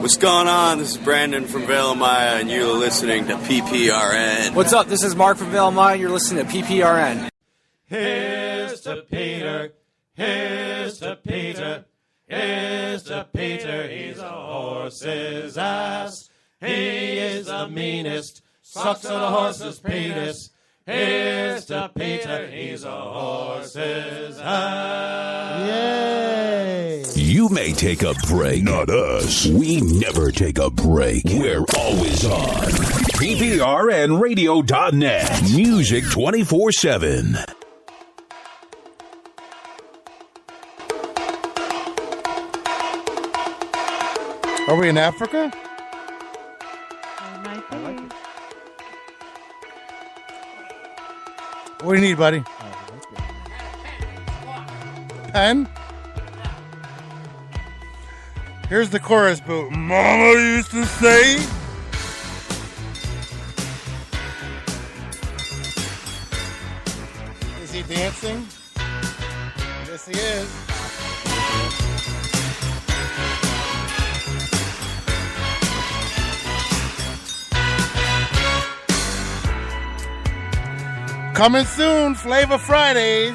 What's going on? This is Brandon from Valemaya, and you're listening to PPRN. What's up? This is Mark from Valemaya, and you're listening to PPRN. Here's to Peter, here's to Peter, here's to Peter, he's a horse's ass. He is the meanest, sucks at a horse's penis. Here's to Peter, he's a horse's ass. Yay! You may take a break. Not us. We never take a break. We're always on. PPRNradio.net. Music 24/7. Are we in Africa? I like it. What do you need, buddy? Pen? Here's the chorus, boo. Mama used to say. Is he dancing? Yes, he is. Coming soon, Flavor Fridays.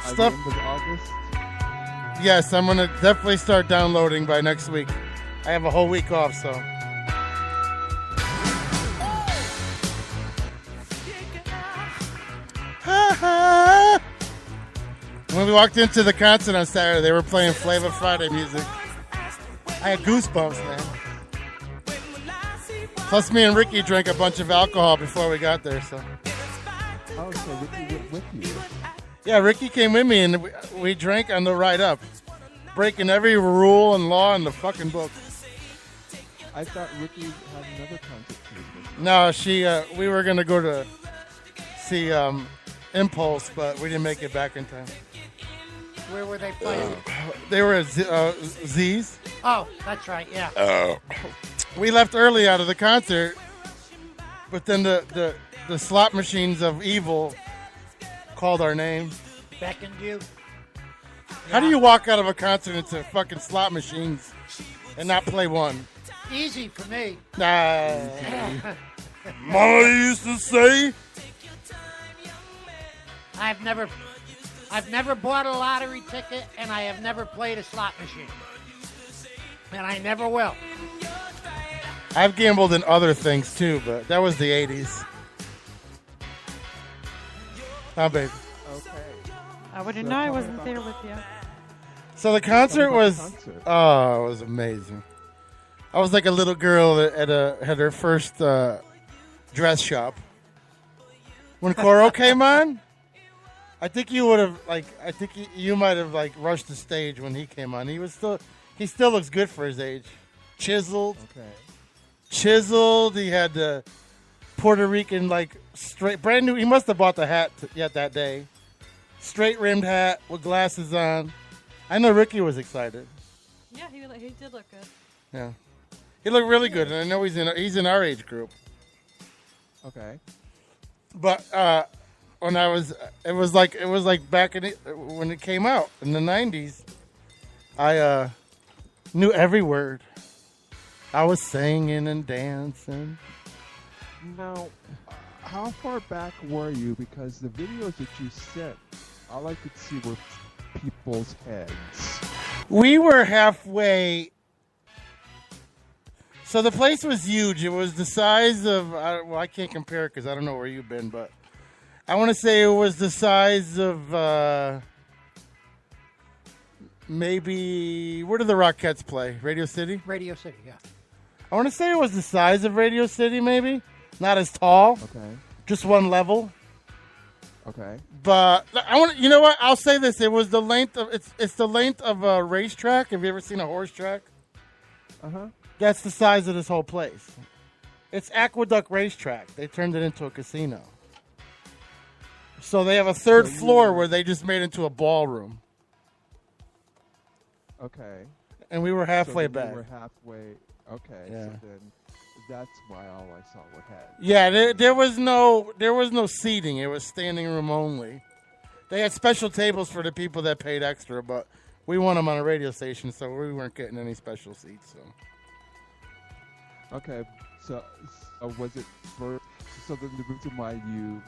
Stuff. At the end of August? Yes, I'm gonna definitely start downloading by next week. I have a whole week off, so. When we walked into the concert on Saturday, they were playing Flavor Friday music. I had goosebumps, man. Plus, me and Ricky drank a bunch of alcohol before we got there, so. Oh, so Ricky went with you. Yeah, Ricky came with me, and we drank on the ride up, breaking every rule and law in the fucking book. I thought Ricky had another concert too. No, we were going to go to see Impulse, but we didn't make it back in time. Where were they playing? They were at Z's. Oh, that's right, yeah. We left early out of the concert, but then the slot machines of evil called our name. Beckoned you? How do you walk out of a concert into fucking slot machines and not play one? Easy for me. Nah. Mama used to say. I've never bought a lottery ticket, and I have never played a slot machine. And I never will. I've gambled in other things too, but that was the 80s. Oh, baby. Okay. I wouldn't know. I wasn't there with you. So the concert was, it was amazing. I was like a little girl that had her first dress shop. When Coro came on, I think you would have you might have like rushed the stage when he came on. He still looks good for his age. Chiseled. Okay. Chiseled. He had the Puerto Rican like straight brand new. He must have bought the hat that day. Straight rimmed hat with glasses on. I know Ricky was excited. Yeah, he did look good. Yeah, he looked really good, and I know he's in our age group. Okay. But when it was like back when it came out in the 90s. I knew every word. I was singing and dancing. Now, how far back were you? Because the videos that you sent, all I could see were people's heads. We were halfway. So the place was huge. It was the size of, I can't compare it because I don't know where you've been, but I want to say it was the size of maybe, where do the Rockettes play? Radio City? Radio City, yeah. I want to say it was the size of Radio City, maybe. Not as tall. Okay. Just one level. Okay. But you know what? I'll say this. It was the length of, it's the length of a racetrack. Have you ever seen a horse track? Uh-huh. That's the size of this whole place. It's Aqueduct Racetrack. They turned it into a casino. So they have a third floor where they just made into a ballroom. Okay. And we were halfway so back. We were halfway. Okay. Yeah. So then that's why all I saw were heads. Yeah, there was no seating. It was standing room only. They had special tables for the people that paid extra, but we won them on a radio station, so we weren't getting any special seats. So. Okay, so was it for? So then the reason why you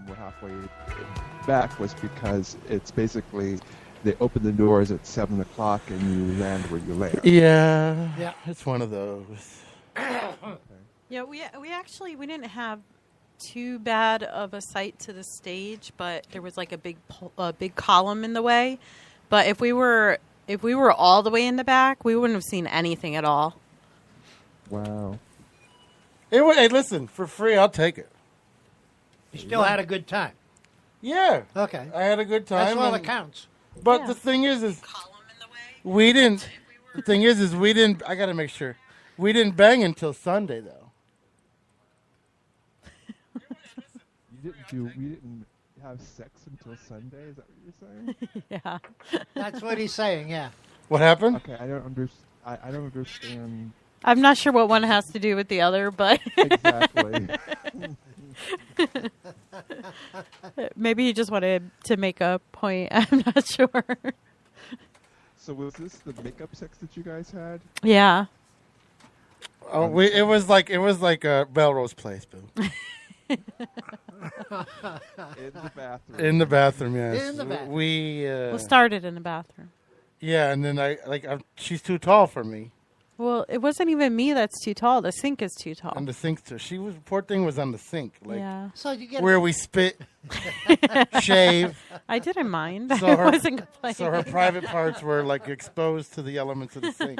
were halfway back was because it's basically they open the doors at 7 o'clock and you land where you land. Yeah, it's one of those. Yeah, we didn't have too bad of a sight to the stage, but there was like a big column in the way. But if we were all the way in the back, we wouldn't have seen anything at all. Wow. Hey, listen, for free, I'll take it. You still had a good time. Yeah. Okay. I had a good time. That's all that counts. But the thing is we didn't. The thing is we didn't. I gotta make sure we didn't bang until Sunday, though. We didn't have sex until Sunday. Is that what you're saying? Yeah. That's what he's saying. Yeah. What happened? Okay, I don't understand. I'm not sure what one has to do with the other, but Exactly. maybe he just wanted to make a point. I'm not sure. So was this the makeup sex that you guys had? Yeah. Oh, it was like a Melrose Place, boo. In the bathroom. In the bathroom, yes. In the bathroom. We'll start it in the bathroom. Yeah, and then she's too tall for me. Well, it wasn't even me that's too tall. The sink is too tall. And the sink too. Poor thing was on the sink, yeah. So you get where we spit, shave. I didn't mind. So I wasn't complaining. So her private parts were like exposed to the elements of the sink.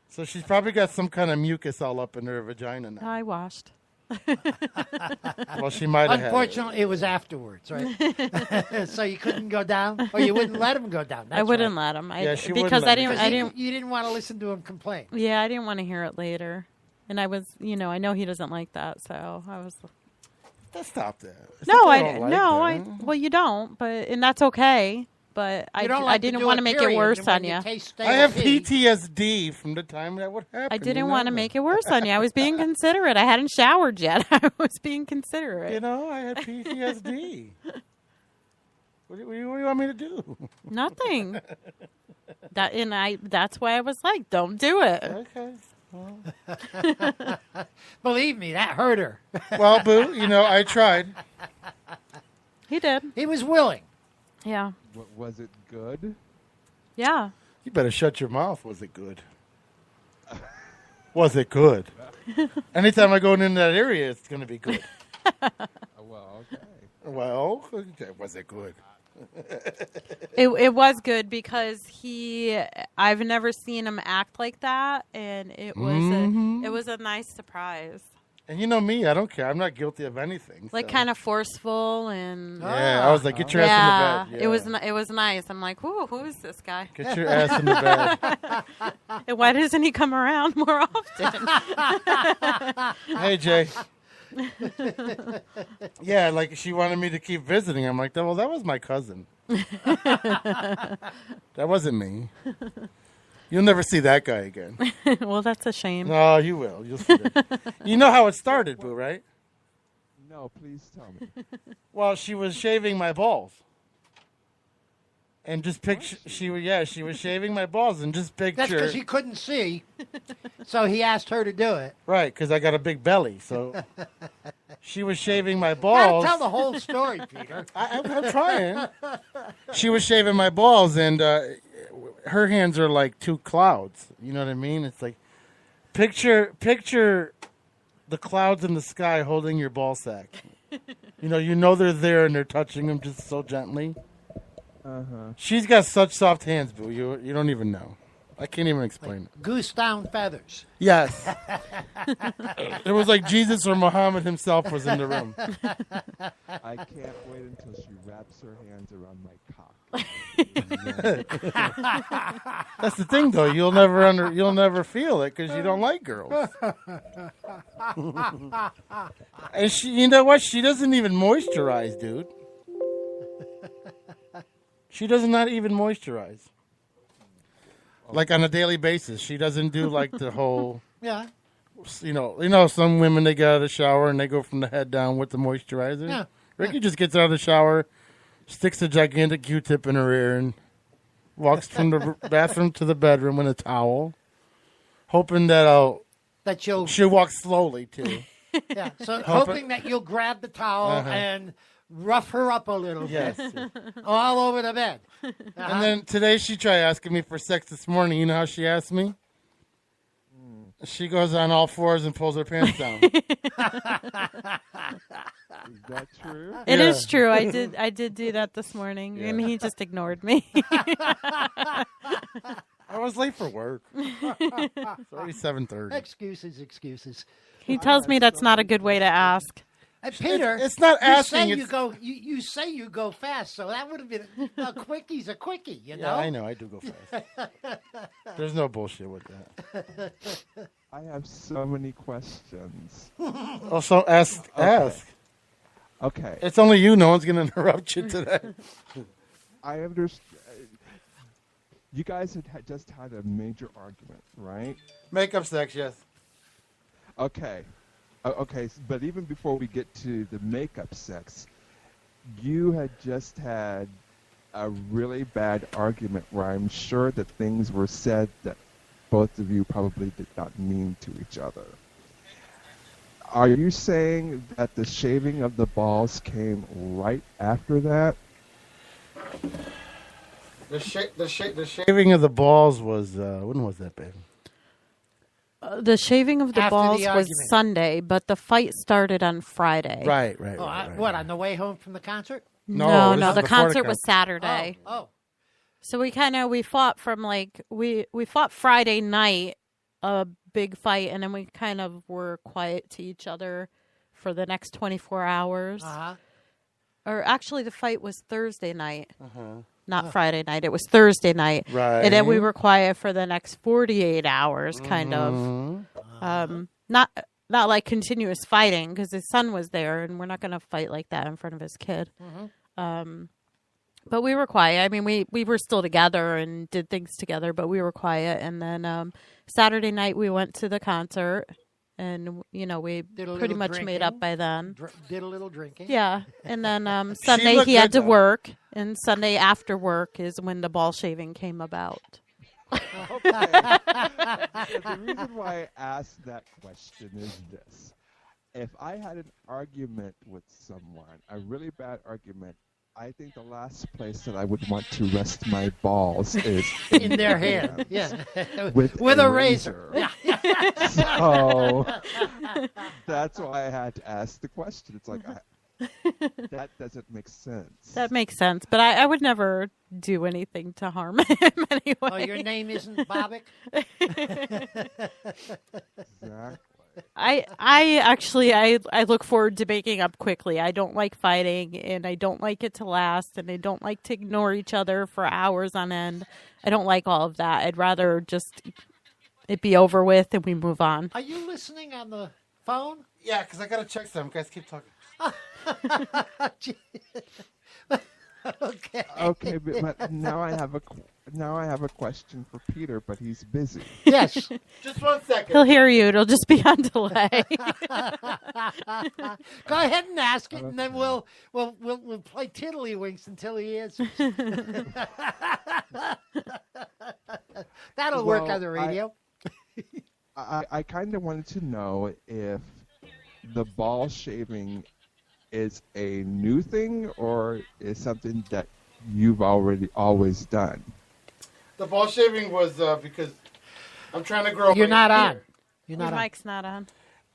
So she's probably got some kind of mucus all up in her vagina now. I washed. Well, she might have. Unfortunately, it was afterwards, right? So you couldn't go down, or you wouldn't let him go down. That's I wouldn't right. let him. She because wouldn't I let didn't. You didn't want to listen to him complain. Yeah, I didn't want to hear it later, and I was, I know he doesn't like that, so I was. Stop that. Well, you don't, and that's okay. But I didn't want to make it worse on you. I have PTSD from the time that would happen. I didn't want to make it worse on you. I was being considerate. I hadn't showered yet. I was being considerate. I had PTSD. What do you want me to do? Nothing. That's why I was like, don't do it. Okay. Well. Believe me, that hurt her. Well, boo, I tried. He did. He was willing. Yeah. Was it good? Yeah. You better shut your mouth. Was it good? Was it good? Anytime I go into that area, it's going to be good. Well, okay. Well, was it good? It was good because I've never seen him act like that, and it was a nice surprise. And you know me, I don't care. I'm not guilty of anything. Like kind of forceful and yeah, I was like, get your ass in the bed. Yeah. It was nice. I'm like, who is this guy? Get your ass in the bed. And why doesn't he come around more often? Hey, Jay. Yeah, like she wanted me to keep visiting. I'm like, well, that was my cousin. That wasn't me. You'll never see that guy again. Well, that's a shame. No, you will. You'll see that. You know how it started, Boo, right? No, please tell me. Well, she was shaving my balls. And just picture, she was shaving my balls and just picture. That's because he couldn't see, so he asked her to do it. Right, because I got a big belly, so she was shaving my balls. Tell the whole story, Peter. I'm trying. She was shaving my balls, and her hands are like two clouds. You know what I mean? It's like picture the clouds in the sky holding your ball sack. You know they're there and they're touching them just so gently. Uh-huh. She's got such soft hands, Boo. You don't even know. I can't even explain it. Goose down feathers. Yes. It was like Jesus or Muhammad himself was in the room. I can't wait until she wraps her hands around my cock. That's the thing, though. You'll never feel it because you don't like girls. And you know what? She doesn't even moisturize, dude. She does not even moisturize. Like on a daily basis. She doesn't do like the whole... Yeah. You know, some women, they get out of the shower and they go from the head down with the moisturizer. Yeah. Ricky just gets out of the shower, sticks a gigantic Q-tip in her ear, and walks from the bathroom to the bedroom with a towel, hoping that she'll walk slowly too. Yeah, so hoping that you'll grab the towel and rough her up a little bit. All over the bed. And then today she tried asking me for sex this morning. You know how she asked me? She goes on all fours and pulls her pants down. Is that true? It is true. I did do that this morning, and he just ignored me. I was late for work. It's already 7:30. Excuses. He tells me that's not a good way to ask. Peter, it's not asking. You say you go fast, so that would have been a quickie's a quickie, you know? Yeah, I know. I do go fast. There's no bullshit with that. I have so many questions. Also, ask. Okay. It's only you. No one's going to interrupt you today. I understand. You guys had just had a major argument, right? Makeup sex, yes. Okay. Okay, but even before we get to the makeup sex, you had just had a really bad argument where I'm sure that things were said that both of you probably did not mean to each other. Are you saying that the shaving of the balls came right after that? The shaving of the balls was, when was that, baby? The shaving of the After balls the was argument. Sunday, but the fight started on Friday. Right. What, on the way home from the concert? No, this is the before concert was Saturday. Oh. So we fought from we fought Friday night, a big fight, and then we kind of were quiet to each other for the next 24 hours. Or actually, the fight was Thursday night. Not Friday night. It was Thursday night. Right. And then we were quiet for the next 48 hours, kind of. Not like continuous fighting, because his son was there, and we're not going to fight like that in front of his kid. But we were quiet. I mean, we were still together and did things together, but we were quiet. And then Saturday night, we went to the concert. And, we pretty much made up by then. Did a little drinking. Yeah. And then Sunday he had to work. And Sunday after work is when the ball shaving came about. Okay. The reason why I asked that question is this. If I had an argument with someone, a really bad argument, I think the last place that I would want to rest my balls is in their hand. Yeah. With a razor. Yeah. So that's why I had to ask the question. It's like, that doesn't make sense. That makes sense. But I would never do anything to harm him anyway. Oh, your name isn't Bobbick? Exactly. I look forward to making up quickly. I don't like fighting, and I don't like it to last, and I don't like to ignore each other for hours on end. I don't like all of that. I'd rather just it be over with and we move on. Are you listening on the phone? Yeah, because I got to check some. Guys, keep talking. Okay. Okay, but now I have a question for Peter, but he's busy. Yes. Just 1 second. He'll hear you. It'll just be on delay. Go ahead and ask it, and then we'll play tiddlywinks until he answers. That'll work on the radio. I kind of wanted to know if the ball shaving is a new thing or is something that you've always done. The ball shaving was because I'm trying to grow. You're not on. Your mic's not on.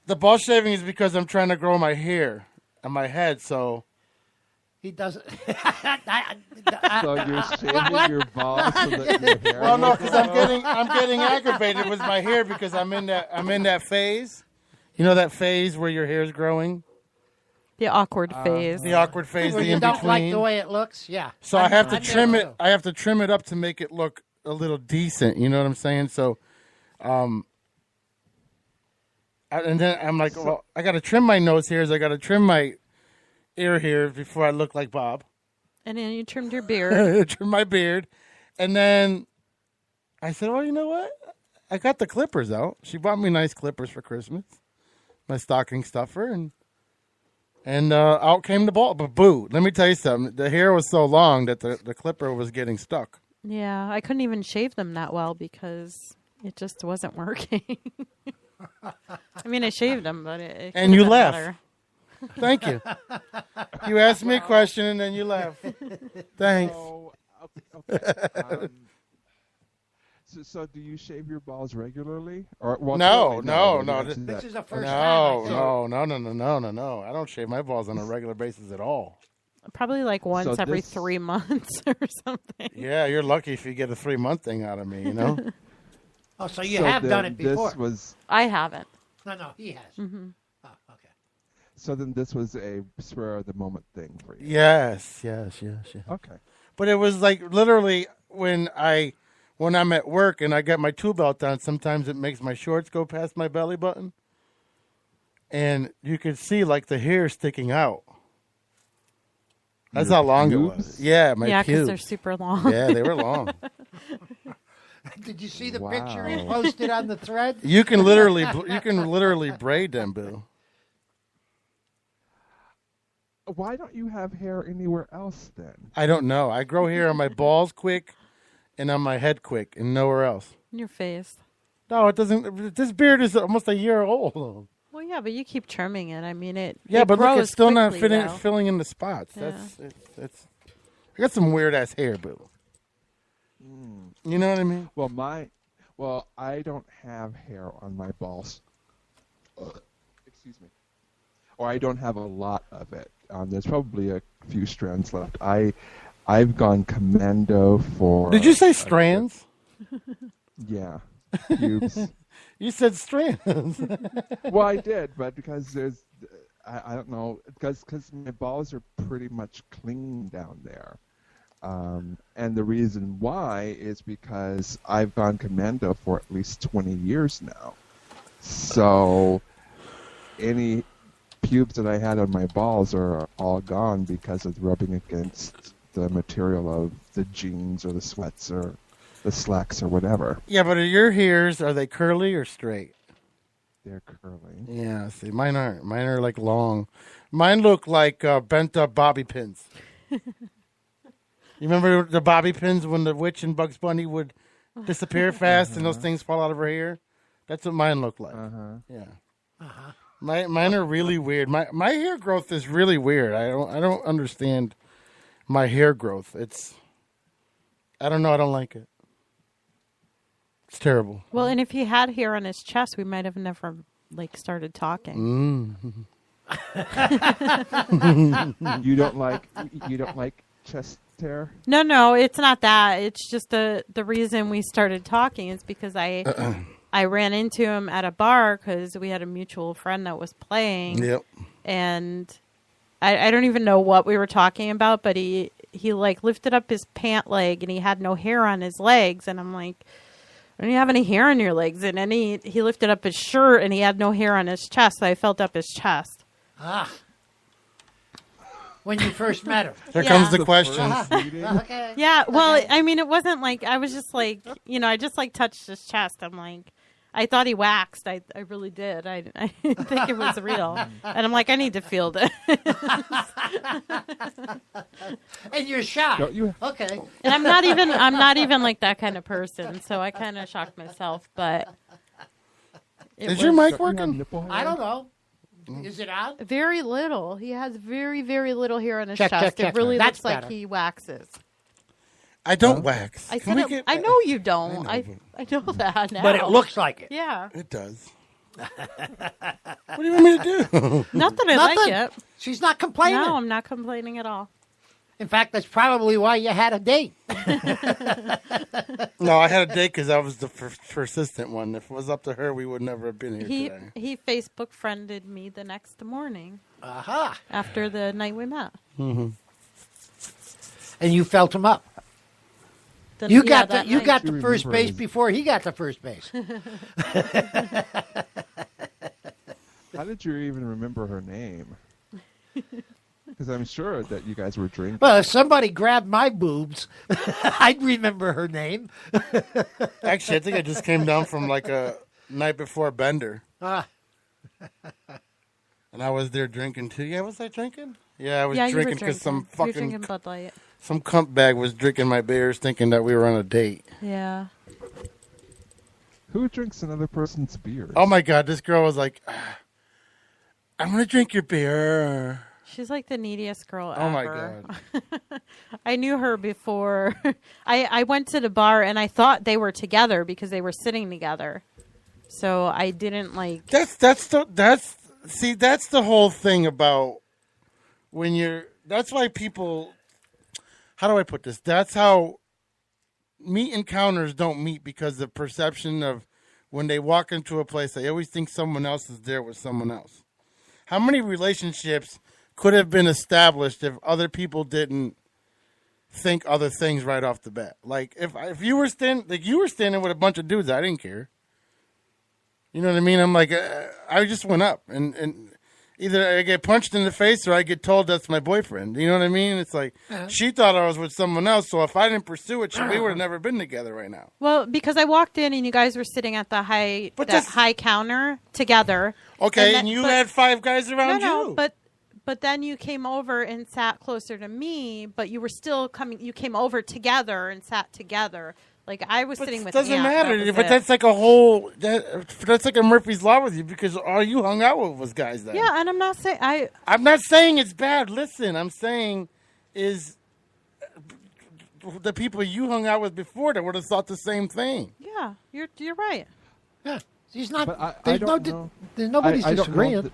The ball shaving is because I'm trying to grow my hair on my head, so. He doesn't. So you're shaving your balls so that your hair. Well, no, because I'm getting aggravated with my hair because I'm in that phase. You know that phase where your hair's growing. The awkward phase. The awkward phase. Where the you in don't between. like the way it looks. Yeah. So I have to I'm trim there it. too. I have to trim it up to make it look a little decent. You know what I'm saying? So, and then I'm like, well, I got to trim my nose hairs. I got to trim my ear hairs before I look like Bob. And then you trimmed your beard. Trim my beard, and then I said, well, you know what? I got the clippers out. She bought me nice clippers for Christmas. My stocking stuffer, and out came the ball. But boo, let me tell you something. The hair was so long that the clipper was getting stuck. Yeah, I couldn't even shave them that well because it just wasn't working. I mean, I shaved them, but it And you could've been laugh. better. Thank you. You asked me a question and then you laugh. Thanks. So, okay. So do you shave your balls regularly? Or well, No. you This mentioned that. This is the first time. No. I don't shave my balls on a regular basis at all. Probably like once every this- 3 months or something. Yeah, you're lucky if you get a 3-month thing out of me, you know? Oh, so you So have then done it before? This was I haven't. No, he has. Mm-hmm. Oh, okay. so. Then this was a spur of the moment thing for you. Yes. Okay. But it was like literally when I'm at work and I got my tool belt on, sometimes it makes my shorts go past my belly button. And you could see like the hair sticking out. That's Your how long it was. pubes? Yeah, my Yeah, because pubes. they're super long. Yeah, they were long. Did you see the Wow. picture he posted on the thread? You can literally braid them, Boo. Why don't you have hair anywhere else then? I don't know. I grow hair on my balls quick and on my head quick and nowhere else. In your face. No, it doesn't. This beard is almost a year old. Well, yeah, but you keep trimming it. I mean, it. Yeah, it but look, grows it's still not quickly, though. filling in the spots. Yeah. That's. I got some weird ass hair, Boo. You know what I mean? Well, I don't have hair on my balls. Excuse me. Or I don't have a lot of it. There's probably a few strands left. I've gone commando for. Did you say strands? Yeah, pubes. You said strands. Well, I did, but because there's, I don't know, because my balls are pretty much clean down there. And the reason why is because I've gone commando for at least 20 years now. So any pubes that I had on my balls are all gone because of rubbing against the material of the jeans or the sweats or the slacks or whatever. Yeah, but are your hairs, are they curly or straight? They're curly. Yeah, see, mine aren't. Mine are like long. Mine look like bent up bobby pins. You remember the bobby pins when the witch and Bugs Bunny would disappear fast and those things fall out of her hair? That's what mine look like. Yeah. Mine are really weird. My hair growth is really weird. I don't understand my hair growth. I don't know. I don't like it. It's terrible. Well, and if he had hair on his chest, we might have never started talking. You don't like chest hair? No, it's not that. It's just the reason we started talking is because I ran into him at a bar because we had a mutual friend that was playing. Yep. And I don't even know what we were talking about, but he lifted up his pant leg and he had no hair on his legs, and I'm like, don't you have any hair on your legs? And then he lifted up his shirt and he had no hair on his chest, so I felt up his chest. When you first met him. Here Yeah. comes the questions. Okay. Yeah, well, I mean, it wasn't like, I was just like, I just touched his chest. I'm like, I thought he waxed. I really did. I didn't think it was real. And I'm like, I need to feel this. And you're shy. Don't you? Okay. And I'm not even like that kind of person. So I kind of shocked myself, but. Is your mic Don't you have working? nipple hair? I don't know. Is it on? Very little. He has very, very little hair on his Check, chest. check. It really That's looks like better. he waxes. I don't wax. I Can said we it, I know you don't. I I know. know that now. But it looks like it. Yeah. It does. What do you want me to do? Not that I Nothing. like it. She's not complaining. No, I'm not complaining at all. In fact, that's probably why you had a date. No, I had a date because I was the persistent one. If it was up to her, we would never have been here today. He Facebook friended me the next morning Aha. after the night we met. And you felt him up. The- You yeah, got that you night. got You the first remember base his- before he got the first base. How did you even remember her name? Because I'm sure that you guys were drinking. Well, if somebody grabbed my boobs, I'd remember her name. Actually, I think I just came down from like a night before bender. Ah. And I was there drinking too. Yeah, was I drinking? Yeah, I was Yeah, you were drinking because some You were fucking drinking Bud Light. some cunt bag was drinking my beers thinking that we were on a date. Yeah. Who drinks another person's beers? Oh my God, this girl was like, I'm going to drink your beer. She's like the neediest girl ever. Oh my God. I knew her before. I went to the bar and I thought they were together because they were sitting together. So I didn't like. That's the whole thing about when you're. That's why people. How do I put this? That's how meet encounters don't meet, because the perception of when they walk into a place, they always think someone else is there with someone else. How many relationships could have been established if other people didn't think other things right off the bat? Like if you were standing with a bunch of dudes, I didn't care. You know what I mean? I'm like, I just went up, and either I get punched in the face or I get told that's my boyfriend. You know what I mean? It's like, she thought I was with someone else, so if I didn't pursue it, we would have never been together right now. Well, because I walked in and you guys were sitting at the high counter together. Okay, and you had 5 guys around you. But then you came over and sat closer to me, but you were still coming. You came over together and sat together. Like I was sitting with. Doesn't matter, but that's like a whole. That's like a Murphy's Law with you, because all you hung out with was guys. Then. Yeah, and I'm not saying I'm not saying it's bad. Listen, I'm saying is the people you hung out with before that would have thought the same thing. Yeah, you're right. Yeah, he's not. But There's nobody's disagreeing.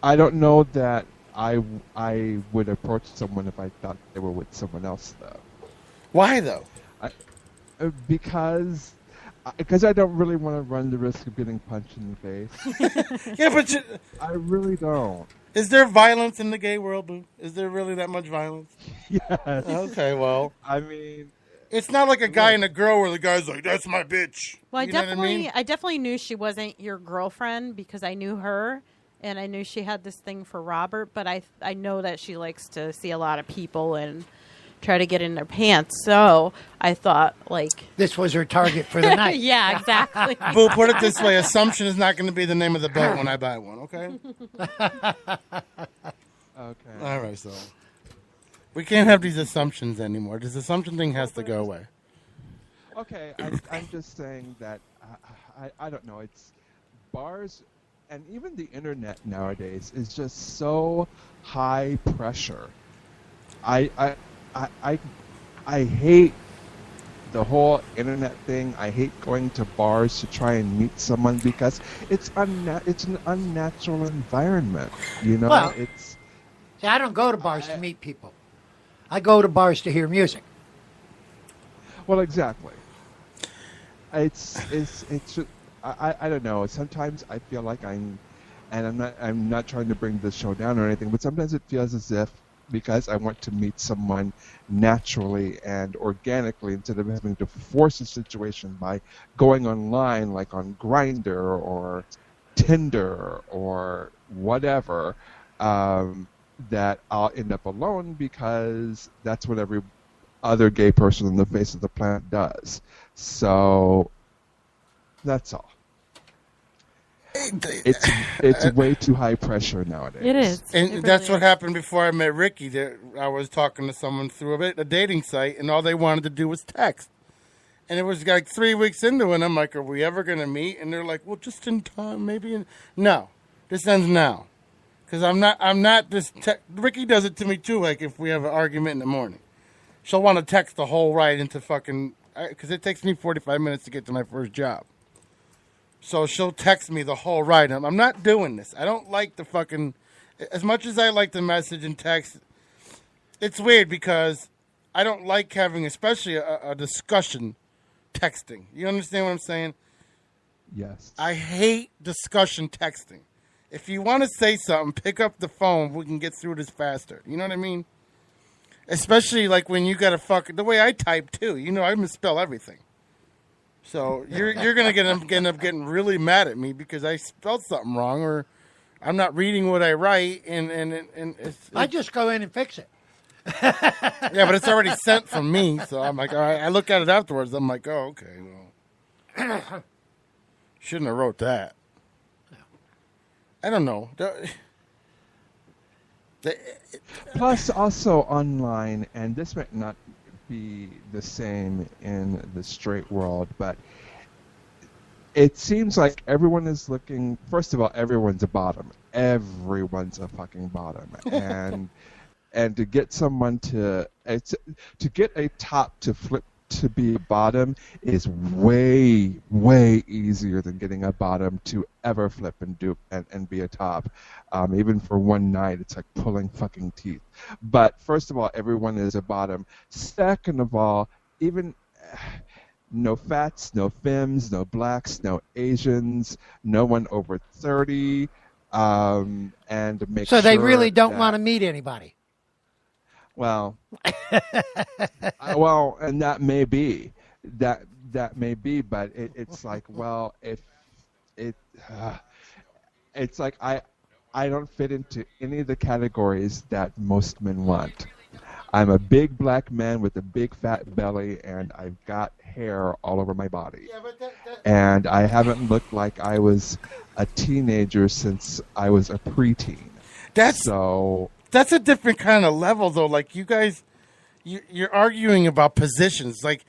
I don't know that I would approach someone if I thought they were with someone else, though. Why though? Because I don't really want to run the risk of getting punched in the face. Yeah, but I really don't. Is there violence in the gay world, Boo? Is there really that much violence? Yes. Okay, well, I mean, it's not like a guy and a girl where the guy's like, "That's my bitch." Well, you know what I mean? I definitely knew she wasn't your girlfriend because I knew her. And I knew she had this thing for Robert, but I know that she likes to see a lot of people and try to get in their pants. So I thought, like... This was her target for the night. Yeah, exactly. Boo, put it this way. Assumption is not going to be the name of the boat when I buy one, okay? okay. All right, so... We can't have these assumptions anymore. This assumption thing has to go away. Okay, I'm just saying that, I don't know, it's bars... And even the internet nowadays is just so high pressure. I hate the whole internet thing. I hate going to bars to try and meet someone because it's an unnatural environment. You know, well, see, I don't go to bars to meet people. I go to bars to hear music. Well, exactly. It's I don't know. Sometimes I feel like I'm not trying to bring this show down or anything, but sometimes it feels as if because I want to meet someone naturally and organically instead of having to force a situation by going online like on Grindr or Tinder or whatever, that I'll end up alone because that's what every other gay person on the face of the planet does. So that's all. It's way too high pressure nowadays. It is. And that's what happened before I met Ricky. I was talking to someone through a dating site, and all they wanted to do was text. And it was like 3 weeks into it, and I'm like, are we ever going to meet? And they're like, well, just in time, maybe. No, this ends now. Because I'm not this. Ricky does it to me, too, like if we have an argument in the morning. She'll want to text the whole ride into fucking... Because it takes me 45 minutes to get to my first job. So she'll text me the whole ride. I'm not doing this. I don't like the fucking... As much as I like the message and text, it's weird because I don't like having, especially a discussion texting. You understand what I'm saying? Yes. I hate discussion texting. If you want to say something, pick up the phone. We can get through this faster. You know what I mean? Especially like when you got to the way I type too. You know, I misspell everything. So you're gonna end up getting really mad at me because I spelled something wrong or I'm not reading what I write and it's I just go in and fix it. Yeah, but it's already sent from me, so I'm like, all right. I look at it afterwards. I'm like, oh, okay, well, shouldn't have wrote that. I don't know. Plus, also online, and this might not be the same in the straight world, but it seems like everyone is looking. First of all, everyone's a bottom. Everyone's a fucking bottom, and to get someone to get a top to flip to be a bottom is way easier than getting a bottom to ever flip and be a top. Even for one night, it's like pulling fucking teeth. But first of all, everyone is a bottom. Second of all, even no fats, no femmes, no blacks, no Asians, no one over 30, and make So sure they really don't that, want to meet anybody. Well, well, and that may be, but it's like, well, if it's like I don't fit into any of the categories that most men want. I'm a big black man with a big fat belly, and I've got hair all over my body. Yeah, but and I haven't looked like I was a teenager since I was a preteen. That's a different kind of level, though. Like, you guys, you're arguing about positions. Like,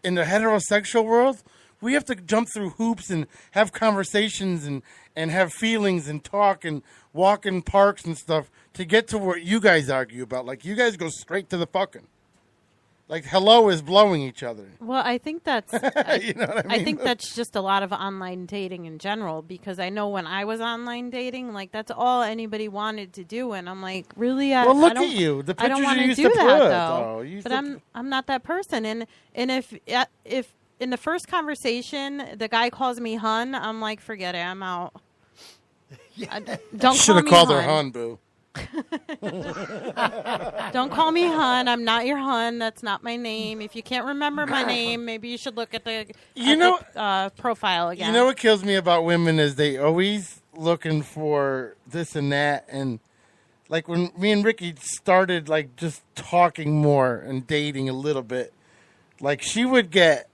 in the heterosexual world, we have to jump through hoops and have conversations and have feelings and talk and walk in parks and stuff to get to what you guys argue about. Like, you guys go straight to the fucking. Like, hello is blowing each other. Well, I think that's You know what I mean? I think that's just a lot of online dating in general, because I know when I was online dating, like, that's all anybody wanted to do, and I'm like, really? Well, look I don't, at you. The I don't pictures want you to used do to that put, though. though. But I'm not that person, and if in the first conversation the guy calls me hun, I'm like, forget it, I'm out. Don't Should have called her hun, boo. Don't call me hun. I'm not your hun. That's not my name. If you can't remember my name, maybe you should look at the profile again. You know what kills me about women is they always looking for this and that. And like when me and Ricky started like just talking more and dating a little bit, like she would get.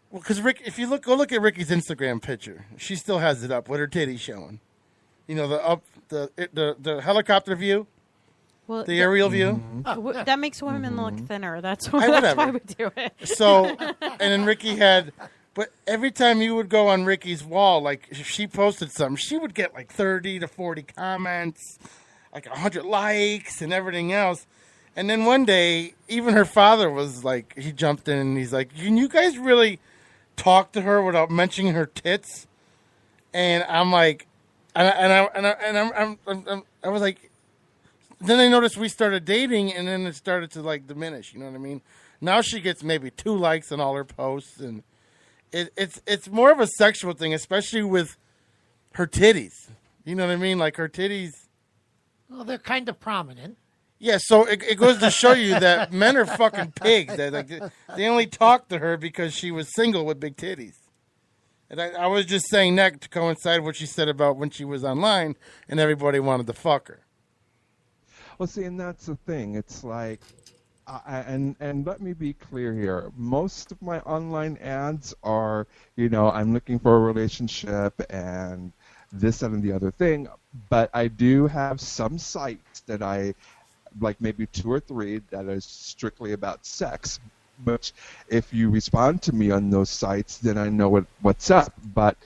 Well, because Rick, if you go look at Ricky's Instagram picture, she still has it up with her titties showing. You know, the helicopter view, well, the aerial view. That makes women look thinner. That's why we do it. So, and then Ricky had, but every time you would go on Ricky's wall, like if she posted something, she would get like 30 to 40 comments, like 100 likes and everything else. And then one day, even her father was like, he jumped in and he's like, "Can you guys really talk to her without mentioning her tits?" And I'm like. I was like, then I noticed we started dating, and then it started to like diminish. You know what I mean? Now she gets maybe 2 likes on all her posts, and it's more of a sexual thing, especially with her titties. You know what I mean? Like her titties. Well, they're kind of prominent. Yeah, so it goes to show you that men are fucking pigs. They only talk to her because she was single with big titties. And I was just saying that to coincide with what she said about when she was online and everybody wanted to fuck her. Well, see, and that's the thing. It's like, and let me be clear here. Most of my online ads are, I'm looking for a relationship and this, that, and the other thing. But I do have some sites that I, like maybe 2 or 3, that are strictly about sex. But if you respond to me on those sites, then I know what's up. But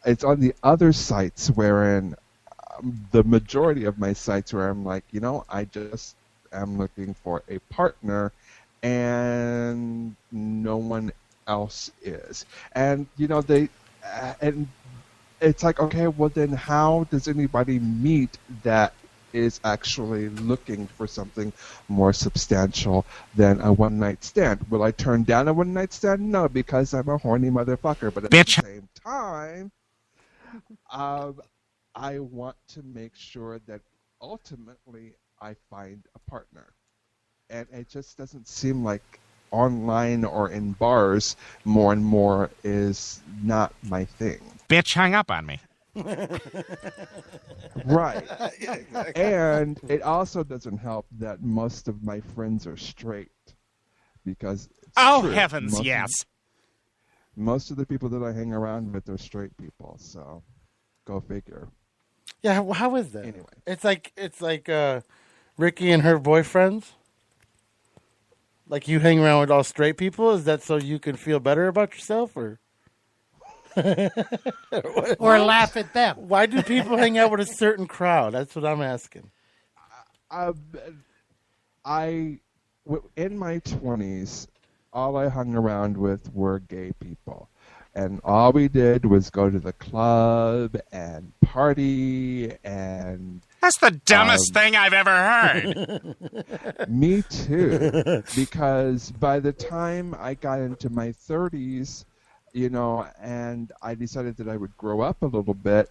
it's on the other sites wherein the majority of my sites where I'm like, I just am looking for a partner and no one else is. And, and it's like, okay, well then how does anybody meet that is actually looking for something more substantial than a one-night stand? Will I turn down a one-night stand? No, because I'm a horny motherfucker. But at the same time, I want to make sure that ultimately I find a partner. And it just doesn't seem like online or in bars more and more is not my thing. Bitch hung up on me. Right. Yeah, exactly. And it also doesn't help that most of my friends are straight, because true. Heavens, yes. Most of the people that I hang around with are straight people, so go figure. Yeah, how is that? Anyway. It's like Ricky and her boyfriends. Like you hang around with all straight people. Is that so you can feel better about yourself, or Or laugh at them. why do people hang out with a certain crowd? That's what I'm asking. In my 20s, all I hung around with were gay people. And all we did was go to the club and party and... That's the dumbest thing I've ever heard. Me too. Because by the time I got into my 30s, and I decided that I would grow up a little bit,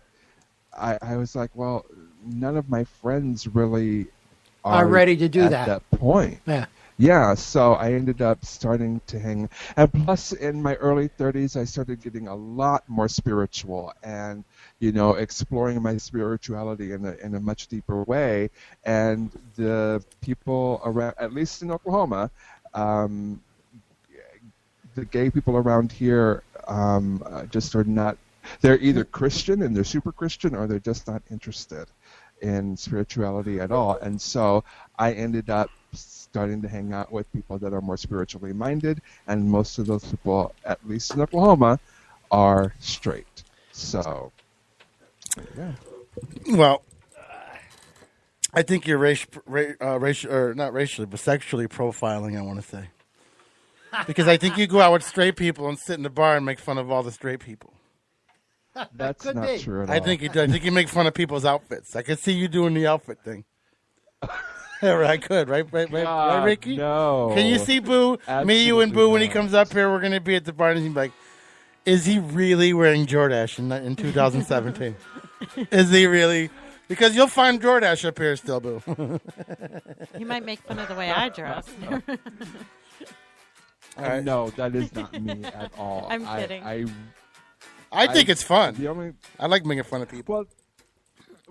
I was like, well, none of my friends really are ready to do at that point. Yeah. Yeah, so I ended up starting to hang. And plus, in my early 30s, I started getting a lot more spiritual and, exploring my spirituality in a much deeper way. And the people around, at least in Oklahoma, the gay people around here just are not, they're either Christian and they're super Christian, or they're just not interested in spirituality at all. And so I ended up starting to hang out with people that are more spiritually minded, and most of those people, at least in Oklahoma, are straight. So, yeah. Well, I think you're not racially, but sexually profiling, I want to say. Because I think you go out with straight people and sit in the bar and make fun of all the straight people. That's not true at all. I think you do. I think you make fun of people's outfits. I could see you doing the outfit thing. I could, right, Ricky? No. Can you see Boo? Absolutely Me, you, and Boo, when he not. comes up here, we're going to be at the bar, and he's like, is he really wearing Jordache in 2017? Is he really? Because you'll find Jordache up here still, Boo. You might make fun of the way I dress. All right. No, that is not me at all. I'm kidding. I think it's fun. The I like making fun of people.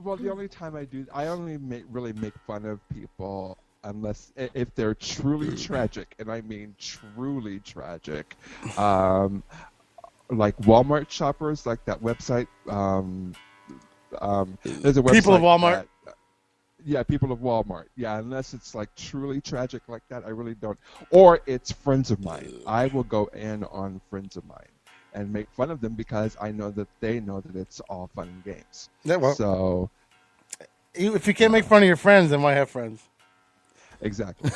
Well, the only time I only really make fun of people unless if they're truly tragic, and I mean truly tragic. Like Walmart shoppers, like that website. There's a website. People of Walmart. Yeah, people of Walmart. Yeah, unless it's like truly tragic like that, I really don't. Or it's friends of mine. I will go in on friends of mine and make fun of them because I know that they know that it's all fun and games. Yeah, well, so if you can't make fun of your friends, then why have friends? Exactly.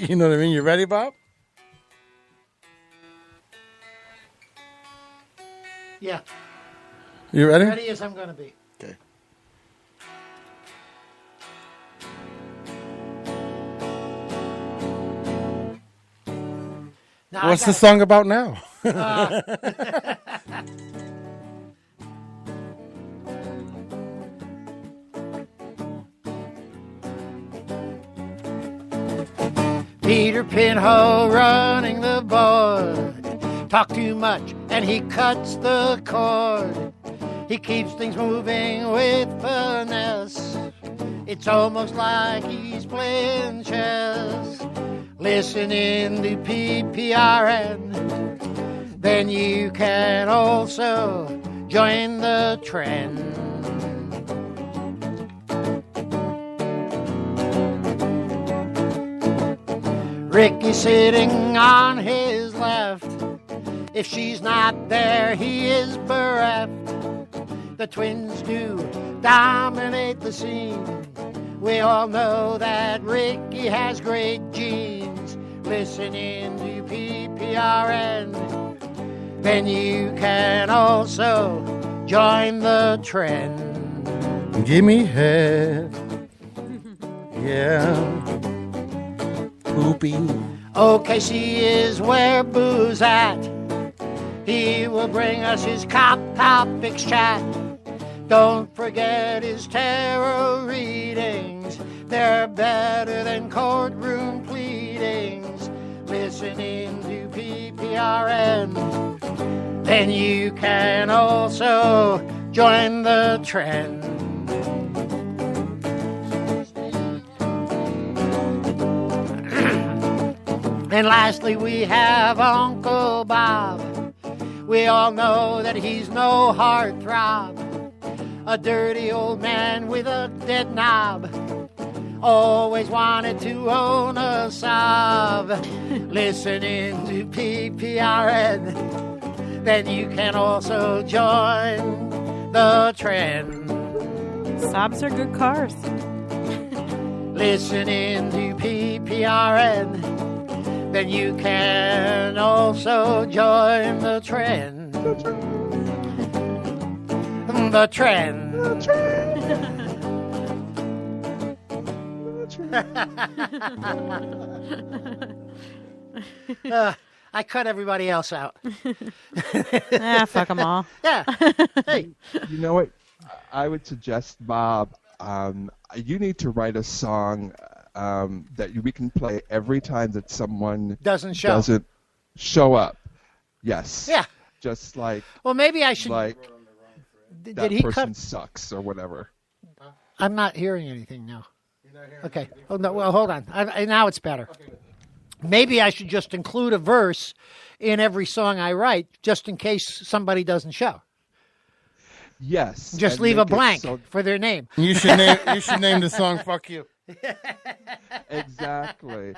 You know what I mean? You ready, Bob? Yeah. You ready? Ready as I'm going to be. Okay. Now What's the song about now? Peter Pinho running the board. Talk too much and he cuts the cord. He keeps things moving with finesse. It's almost like he's playing chess. Listening to PPRN. Then you can also join the trend. Ricky's sitting on his left. If she's not there, he is bereft. The twins do dominate the scene. We all know that Ricky has great genes. Listening to PPRN. Then you can also join the trend. Give me head. Yeah. Poopy. OKC is where Boo's at. He will bring us his cop topics chat. Don't forget his tarot readings. They're better than courtroom pleadings. Listening to PPRN. Then you can also join the trend. And lastly, we have Uncle Bob. We all know that he's no heartthrob. a dirty old man with a dead knob. Always wanted to own a Saab. Listening to PPRN, then you can also join the trend. Saabs are good cars. Listening to PPRN, then you can also join the trend. The trend. I cut everybody else out. Fuck them all. Yeah. Hey. You know what? I would suggest, Bob, you need to write a song that we can play every time that someone doesn't show up. Yes. Yeah. Just like. Well, maybe I should. Like did he person cut? Sucks or whatever. I'm not hearing anything now. Okay. Oh no. Well, hold on. Now it's better. Maybe I should just include a verse in every song I write, just in case somebody doesn't show. Yes. Just leave a blank for their name. You should name the song "Fuck You." Exactly.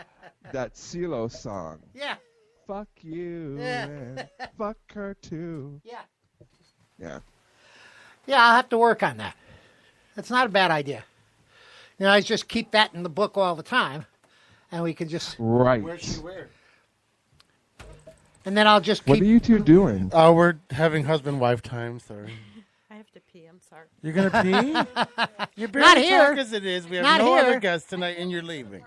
That CeeLo song. Yeah. Fuck you. Yeah. And fuck her too. Yeah. Yeah. Yeah, I'll have to work on that. That's not a bad idea. You know, I just keep that in the book all the time, and we can just. Right. Where's she where? And then I'll just keep. What are you two doing? Oh, we're having husband-wife time. Sorry. I have to pee. I'm sorry. You're gonna pee? You're barely Not here. talk as it is. We have Not no here. other guests tonight, and you're leaving.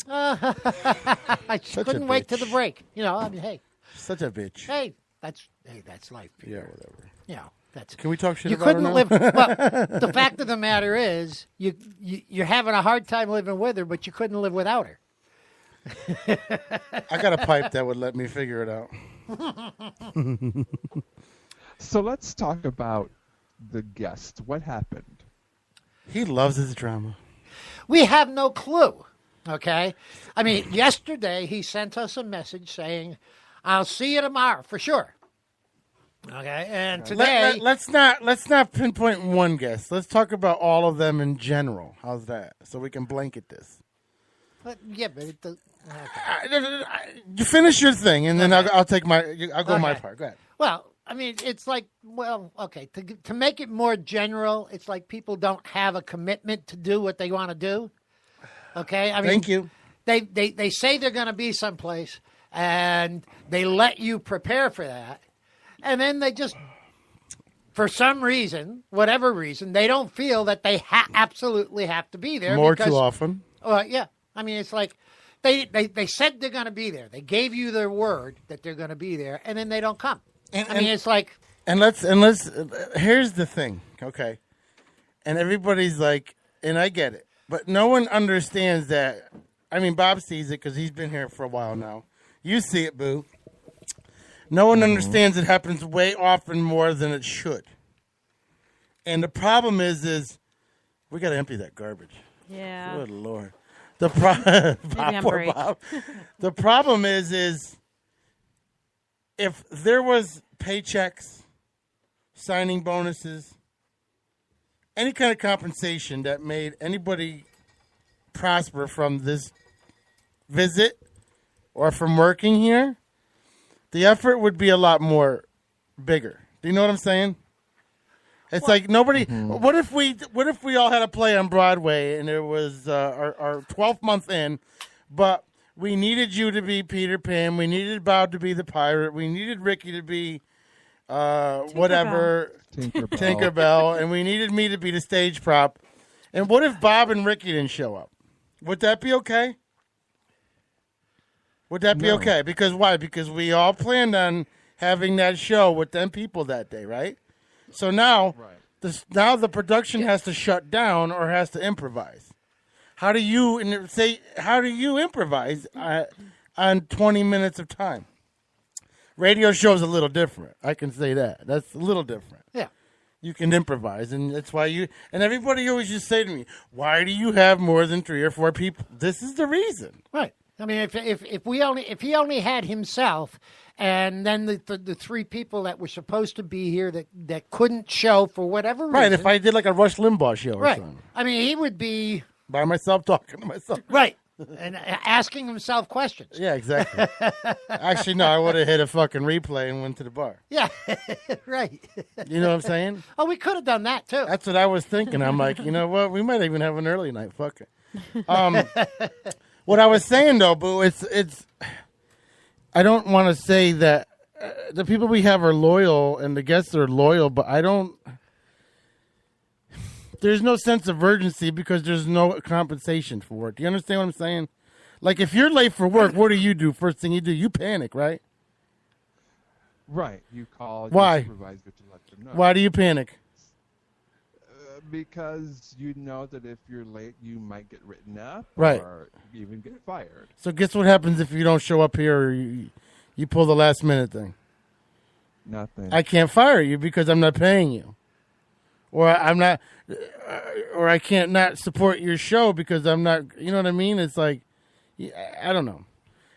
I couldn't wait to the break. You know, I mean, hey. Such a bitch. Hey, that's life. Peter. Yeah, whatever. You know, that's. Can we talk shit You about her couldn't now? live. Well, the fact of the matter is, you're having a hard time living with her, but you couldn't live without her. I got a pipe that would let me figure it out. So let's talk about the guest. What happened? He loves his drama. We have no clue. Okay, I mean, yesterday he sent us a message saying, "I'll see you tomorrow for sure." Okay, and today Let's not pinpoint one guest. Let's talk about all of them in general. How's that? So we can blanket this. yeah, but it does, You finish your thing, and then I'll take I'll go my Okay. part. Go ahead. well, I mean, it's like, well, okay, to make it more general, it's like people don't have a commitment to do what they want to do. Okay, I mean, Thank you. They say they're going to be someplace, and they let you prepare for that, and then they just, for some reason, whatever reason, they don't feel that they absolutely have to be there. More because, too often. Yeah, I mean, it's like they said they're going to be there. They gave you their word that they're going to be there, and then they don't come. I mean, it's like, And let's here's the thing, okay? And everybody's like, and I get it, but no one understands that. I mean, Bob sees it because he's been here for a while now. You see it, Boo. No one understands it happens way often more than it should. And the problem is we got to empty that garbage. Yeah. Good Lord. The on break. Bob. The problem is if there was paychecks, signing bonuses, any kind of compensation that made anybody prosper from this visit or from working here, the effort would be a lot more bigger. Do you know what I'm saying? It's like nobody. What if we all had a play on Broadway and it was our 12th month in, but we needed you to be Peter Pan, we needed Bob to be the pirate, we needed Ricky to be whatever Tinkerbell, and we needed me to be the stage prop. And what if Bob and Ricky didn't show up? Would that be okay? Would that be okay? Because why? Because we all planned on having that show with them people that day, right? So now, the production has to shut down or has to improvise. How do you improvise on 20 minutes of time? Radio show's a little different. I can say that. That's a little different. yeah. You can improvise, and that's why and everybody always just say to me, why do you have more than 3 or 4 people? This is the reason. Right. I mean, if he only had himself, and then the three people that were supposed to be here that couldn't show for whatever reason. Right, if I did like a Rush Limbaugh show or something. I mean, he would be by myself talking to myself. Right. And asking himself questions. Yeah, exactly. Actually, no, I would have hit a fucking replay and went to the bar. Yeah, right. You know what I'm saying? Oh, we could have done that, too. That's what I was thinking. I'm like, you know what? We might even have an early night. Fuck it. What I was saying, though, Boo, it's I don't want to say that the people we have are loyal and the guests are loyal, but there's no sense of urgency because there's no compensation for it. Do you understand what I'm saying? Like, if you're late for work, what do? First thing you do, you panic, right? Right. You call Why? your supervisor to let them know. Why do you panic? Because you know that if you're late, you might get written up Right. or even get fired. So guess what happens if you don't show up here or you pull the last minute thing? Nothing. I can't fire you because I'm not paying you. Or I'm not, or I can't not support your show because I'm not, you know what I mean? It's like, I don't know.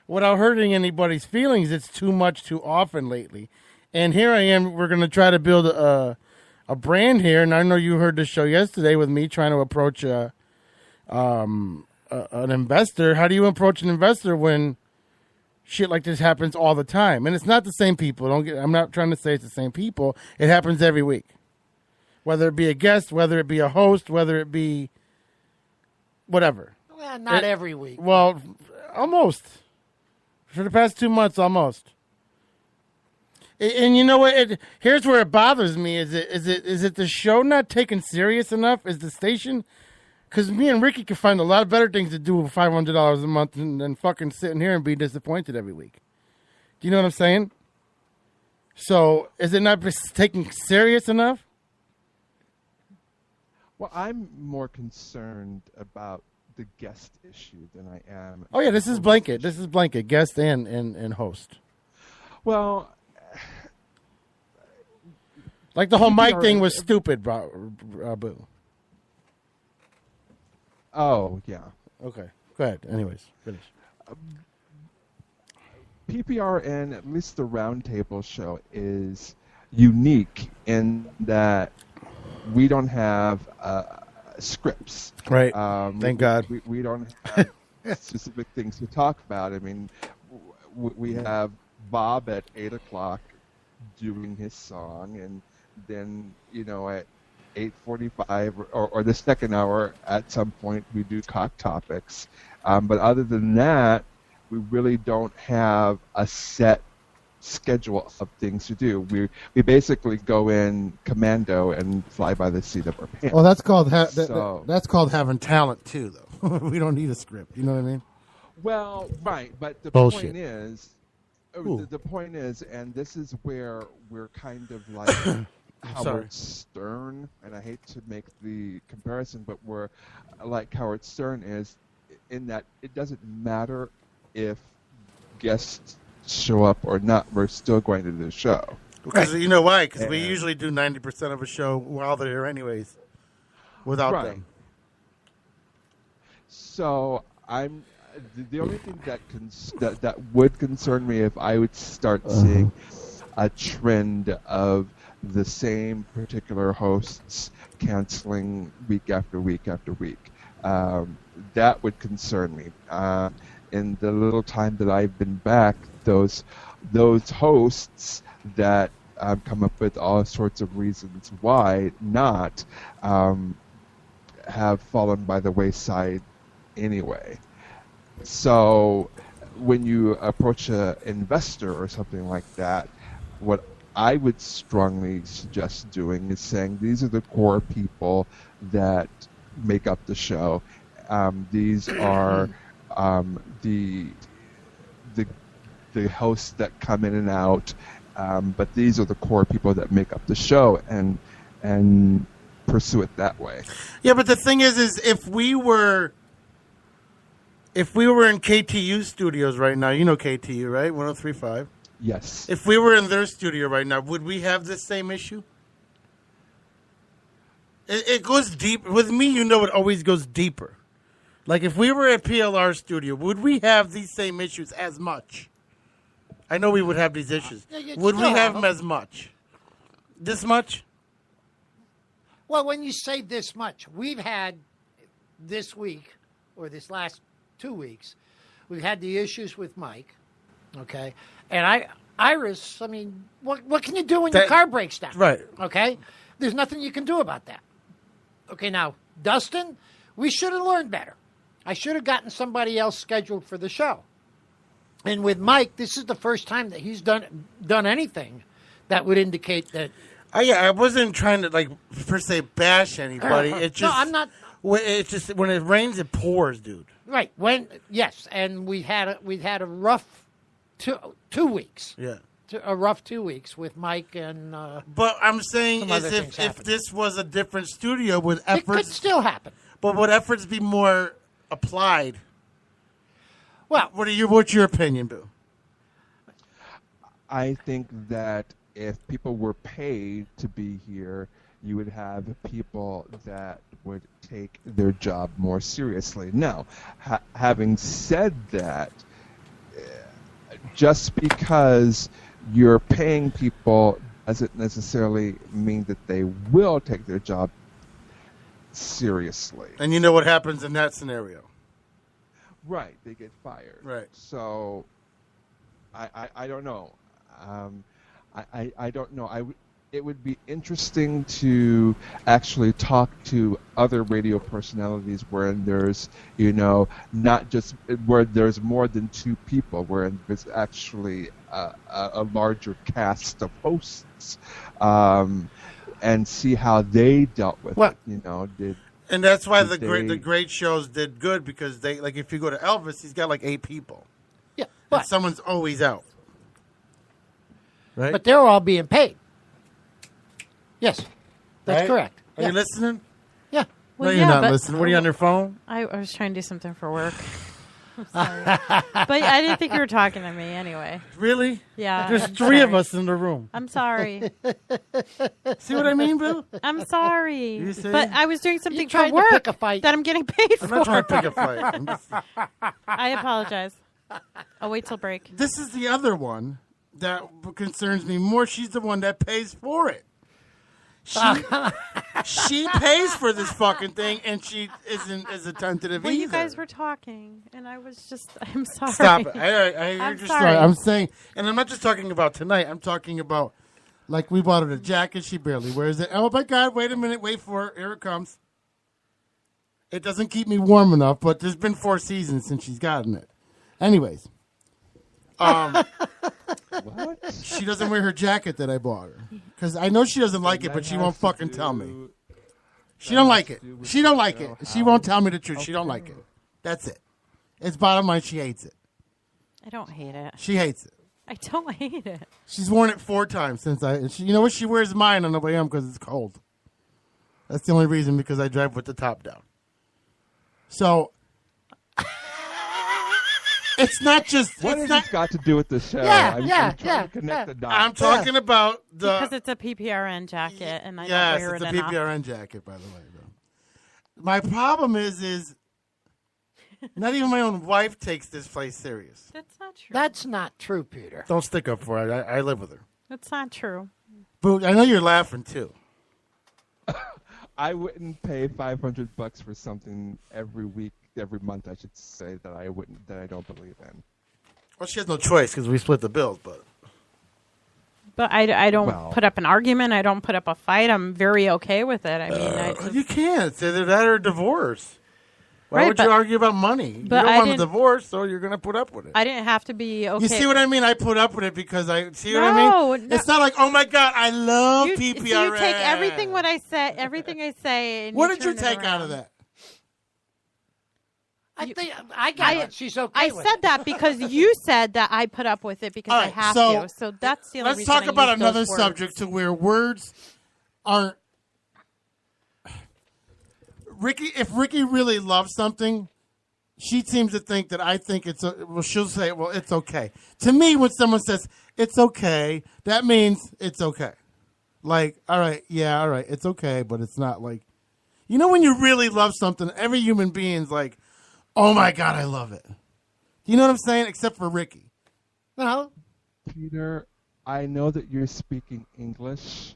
Without hurting anybody's feelings, it's too much too often lately. And here I am, we're going to try to build a brand here. And I know you heard the show yesterday with me trying to approach an investor. How do you approach an investor when shit like this happens all the time? And it's not the same people. I'm not trying to say it's the same people. It happens every week. Whether it be a guest, whether it be a host, whether it be whatever. Well, not every week. Well, almost. For the past 2 months, almost. And you know what? Here's where it bothers me. Is it the show not taken serious enough? Is the station? Because me and Ricky can find a lot of better things to do with $500 a month than fucking sitting here and be disappointed every week. Do you know what I'm saying? So, is it not taken serious enough? Well, I'm more concerned about the guest issue than I am. Oh, yeah, this is blanket. This is blanket. Guest and host. Well, like the whole mic thing was stupid, Boo. Oh, yeah. Okay. Go ahead. Anyways, finish. PPRN, at least the Roundtable show, is unique in that we don't have scripts. Right. Thank God. We don't have specific things to talk about. I mean, we have Bob at 8 o'clock doing his song, and then, at 8:45 or the second hour, at some point, we do cock topics. But other than that, we really don't have a set schedule of things to do. We basically go in commando and fly by the seat of our pants. Well, that's called that's called having talent too, though. We don't need a script. You know what I mean? Well, right, but the Bullshit. point is, and this is where we're kind of like Howard Stern, and I hate to make the comparison, but we're like Howard Stern is in that it doesn't matter if guests show up or not, we're still going to do the show. Because you know why? Because we usually do 90% of a show while they're here anyways, without them. So I'm the only thing that would concern me if I would start seeing a trend of the same particular hosts canceling week after week after week. That would concern me. In the little time that I've been back, those hosts that come up with all sorts of reasons why not have fallen by the wayside anyway. So when you approach an investor or something like that, what I would strongly suggest doing is saying these are the core people that make up the show. These are the hosts that come in and out, but these are the core people that make up the show, and pursue it that way. Yeah, but the thing is if we were in KTU studios right now, you know KTU, right? 103.5. Yes. If we were in their studio right now, would we have this same issue? It goes deep. With me, it always goes deeper. Like, if we were at PLR studio, would we have these same issues as much? I know we would have these issues. Would we have them as much? This much? Well, when you say this much, we've had this week, or this last 2 weeks, we've had the issues with Mike, okay? And Iris, I mean, what can you do when your car breaks down? Right. Okay? There's nothing you can do about that. Okay, now, Dustin, we should have learned better. I should have gotten somebody else scheduled for the show. And with Mike, this is the first time that he's done anything that would indicate that. I wasn't trying to, like, per se bash anybody. It just, no, I'm not. It's just when it rains, it pours, dude. Right. Yes, and we've had a rough 2 weeks. Yeah. A rough 2 weeks with Mike and. But I'm saying is if this was a different studio with efforts, it could still happen. But would efforts be more applied? Well, what's your opinion, Boo? I think that if people were paid to be here, you would have people that would take their job more seriously. Now, having said that, just because you're paying people doesn't necessarily mean that they will take their job seriously. And you know what happens in that scenario? Right, they get fired. Right. So, I don't know. I don't know. It would be interesting to actually talk to other radio personalities where there's, not just where there's more than two people, where there's actually a larger cast of hosts, and see how they dealt with it. And that's why the great shows did good, because they, like, if you go to Elvis, he's got like 8 people. Yeah, but someone's always out. Right? But they're all being paid. Yes, that's right? correct. Are you listening? Yeah. Well, no, you're not listening. What, are you on your phone? I was trying to do something for work. I'm sorry. But I didn't think you were talking to me anyway. Really? Yeah. There's 3 of us in the room. I'm sorry. See what I mean, Boo? I'm sorry. You see? But I was doing something for tried to work pick a fight. that I'm getting paid for. I'm not trying to pick a fight. I'm just... I apologize. I'll wait till break. This is the other one that concerns me more. She's the one that pays for it. She pays for this fucking thing, and she isn't as attentive Well, either. you guys were talking, and I was just, I'm sorry. Stop it. I I'm just sorry. I'm saying, and I'm not just talking about tonight. I'm talking about, like, we bought her a jacket. She barely wears it. Oh, my God. Wait a minute. Wait for it. Here it comes. It doesn't keep me warm enough, but there's been 4 seasons since she's gotten it. Anyways. What? She doesn't wear her jacket that I bought her. Because I know she doesn't like it, but she won't fucking tell me. She don't like it. She don't like it. She won't tell me the truth. She don't like it. That's it. It's bottom line. She hates it. I don't hate it. She hates it. I don't hate it. She's worn it 4 times since you know what? She wears mine on the way home because it's cold. That's the only reason, because I drive with the top down. So... It's not just... What has this got to do with the show? Yeah, I'm trying to connect the dots. I'm talking about the... Because it's a PPRN jacket, and I don't Yes, wear it's it a enough. PPRN jacket, by the way. Though. My problem is not even my own wife takes this place serious. That's not true. That's not true, Peter. Don't stick up for her. I live with her. That's not true. Boo, I know you're laughing, too. I wouldn't pay $500 for something every week, every month, I should say, that I don't believe in. Well, she has no choice because we split the bills, but... But I don't put up an argument. I don't put up a fight. I'm very okay with it. I mean, you can't. It's either that or divorce. Why Right, would you but- argue about money? You but don't I want a didn't- divorce, so you're going to put up with it. I didn't have to be okay. You see what I mean? I put up with it because I... See what I No, mean? It's not like, oh, my God, I love PPRN. So you take everything everything I say. And What did you turn it take out of around. that? I got it. She's okay I with said it. that because you said that I put up with it because All I right, have so to. So that's the only let's reason talk I about used another those words. subject to where words aren't... If Ricky really loves something, she seems to think that I think it's... she'll say, well, it's okay. To me, when someone says, it's okay, that means it's okay. Like, all right, it's okay, but it's not like... You know when you really love something, every human being's like, Oh my God, I love it. You know what I'm saying? Except for Ricky. No. Peter, I know that you're speaking English,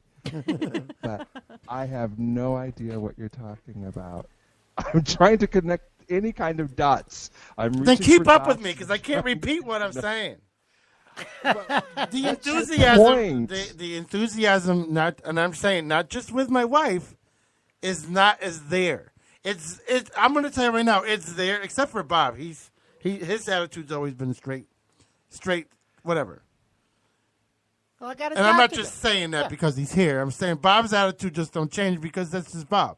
but I have no idea what you're talking about. I'm trying to connect any kind of dots. Then keep up with me, because I can't repeat what I'm saying. The enthusiasm, the enthusiasm, and I'm saying not just with my wife, is there. It's. I'm going to tell you right now, it's there, except for Bob. His attitude's always been straight, whatever. Well, I got and I'm not just saying that because he's here. I'm saying Bob's attitude just don't change because that's just Bob.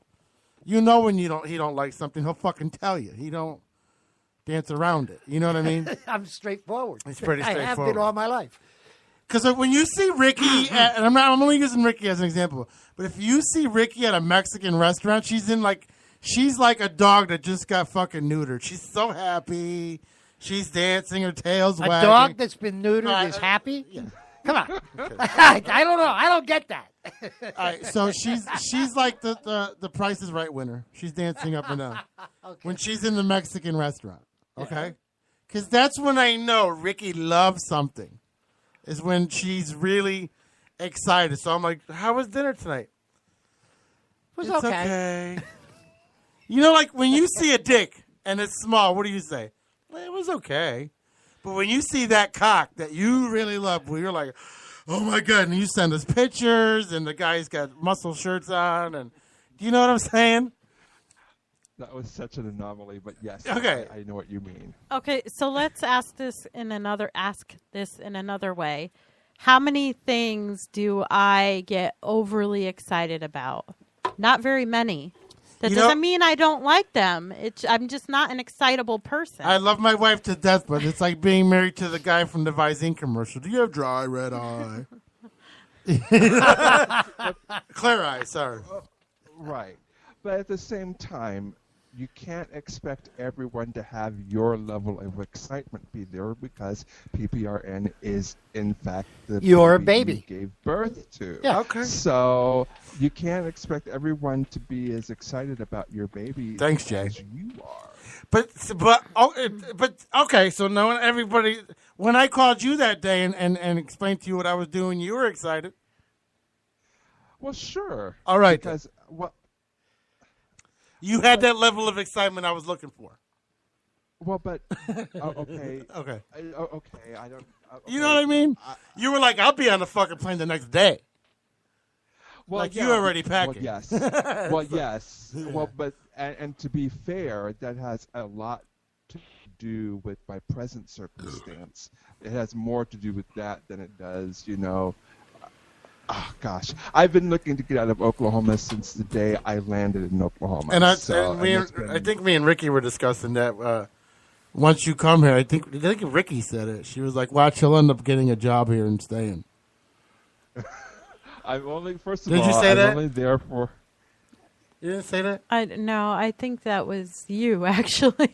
You know when he don't like something, he'll fucking tell you. He don't dance around it. You know what I mean? I'm straightforward. It's pretty straightforward. I have been all my life. Because when you see Ricky, and I'm only using Ricky as an example, but if you see Ricky at a Mexican restaurant, she's like a dog that just got fucking neutered. She's so happy. She's dancing, her tail's wagging. A dog that's been neutered is happy? Yeah. Come on. I don't know. I don't get that. All right, so she's like the Price is Right winner. She's dancing up and down when she's in the Mexican restaurant. Okay, because that's when I know Ricky loves something. Is when she's really excited. So I'm like, "How was dinner tonight?" It was It's okay. You know, like when you see a dick and it's small, what do you say? Well, it was okay. But when you see that cock that you really love, well, you're like, oh my God, and you send us pictures, and the guy's got muscle shirts on, and do you know what I'm saying? That was such an anomaly, but yes, okay. I know what you mean. Okay, so let's ask this in another way. How many things do I get overly excited about? Not very many. That doesn't mean I don't like them. I'm just not an excitable person. I love my wife to death, but it's like being married to the guy from the Visine commercial. Do you have dry red eye? Clear eye, sorry. Right. But at the same time, you can't expect everyone to have your level of excitement be there because PPRN is, in fact, your baby you gave birth to. Yeah. Okay. So you can't expect everyone to be as excited about your baby Thanks, Jay. as you are. But okay, so now everybody, when I called you that day and explained to you what I was doing, you were excited. Well, sure. All right. Because you had that level of excitement I was looking for. Well, but okay. Okay. Okay. I don't. Okay. You know what I mean? You were like, I'll be on the fucking plane the next day. Well, like you already packing. Well, yes. Well, yes. Well, but and to be fair, that has a lot to do with my present circumstance. It has more to do with that than it does, Oh, gosh. I've been looking to get out of Oklahoma since the day I landed in Oklahoma. And I think me and Ricky were discussing that. Once you come here, I think Ricky said it. She was like, watch, he'll end up getting a job here and staying. I'm only, first of Did all, you say I'm that? only there for... You didn't say that? No, I think that was you, actually.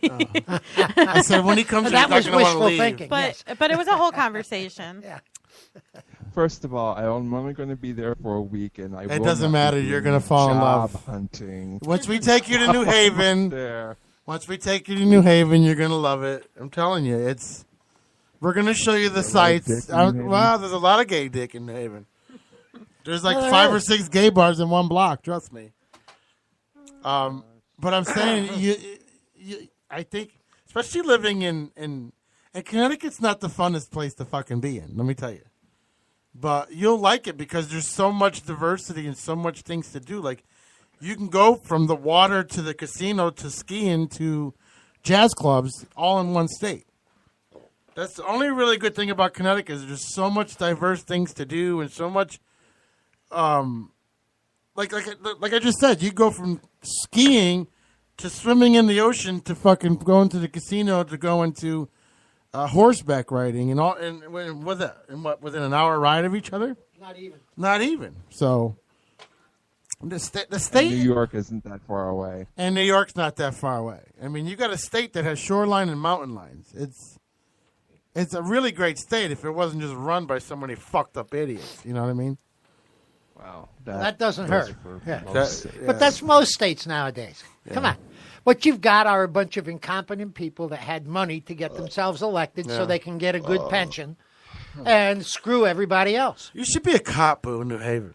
I said, when he comes here, he's not going to want to leave. Thinking, but it was a whole conversation. Yeah. First of all, I'm only going to be there for a week, and it doesn't matter. You're going to fall in love. Hunting. Once we take you to New Haven, you're going to love it. I'm telling you, we're going to show you the sights. Wow, there's a lot of gay dick in New Haven. There's like 5 or 6 gay bars in one block. Trust me. But I'm saying, I think, especially living in Connecticut's not the funnest place to fucking be in. Let me tell you. But you'll like it because there's so much diversity and so much things to do. Like, you can go from the water to the casino to skiing to jazz clubs all in one state. That's the only really good thing about Connecticut is there's so much diverse things to do and so much, like I just said, you go from skiing to swimming in the ocean to fucking going to the casino to going to horseback riding and all, and within an hour ride of each other? Not even. So the state, New York isn't that far away, and New York's not that far away. I mean, you got a state that has shoreline and mountain lines. It's a really great state if it wasn't just run by so many fucked up idiots. You know what I mean? Wow, that doesn't hurt. Yeah. Yeah. But that's most states nowadays. Yeah. Come on. What you've got are a bunch of incompetent people that had money to get themselves elected so they can get a good pension and screw everybody else. You should be a cop, Boo, in New Haven.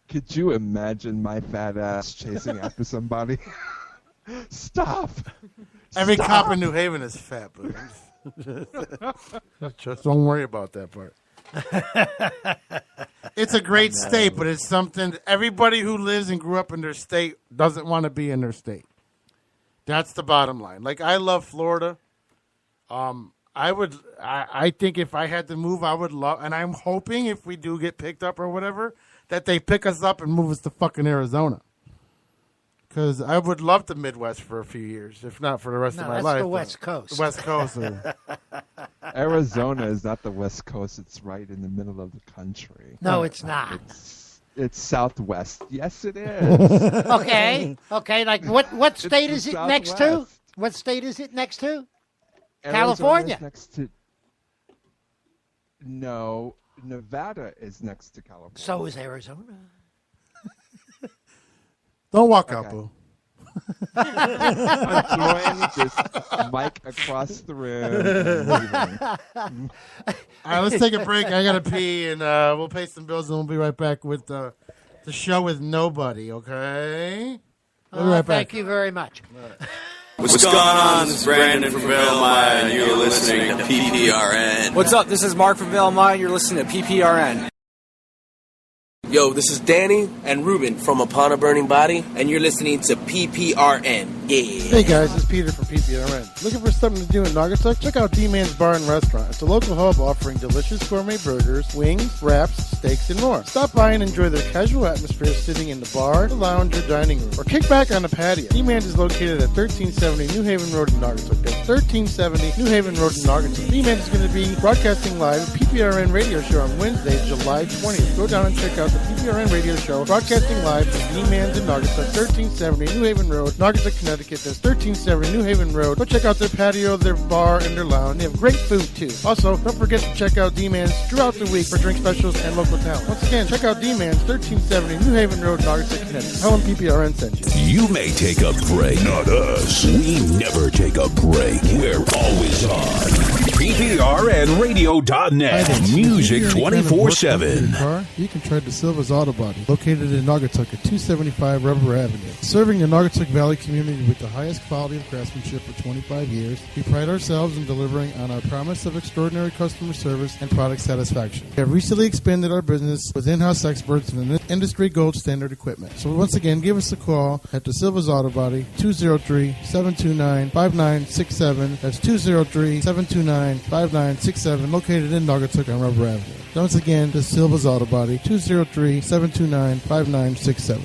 Could you imagine my fat ass chasing after somebody? Stop! Every cop in New Haven is fat, Boo. Just don't worry about that part. It's a great state, but it's something everybody who lives and grew up in their state doesn't want to be in their state. That's the bottom line. Like, I love Florida. I think if I had to move, I would love, and I'm hoping if we do get picked up or whatever, that they pick us up and move us to fucking Arizona. Because I would love the Midwest for a few years, if not for the rest of my life. That's the West Coast. The West Coast. Arizona is not the West Coast. It's right in the middle of the country. No, it's not. It's Southwest. Yes, it is. Okay. Like what state is it next to? What state is it next to? California. Next to. No, Nevada is next to California. So is Arizona. Don't walk out, Boo. I'm throwing this mic across the room. All right, let's take a break. I got to pee, and we'll pay some bills, and we'll be right back with the show with nobody, okay? We'll be right back. Thank you very much. What's going on? This is Brandon from Valemaya, and you're listening to PPRN. What's up? This is Mark from Valemaya, and you're listening to PPRN. Yo, this is Danny and Ruben from Upon a Burning Body, and you're listening to PPRN. Yeah. Hey guys, it's Peter from PPRN. Looking for something to do in Naugatuck? Check out D-Man's Bar and Restaurant. It's a local hub offering delicious gourmet burgers, wings, wraps, steaks, and more. Stop by and enjoy their casual atmosphere sitting in the bar, the lounge, or dining room, or kick back on the patio. D-Man's is located at 1370 New Haven Road in Naugatuck. That's 1370 New Haven Road in Naugatuck. D-Man's is going to be broadcasting live at PPRN Radio Show on Wednesday, July 20th. Go down and check out the PPRN Radio Show, broadcasting live from D-Man's in Naugatuck, 1370 New Haven Road, Naugatuck, Connecticut. That's 1370 New Haven Road. Go check out their patio, their bar, and their lounge. They have great food, too. Also, don't forget to check out D-Man's throughout the week for drink specials and local talent. Once again, check out D-Man's, 1370 New Haven Road, Naugatuck, Connecticut. Tell them PPRN sent you. You may take a break, not us. We never take a break. We're always on. PPRNradio.net. Music 24/7. You can try the Silva's Auto Body, located in Naugatuck at 275 Rubber Avenue. Serving the Naugatuck Valley community with the highest quality of craftsmanship for 25 years, we pride ourselves in delivering on our promise of extraordinary customer service and product satisfaction. We have recently expanded our business with in-house experts and industry gold standard equipment. So once again, give us a call at the Silva's Auto Body, 203-729-5967. That's 203-729-5967, located in Naugatuck on Rubber Avenue. Once again, the Silva's Auto Body, 203-729-5967.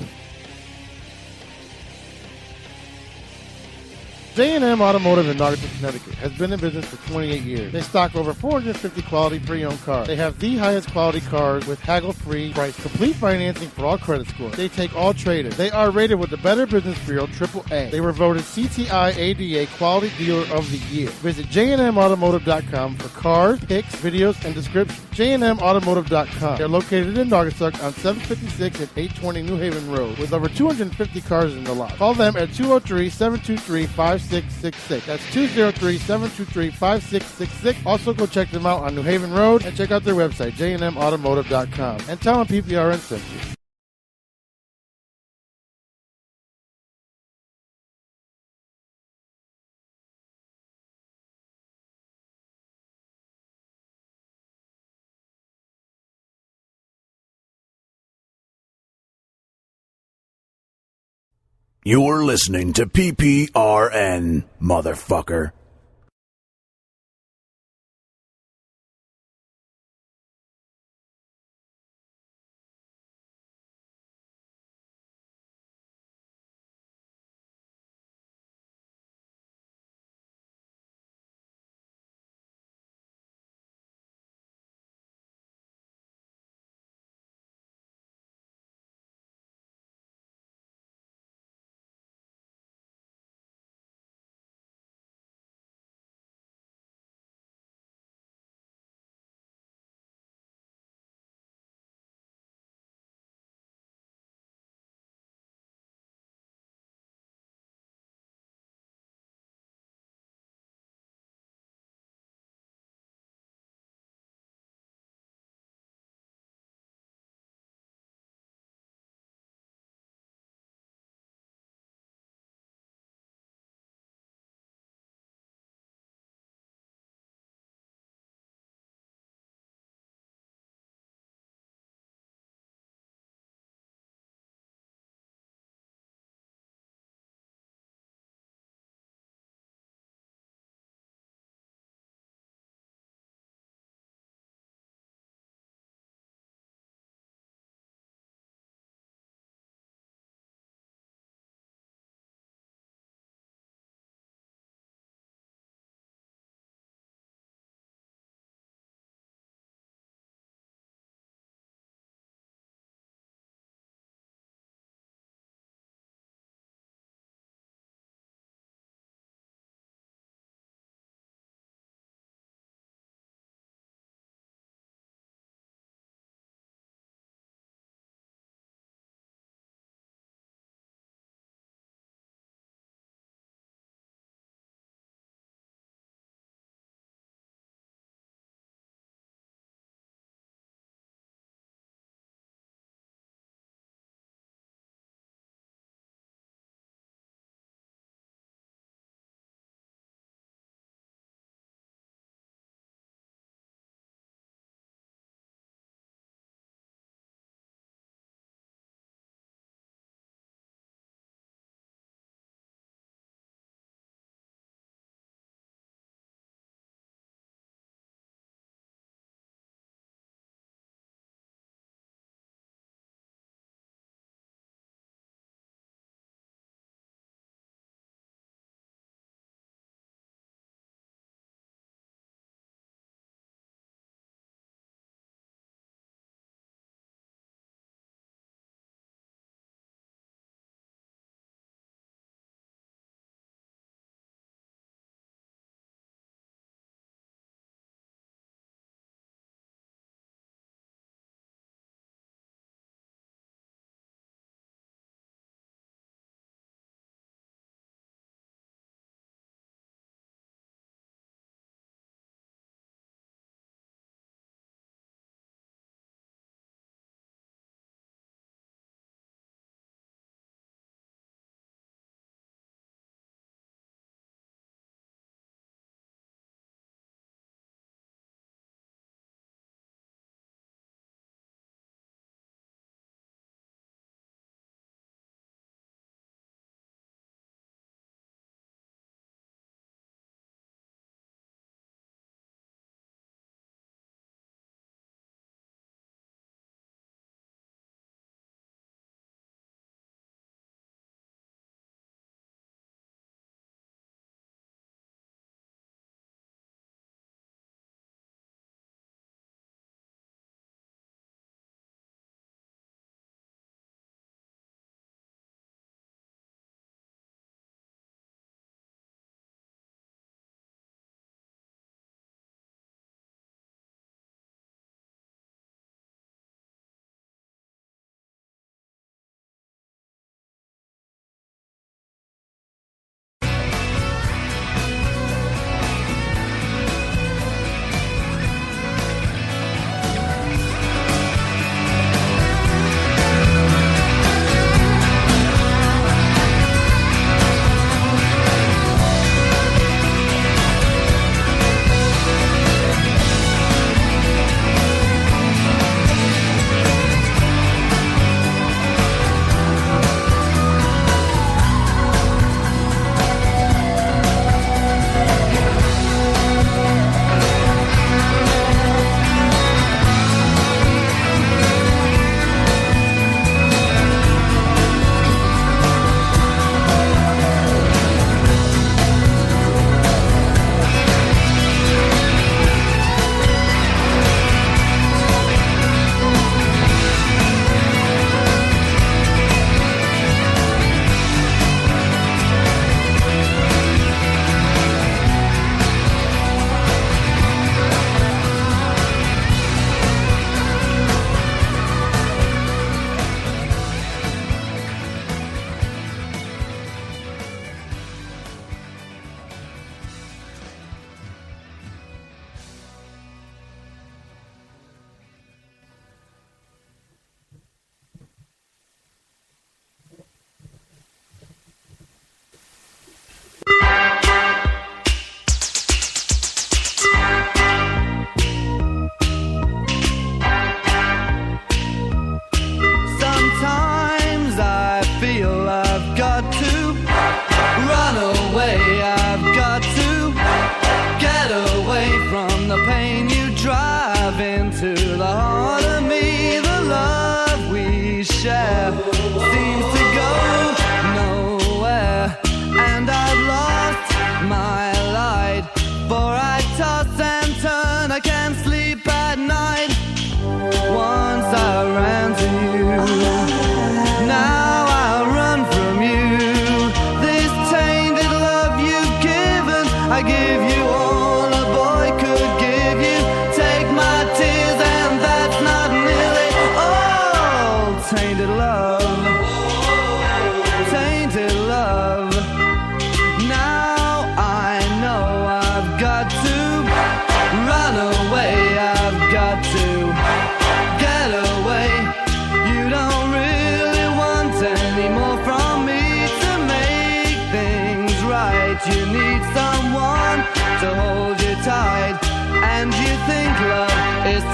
J&M Automotive in Naugatuck, Connecticut has been in business for 28 years. They stock over 450 quality pre-owned cars. They have the highest quality cars with haggle-free price, complete financing for all credit scores. They take all trade-ins. They are rated with the Better Business Bureau AAA. They were voted CTI ADA Quality Dealer of the Year. Visit jnmautomotive.com for cars, pics, videos, and descriptions. jnmautomotive.com. They're located in Naugatuck on 756 and 820 New Haven Road with over 250 cars in the lot. Call them at 203-723-5666. That's 203-723-5666. Also, go check them out on New Haven Road and check out their website, jnmautomotive.com. And tell them PPRN sent you. You're listening to PPRN, motherfucker.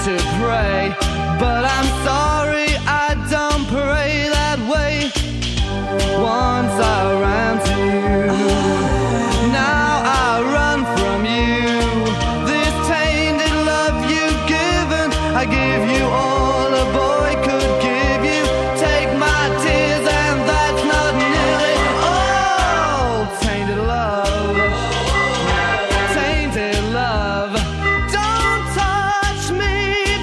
to pray, but I'm sorry I don't pray that way. Once I ran to you, now I run from you. This tainted love you've given, I give you all a boy could give you. Take my tears and that's not nearly all. Tainted love, tainted love. Don't touch me,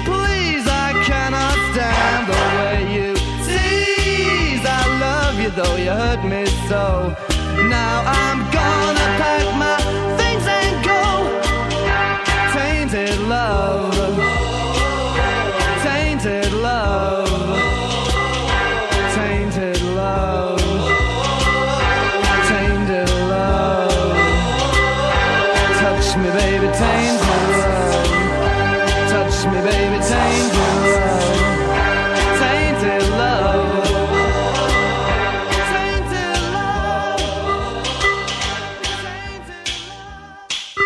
please, I cannot stand the way you tease. I love you though you hurt me so. Now I'm gonna pack my things and go. Tainted love, tainted love, tainted love, tainted love. Touch me, baby, tainted love. Touch me, baby, tainted love. Tainted love. Tainted love. Tainted love.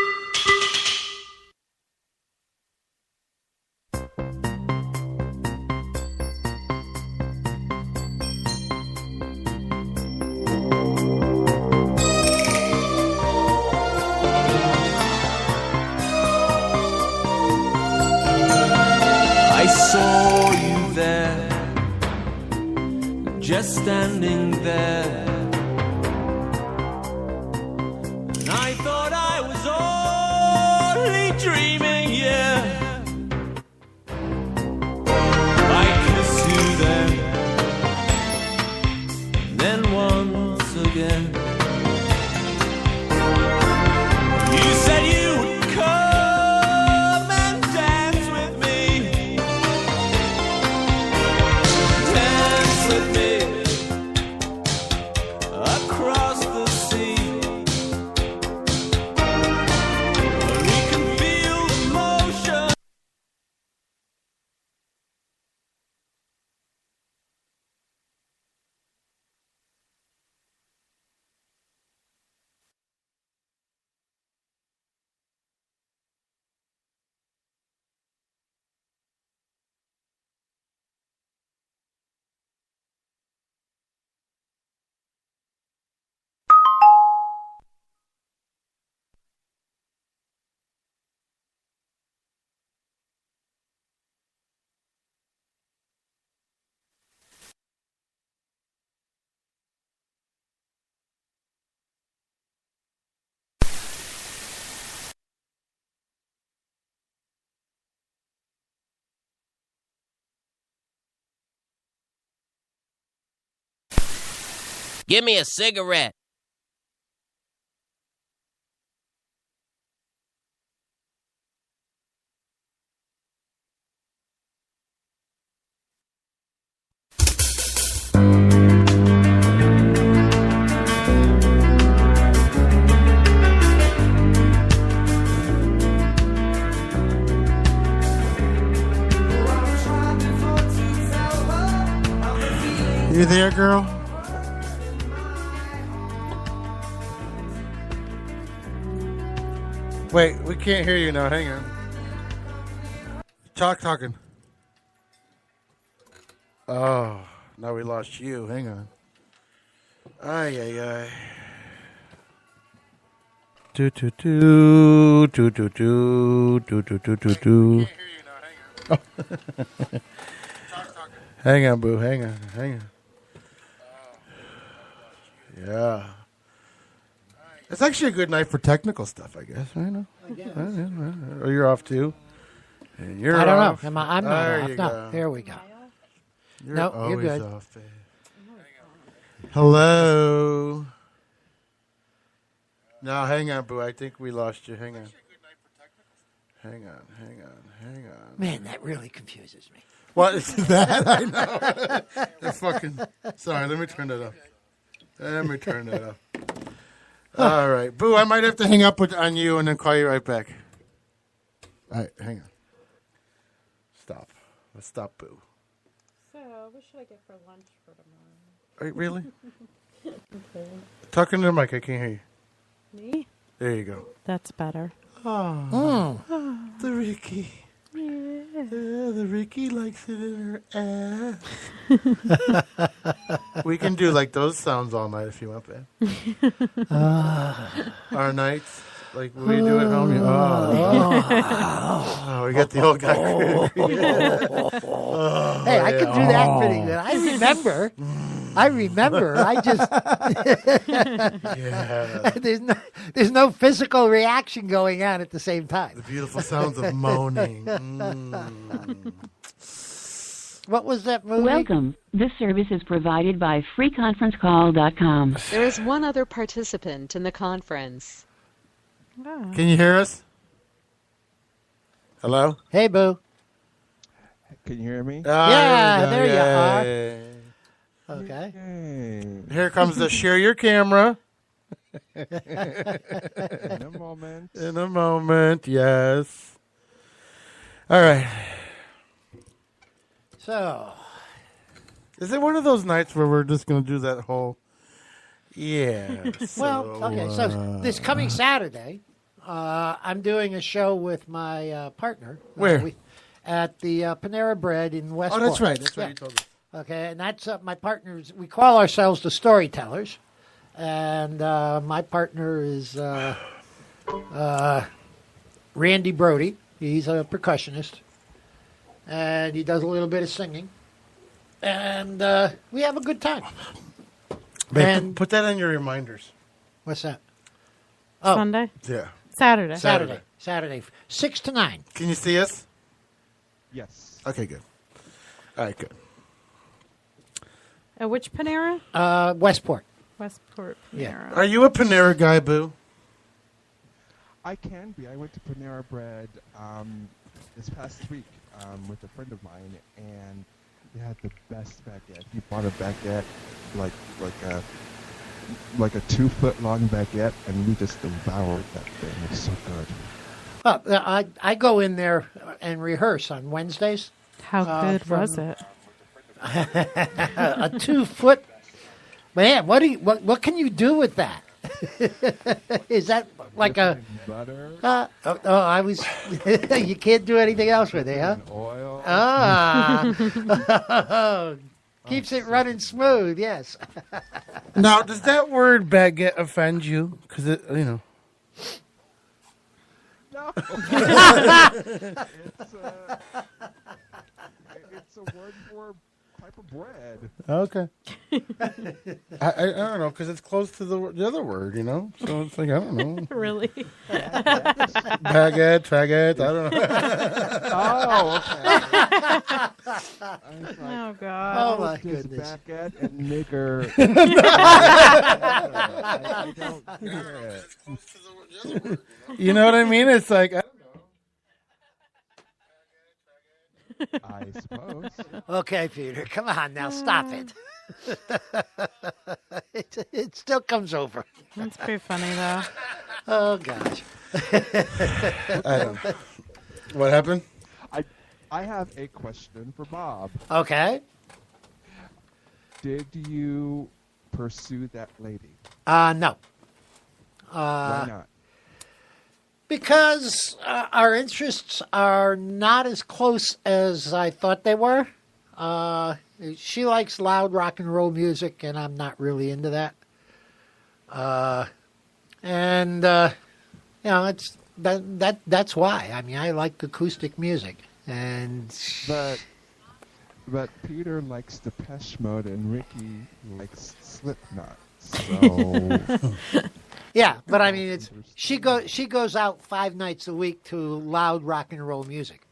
I saw you there, just standing there. And I thought I was only dreaming, yeah. I kissed you then, then once again. You said you would come and dance with me. Dance with me across the sea. Where we can feel the motion. Give me a cigarette. You there, girl? Wait, we can't hear you now. Hang on. Talking. Oh, now we lost you. Hang on. Ay. Do. Oh. Hang on, boo. Hang on. Yeah. It's actually a good night for technical stuff, I guess. I know. Or you're off too. And you're I don't off. know. I'm not There off. you No, go. here we go. You're No, always you're good. off. Hello. No, hang on, boo. I think we lost you. Hang on. Man, that really confuses me. What is that? I know. The fucking. Sorry, let me turn that off. All right, boo. I might have to hang up on you and then call you right back. All right, hang on. Stop. Let's stop, boo. So, what should I get for lunch for tomorrow? Right, really? Okay. Talking to the mic, I can't hear you. Me? There you go. That's better. Oh, the Ricky. Yeah. The Ricky likes it in her ass. We can do like those sounds all night if you want, man. Our nights, like we do at home. We got the old guy. Hey, I can do that pretty good. I remember. I just there's no physical reaction going on at the same time. The beautiful sounds of moaning. What was that movie? Welcome. This service is provided by freeconferencecall.com. There is one other participant in the conference. Can you hear us? Hello? Hey, Boo. Can you hear me? There you are. Okay. Here comes the share your camera. In a moment. In a moment, yes. All right. So, is it one of those nights where we're just going to do that whole? Yeah. So this coming Saturday, I'm doing a show with my partner. Where? At the Panera Bread in Westport. Oh, that's right. That's right. You told me. Okay, and that's my partners. We call ourselves the Storytellers, and my partner is Randy Brody. He's a percussionist, and he does a little bit of singing, and we have a good time. And put that on your reminders. What's that? Sunday? Yeah. Saturday. Saturday, 6 to 9. Can you see us? Yes. Okay, good. All right, good. At which Panera? Westport. Westport Panera. Yeah. Are you a Panera guy, Boo? I can be. I went to Panera Bread this past week with a friend of mine, and they had the best baguette. He bought a baguette, like a 2-foot long baguette, and we just devoured that thing. It was so good. I go in there and rehearse on Wednesdays. How good was it? A 2-foot. Man, what can you do with that? Is that like a butter? I was. You can't do anything else with it, huh? Oil. Keeps it running smooth. Yes. Now, does that word baguette offend you? Because No. It's a word for type of bread. Okay. I don't know, because it's close to the other word, you know? So it's like, I don't know. Really? Baguette, faggot, I don't know. Okay. Oh, God. Oh, my goodness. Baguette and nigger. I don't get it. You know what I mean? It's like, I don't know. I suppose. Okay, Peter, come on now, stop it. It still comes over. That's pretty funny, though. Oh, gosh. I don't. What happened? I have a question for Bob. Okay. Did you pursue that lady? No. Why not? Because our interests are not as close as I thought they were. She likes loud rock and roll music, and I'm not really into that. It's that's why. I mean, I like acoustic music, and but Peter likes Depeche Mode, and Ricky likes Slipknot. So. Yeah, but I mean, she goes out 5 nights a week to loud rock and roll music.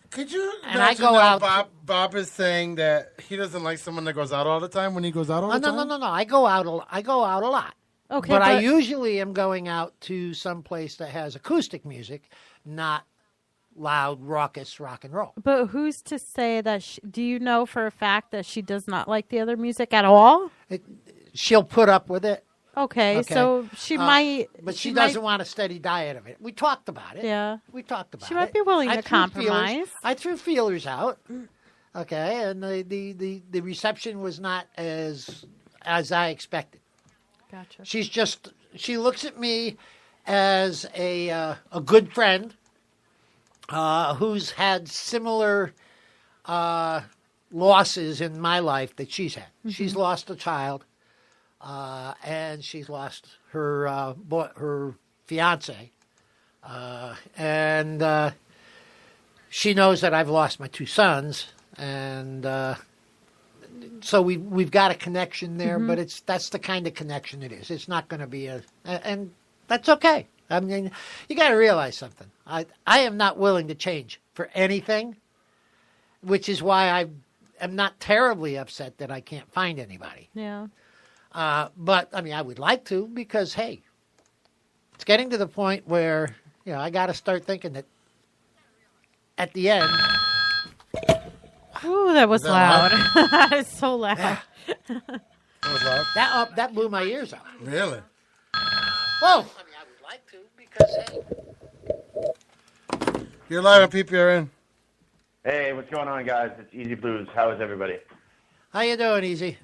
Could you And I go out. Bob is saying that he doesn't like someone that goes out all the time when he goes out all the time? No. I go out a lot. Okay, but I usually am going out to some place that has acoustic music, not loud, raucous rock and roll. But who's to say that? Do you know for a fact that she does not like the other music at all? She'll put up with it. Okay, so she might. But she doesn't want a steady diet of it. We talked about it. Yeah. We talked about it. She might be willing to compromise. I threw feelers out. Okay, and the reception was not as I expected. Gotcha. She looks at me as a good friend, who's had similar losses in my life that she's had. Mm-hmm. She's lost a child, and she's lost her her fiance, and she knows that I've lost my 2 sons, and so we've got a connection there. Mm-hmm. But that's the kind of connection it is. It's not going to be and that's okay. I mean, you got to realize something. I am not willing to change for anything, which is why I am not terribly upset that I can't find anybody. Yeah. But I mean, I would like to, because hey, it's getting to the point where I got to start thinking that at the end. Ooh, that was loud. That is so loud. Yeah. That was loud? That blew my ears out. Really? Well, I mean, I would like to, because hey. You're live on PPRN. Hey, what's going on, guys? It's Easy Blues. How is everybody? How you doing, Easy?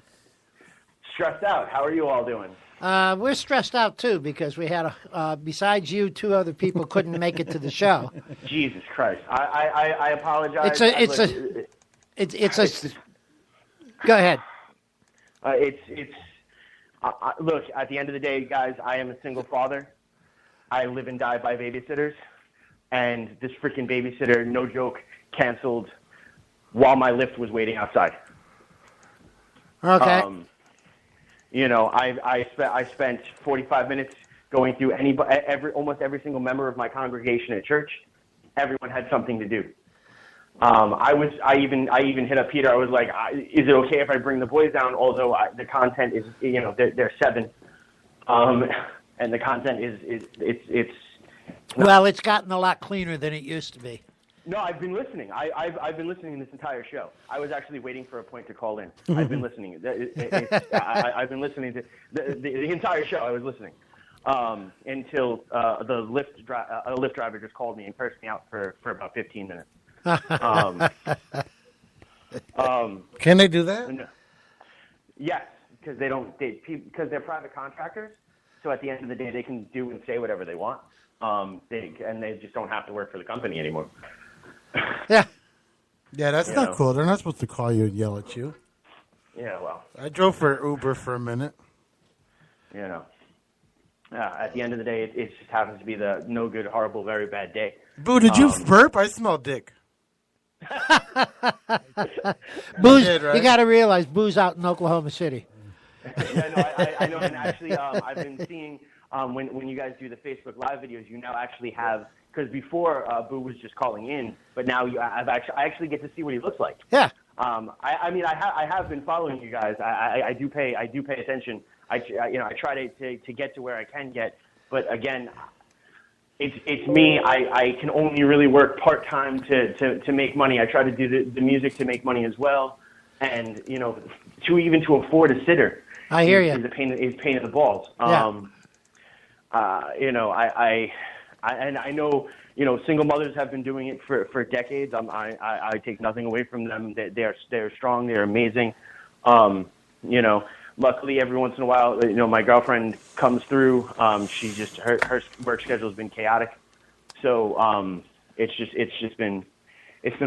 Stressed out. How are you all doing? We're stressed out, too, because we had, besides you, 2 other people couldn't make it to the show. Jesus Christ. I apologize. Go ahead. Look, at the end of the day, guys, I am a single father. I live and die by babysitters. And this freaking babysitter, no joke, canceled while my lift was waiting outside. Okay. I spent 45 minutes going through almost every single member of my congregation at church. Everyone had something to do. I even hit up Peter. I was like, is it okay if I bring the boys down? Although the content is, they're 7, and the content is. Well, it's gotten a lot cleaner than it used to be. No, I've been listening. I've been listening this entire show. I was actually waiting for a point to call in. I've been listening. I've been listening to the entire show. I was listening until the Lyft driver just called me and cursed me out for about 15 minutes. Can they do that? Yes, because because they're private contractors. So at the end of the day, they can do and say whatever they want. They just don't have to work for the company anymore. Yeah. Yeah, that's not cool. They're not supposed to call you and yell at you. Yeah, well. I drove for Uber for a minute. At the end of the day, it just happens to be the no good, horrible, very bad day. Boo, did you burp? I smell dick. Boo's, did, right? You got to realize Boo's out in Oklahoma City. Yeah, no, I know. And actually, I've been seeing when you guys do the Facebook Live videos, you now actually have, because before Boo was just calling in, but now I actually get to see what he looks like. Yeah. I have been following you guys. I do pay attention. I try to get to where I can get, but again, it's me. I can only really work part time to make money. I try to do the music to make money as well, and to afford a sitter. I hear you. Is a pain in the balls. Yeah. I know single mothers have been doing it for decades. I take nothing away from them. They're strong. They're amazing. Luckily, every once in a while, my girlfriend comes through. She just her work schedule has been chaotic, so it's been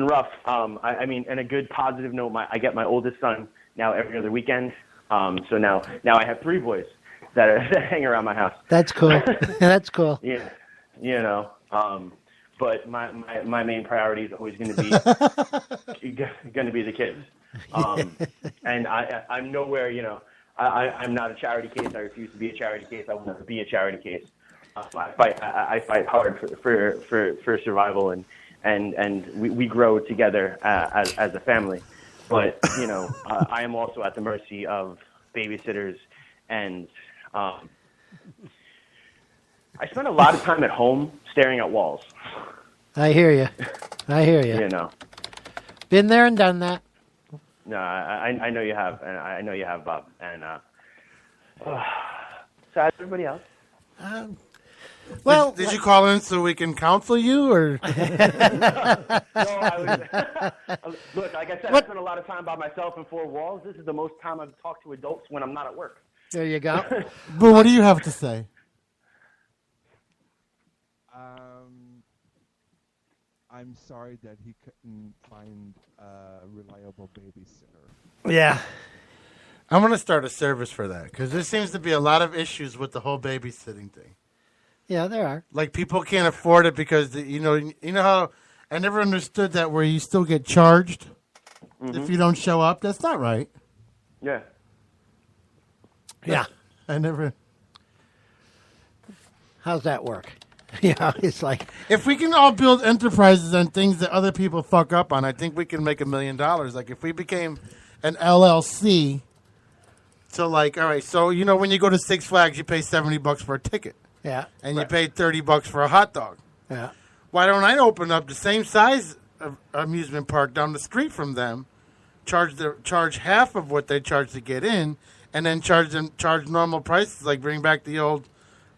rough. I mean, and a good positive note, I get my oldest son now every other weekend. So now I have 3 boys that hang around my house. That's cool. That's cool. Yeah, but my main priority is always going to be the kids. And I'm nowhere, I'm not a charity case. I refuse to be a charity case. I will never be a charity case. I fight hard for survival, and we grow together as a family. But I am also at the mercy of babysitters, and I spend a lot of time at home staring at walls. I hear you. Been there and done that. No, I know you have, and I know you have, Bob. And so how's everybody else? Well, did you call in so we can counsel you, or? No, look, like I said, I spend a lot of time by myself in 4 walls. This is the most time I've talked to adults when I'm not at work. There you go. Boo, what do you have to I'm sorry that he couldn't find a reliable babysitter. Yeah. I'm going to start a service for that because there seems to be a lot of issues with the whole babysitting thing. Yeah, there are. Like people can't afford it because you know how I never understood that where you still get charged if you don't show up. That's not right. Yeah. Yeah. I never. How's that work? Yeah, it's like if we can all build enterprises on things that other people fuck up on, I think we can make $1 million. Like if we became an LLC. So like, all right, so you know when you go to Six Flags, you pay $70 for a ticket. Yeah. And you pay $30 for a hot dog. Yeah. Why don't I open up the same size of amusement park down the street from them, charge half of what they charge to get in, and then charge normal prices, like bring back the old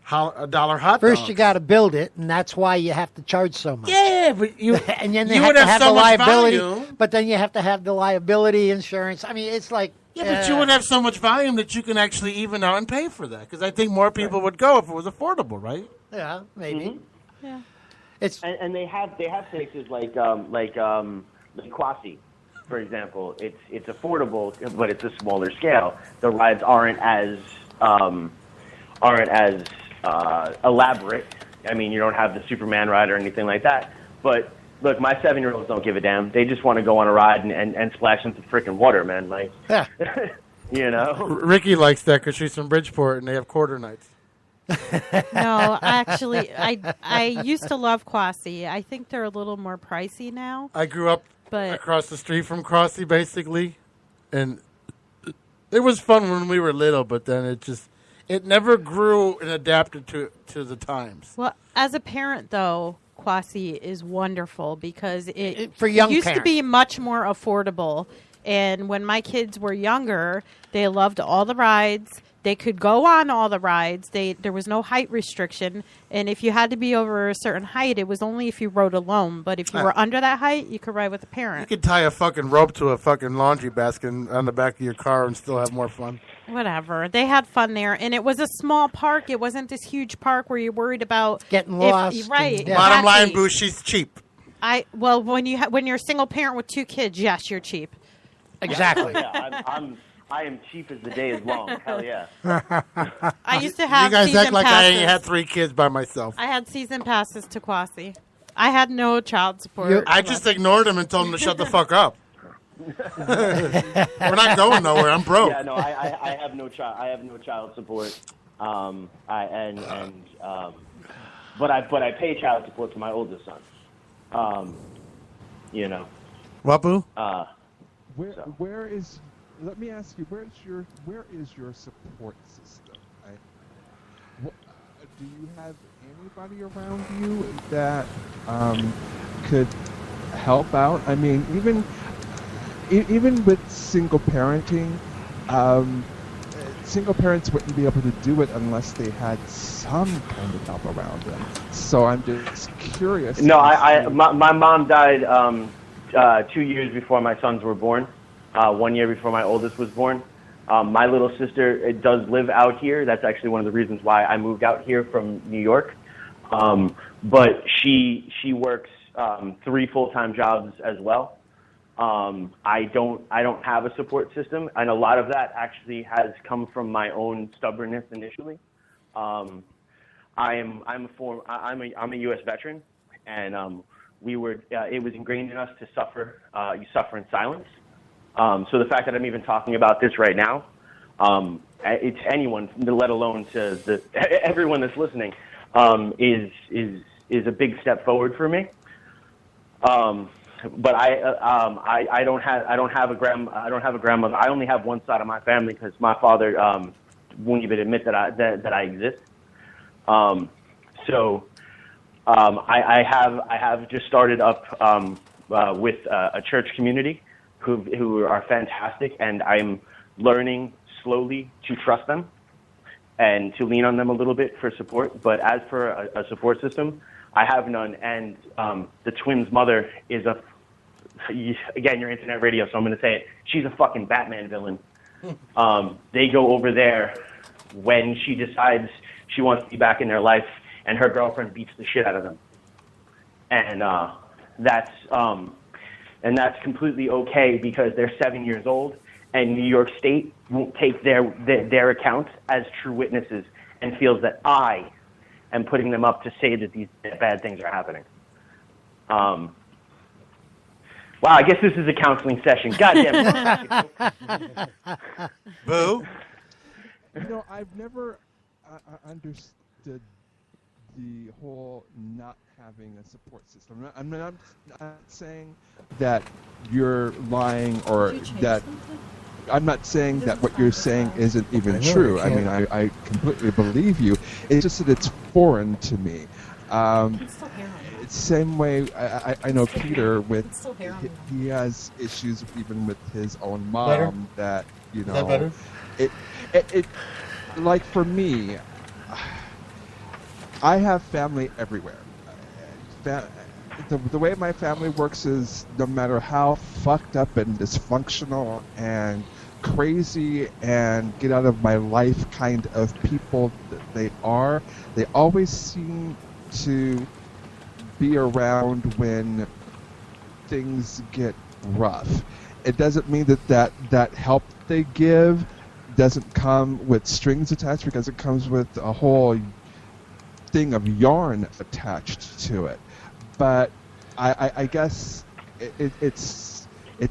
$1 hot dog. First, you got to build it, and that's why you have to charge so much. Yeah, but you and then you have would to have have so the much liability. volume. But then you have to have the liability insurance. I mean, it's like Yeah, but you would have so much volume that you can actually even out and pay for that. Because I think more people would go if it was affordable, right? Yeah, maybe. Yeah. It's and they have places like Quasi, for example. It's affordable, but it's a smaller scale. The rides aren't as elaborate. I mean, you don't have the Superman ride or anything like that. But look, my 7-year-olds don't give a damn. They just want to go on a ride and splash into freaking water, man. Like, yeah. You know. Ricky likes that because she's from Bridgeport and they have quarter nights. No, actually, I used to love Quasi. I think they're a little more pricey now. I grew up across the street from Crossy, basically, and it was fun when we were little. But then it never grew and adapted to the times. Well, as a parent, though, Quasi is wonderful because for young used to parents. be much more affordable. And when my kids were younger, they loved all the rides. They could go on all the rides. There was no height restriction. And if you had to be over a certain height, it was only if you rode alone. But if you were under that height, you could ride with a parent. You could tie a fucking rope to a fucking laundry basket on the back of your car and still have more fun. Whatever. They had fun there. And it was a small park. It wasn't this huge park where you're worried about getting lost. Right. Bottom line, exactly. Boo, she's cheap. When you're a single parent with 2 kids, yes, you're cheap. Exactly. Yeah, I am cheap as the day is long. Hell yeah. I used to have You guys season act like passes. I ain't had 3 kids by myself. I had season passes to Quasi. I had no child support. I just ignored him and told him to shut the fuck up. We're not going nowhere. I'm broke. Yeah, no, I have no child. I have no child support. But I pay child support to my oldest son. You know. What, Boo? Where is? Let me ask you, where is your support system? Do you have anybody around you that could help out? I mean, even with single parenting, single parents wouldn't be able to do it unless they had some kind of help around them. So I'm just curious. No, my mom died 2 years before my sons were born. 1 year before my oldest was born. My little sister does live out here. That's actually one of the reasons why I moved out here from New York. But she works 3 full-time jobs as well. I don't have a support system, and a lot of that actually has come from my own stubbornness initially. I'm a U.S. veteran, and it was ingrained in us to suffer. You suffer in silence. So the fact that I'm even talking about this right now, it's anyone, let alone to everyone that's listening, is a big step forward for me. But I don't have a grandmother. I only have one side of my family because my father won't even admit that I exist. So I have just started up with a church community who are fantastic, and I'm learning slowly to trust them and to lean on them a little bit for support. But as for a support system, I have none. And the twins' mother is again, your internet radio, so I'm going to say it. She's a fucking Batman villain. They go over there when she decides she wants to be back in their life, and her girlfriend beats the shit out of them. And that's completely okay because they're 7 years old, and New York State won't take their accounts as true witnesses and feels that I am putting them up to say that these bad things are happening. Wow, I guess this is a counseling session. God damn it. Boo. I've never understood the whole not having a support system. I'm not saying that you're lying or that. I'm not saying that what you're saying isn't even true. I mean, I completely believe you. It's just that it's foreign to me. Same way, I know Peter with he has issues even with his own mom. That Is that better? It like for me, I have family everywhere. The way my family works is no matter how fucked up and dysfunctional and crazy and get out of my life kind of people that they are, they always seem to be around when things get rough. It doesn't mean that help they give doesn't come with strings attached, because it comes with a whole thing of yarn attached to it. But I guess it's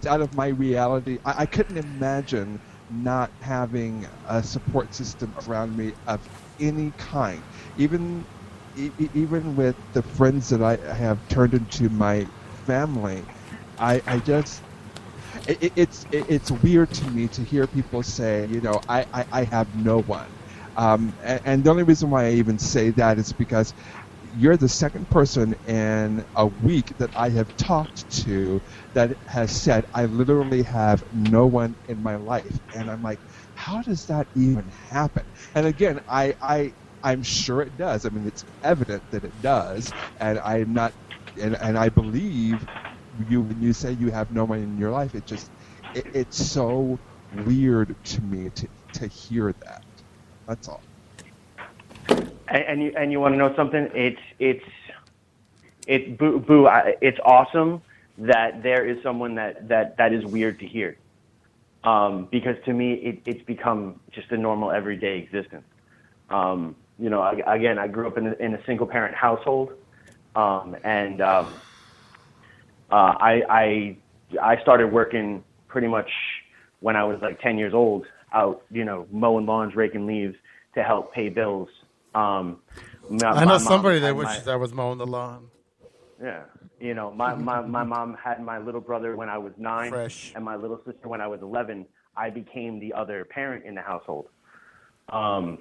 out of my reality. I couldn't imagine not having a support system around me of any kind. Even with the friends that I have turned into my family, I just it's weird to me to hear people say, I have no one. And the only reason why I even say that is because you're the second person in a week that I have talked to that has said, I literally have no one in my life. And I'm like, how does that even happen? And again, I'm sure it does. I mean, it's evident that it does. And I'm not, and I believe you when you say you have no one in your life. It's so weird to me to hear that. That's all. And you want to know something? It's boo. It's awesome that there is someone that is weird to hear, because to me it's become just a normal everyday existence. Again, I grew up in a single parent household, and I started working pretty much when I was like 10 years old, out mowing lawns, raking leaves to help pay bills. I know somebody that wishes I was mowing the lawn. Yeah, my mom had my little brother when I was 9, and my little sister when I was 11. I became the other parent in the household. My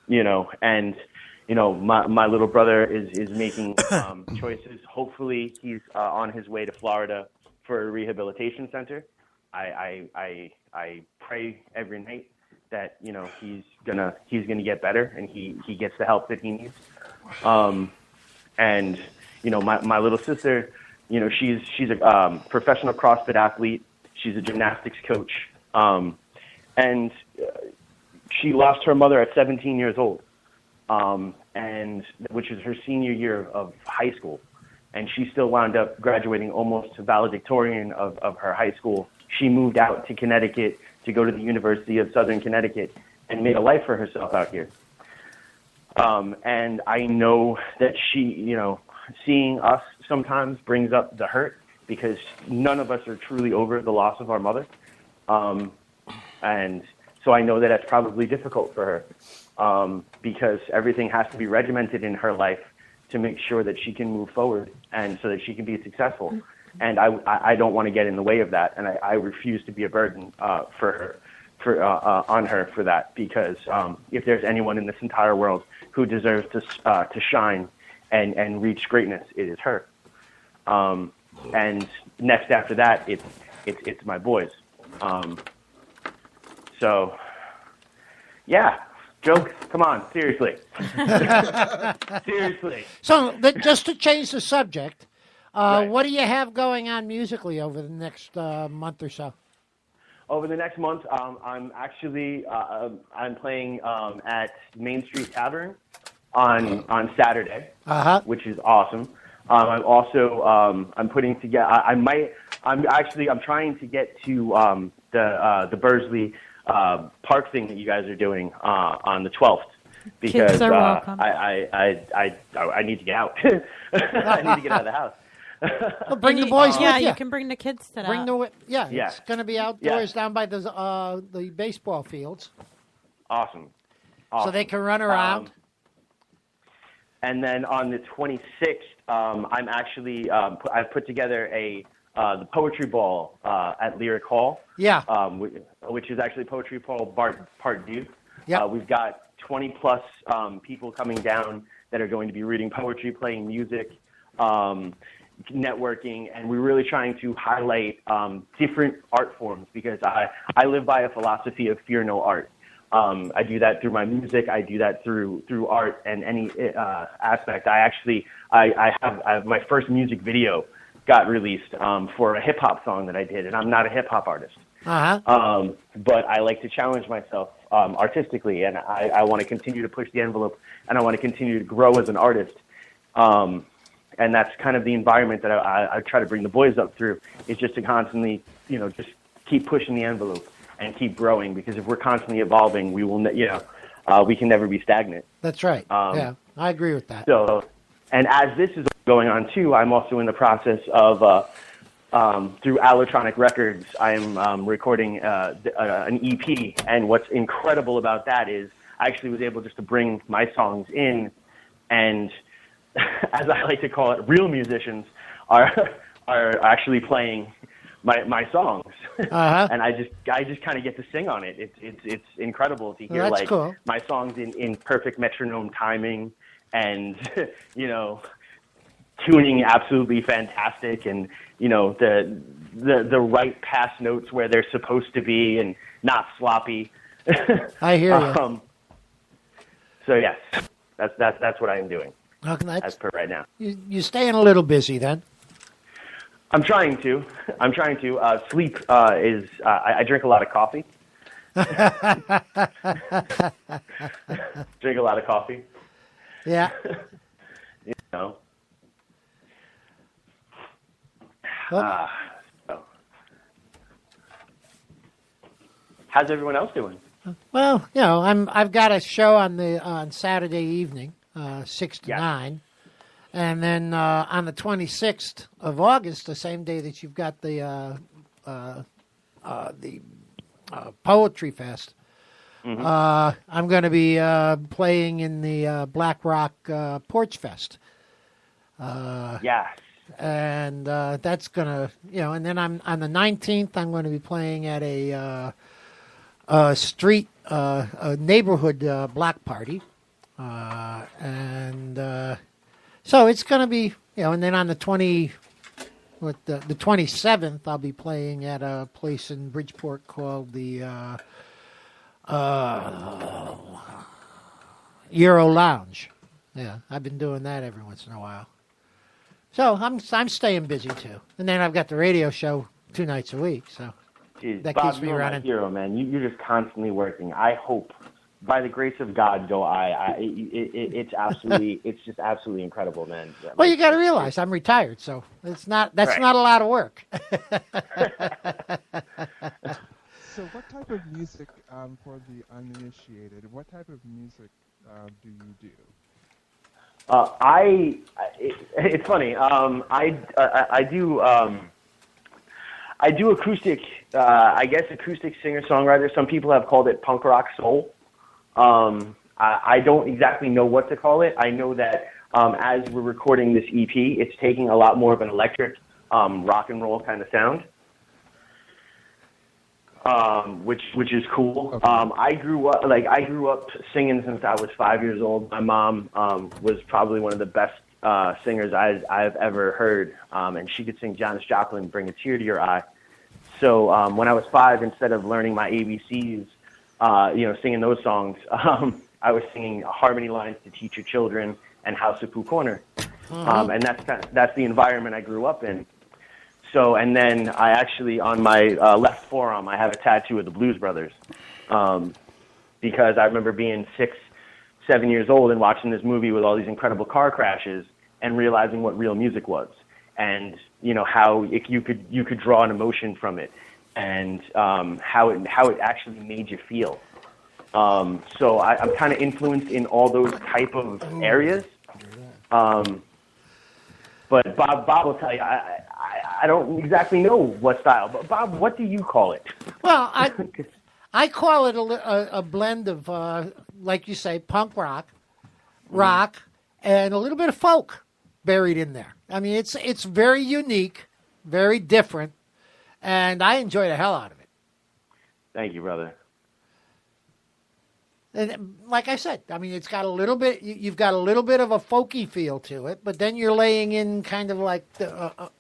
little brother is making choices. Hopefully, he's on his way to Florida for a rehabilitation center. I pray every night that he's gonna get better and he gets the help that he needs. My little sister, she's a professional CrossFit athlete. She's a gymnastics coach, and she lost her mother at 17 years old, and which was her senior year of high school, and she still wound up graduating almost valedictorian of her high school. She moved out to Connecticut to go to the University of Southern Connecticut and made a life for herself out here. And I know that she, seeing us sometimes brings up the hurt, because none of us are truly over the loss of our mother. And so I know that that's probably difficult for her, because everything has to be regimented in her life to make sure that she can move forward and so that she can be successful. And I don't want to get in the way of that, and I refuse to be a burden on her for that, because if there's anyone in this entire world who deserves to shine and reach greatness, it is her. And next after that, it's my boys. So, yeah, joke. Come on, seriously. Seriously. So, just to change the subject. What do you have going on musically over the next month or so? Over the next month, I'm actually I'm playing at Main Street Tavern on Saturday, which is awesome. I'm also I'm putting together. I'm trying to get to the Bursley park thing that you guys are doing on the 12th. Because Kids are welcome. I need to get out. I need to get out of the house. Well, bring the boys with Yeah, you. you can bring the kids to that. Yeah. It's going to be outdoors down by the baseball fields. Awesome. So they can run around. And then on the 26th, I'm actually I've put together the poetry ball at Lyric Hall. Yeah. Which is actually poetry ball part due. Yeah. We've got 20 plus people coming down that are going to be reading poetry, playing music, networking, and we're really trying to highlight different art forms because I live by a philosophy of fear no art. I do that through my music. I do that through art and any aspect. I have my first music video got released for a hip hop song that I did, and I'm not a hip hop artist. But I like to challenge myself artistically, and I want to continue to push the envelope, and I want to continue to grow as an artist. And that's kind of the environment that I try to bring the boys up through, is just to constantly, just keep pushing the envelope and keep growing, because if we're constantly evolving, we will, we can never be stagnant. That's right. Yeah, I agree with that. So, and as this is going on too, I'm also in the process of, through Allotronic Records, I'm recording an EP, and what's incredible about that is I actually was able just to bring my songs in, and as I like to call it, real musicians are actually playing my songs, and I just kind of get to sing on it. It's incredible to hear cool. my songs in perfect metronome timing, and tuning absolutely fantastic, and the right pass notes where they're supposed to be and not sloppy. I hear you. So yes, that's what I am doing. As per right now. You're staying a little busy then. I'm trying to. Sleep is. I drink a lot of coffee. Drink a lot of coffee. Yeah. So. How's everyone else doing? Well, I've got a show on Saturday evening, 6 to 9. And then on the 26th of August, the same day that you've got the Poetry Fest, I'm going to be playing in the Black Rock Porch Fest. And that's going to, and then on the 19th, I'm going to be playing at a street, a neighborhood block party. So it's going to be, and then on the 27th, I'll be playing at a place in Bridgeport called the Euro Lounge. Yeah, I've been doing that every once in a while. So I'm staying busy too, and then I've got the radio show 2 nights a week. So Jeez, that Bob, keeps me you're running. My hero, man. You're just constantly working. I hope, by the grace of God, it's absolutely, it's just absolutely incredible, man. Well, you got to realize I'm retired, so that's not a lot of work. So, what type of music for the uninitiated? What type of music do you do? It's funny. I do acoustic. I guess acoustic singer-songwriter. Some people have called it punk rock soul. I don't exactly know what to call it. I know that as we're recording this EP, it's taking a lot more of an electric rock and roll kind of sound, which is cool. Okay. I grew up singing since I was 5 years old. My mom was probably one of the best singers I've ever heard, and she could sing Janis Joplin, Bring a Tear to Your Eye. So when I was 5, instead of learning my ABCs, singing those songs, I was singing harmony lines to Teach Your Children and House of Pooh Corner. And that's the environment I grew up in. So, and then I actually, on my left forearm, I have a tattoo of the Blues Brothers, because I remember being 6, 7 years old and watching this movie with all these incredible car crashes, and realizing what real music was, and how you could draw an emotion from it, and how it actually made you feel. So I'm kind of influenced in all those type of areas. But Bob will tell you, I don't exactly know what style. But Bob, what do you call it? Well, I call it a blend of, like you say, punk rock, and a little bit of folk buried in there. I mean, it's very unique, very different, and I enjoy the hell out of it. Thank you, brother. And like I said, I mean, it's got a little bit. You've got a little bit of a folky feel to it, but then you're laying in kind of like a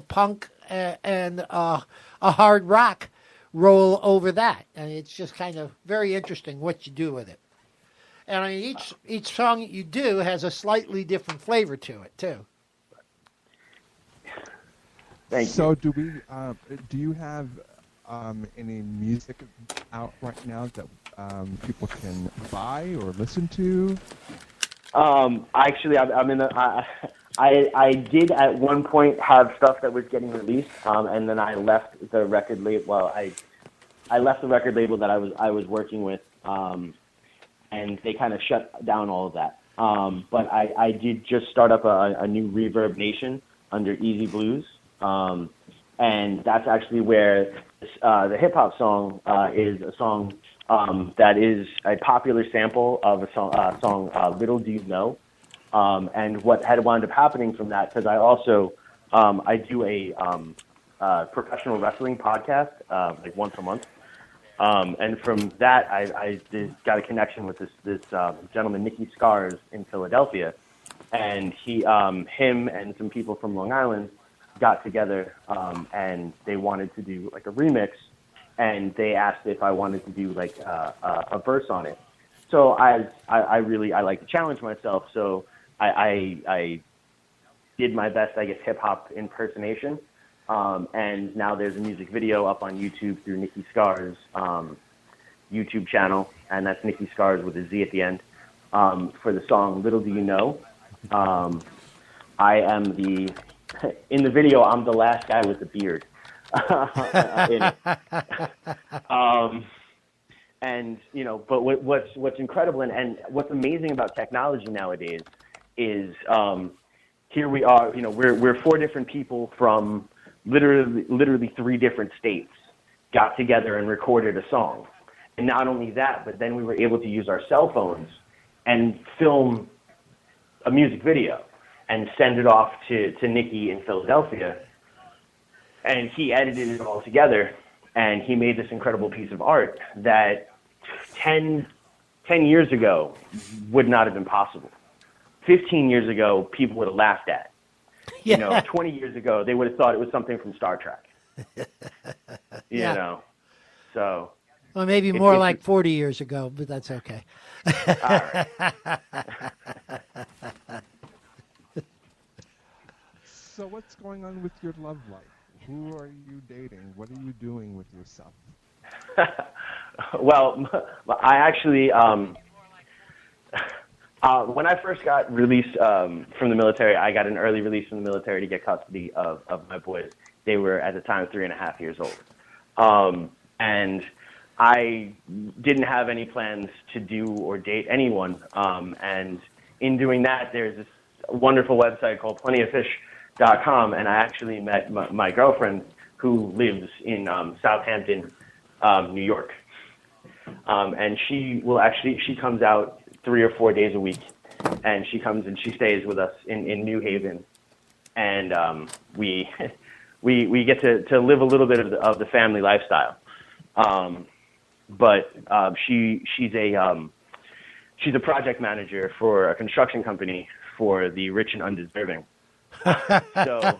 punk and a hard rock roll over that, and it's just kind of very interesting what you do with it. And I mean, each song that you do has a slightly different flavor to it too. Thank you. So do you have any music out right now that people can buy or listen to? Actually, I'm in the. I did at one point have stuff that was getting released, and then I left the record label. Well, I left the record label that I was working with, and they kind of shut down all of that. But I did just start up a new Reverb Nation under Easy Blues, and that's actually where the hip hop song is a song that is a popular sample of a song Little Do You Know. And what had wound up happening from that, because I also I do a professional wrestling podcast like once a month, and from that I got a connection with this gentleman, Nicky Scars, in Philadelphia, and him and some people from Long Island got together, and they wanted to do like a remix, and they asked if I wanted to do like a verse on it. So I like to challenge myself, so I did my best, I guess, hip-hop impersonation, and now there's a music video up on YouTube through Nicky Scars' YouTube channel, and that's Nicky Scars with a Z at the end, for the song Little Do You Know. I am in the video, I'm the last guy with the beard. And, but what's incredible and what's amazing about technology nowadays is here we are, we're four different people from literally three different states got together and recorded a song. And not only that, but then we were able to use our cell phones and film a music video and send it off to Nicky in Philadelphia. And he edited it all together, and he made this incredible piece of art that 10 years ago would not have been possible. 15 years ago, people would have laughed at. Yeah. 20 years ago, they would have thought it was something from Star Trek. You know, so. Well, maybe more like 40 years ago, but that's okay. All right. So what's going on with your love life? Who are you dating? What are you doing with yourself? Well, I actually, when I first got released from the military, I got an early release from the military to get custody of my boys. They were, at the time, 3.5 years old. And I didn't have any plans to do or date anyone. And in doing that, there's this wonderful website called plentyoffish.com, and I actually met my girlfriend, who lives in Southampton, New York. And she comes out 3 or 4 days a week, and she comes and she stays with us in New Haven, and we get to live a little bit of the family lifestyle. But she's a project manager for a construction company for the rich and undeserving. So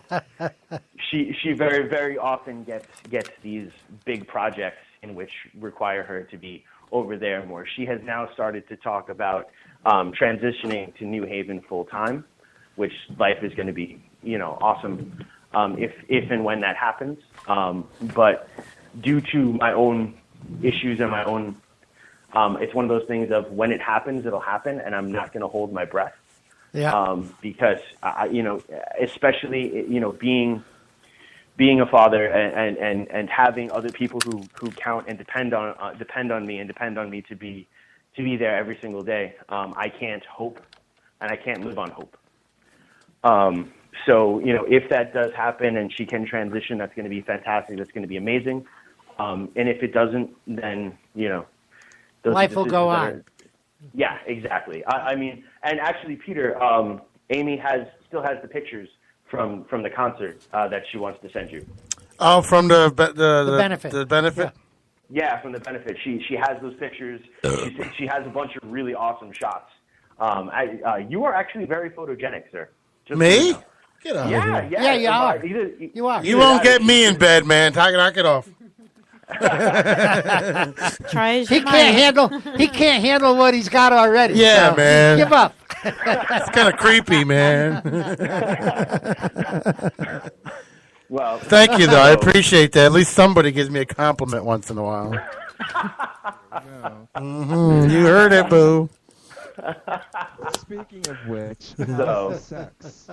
she very, very often gets these big projects in which require her to be over there more. She has now started to talk about transitioning to New Haven full time, which life is going to be, awesome if and when that happens. But due to my own issues and my own, it's one of those things of when it happens, it'll happen, and I'm not going to hold my breath. Because especially being a father and having other people who count and depend on me to be there every single day. I can't hope, and I can't live on hope. So if that does happen and she can transition, that's going to be fantastic. That's going to be amazing. And if it doesn't, then life will go on. Yeah, exactly. I mean, and actually, Peter, Amy still has the pictures from the concert that she wants to send you. Oh, from the benefit. The benefit. Yeah, from the benefit. She has those pictures. She has a bunch of really awesome shots. You are actually very photogenic, sir. Just Me? So you know. Get out Yeah, of here. Yeah, you are. You are. You won't get me in bed, man. Knock it off. Try as He you can't might. He can't handle what he's got already. Yeah, so man. Give up. It's kind of creepy, man. Well, thank you, though. I appreciate that. At least somebody gives me a compliment once in a while. You heard it, boo. Speaking of which, So, sex.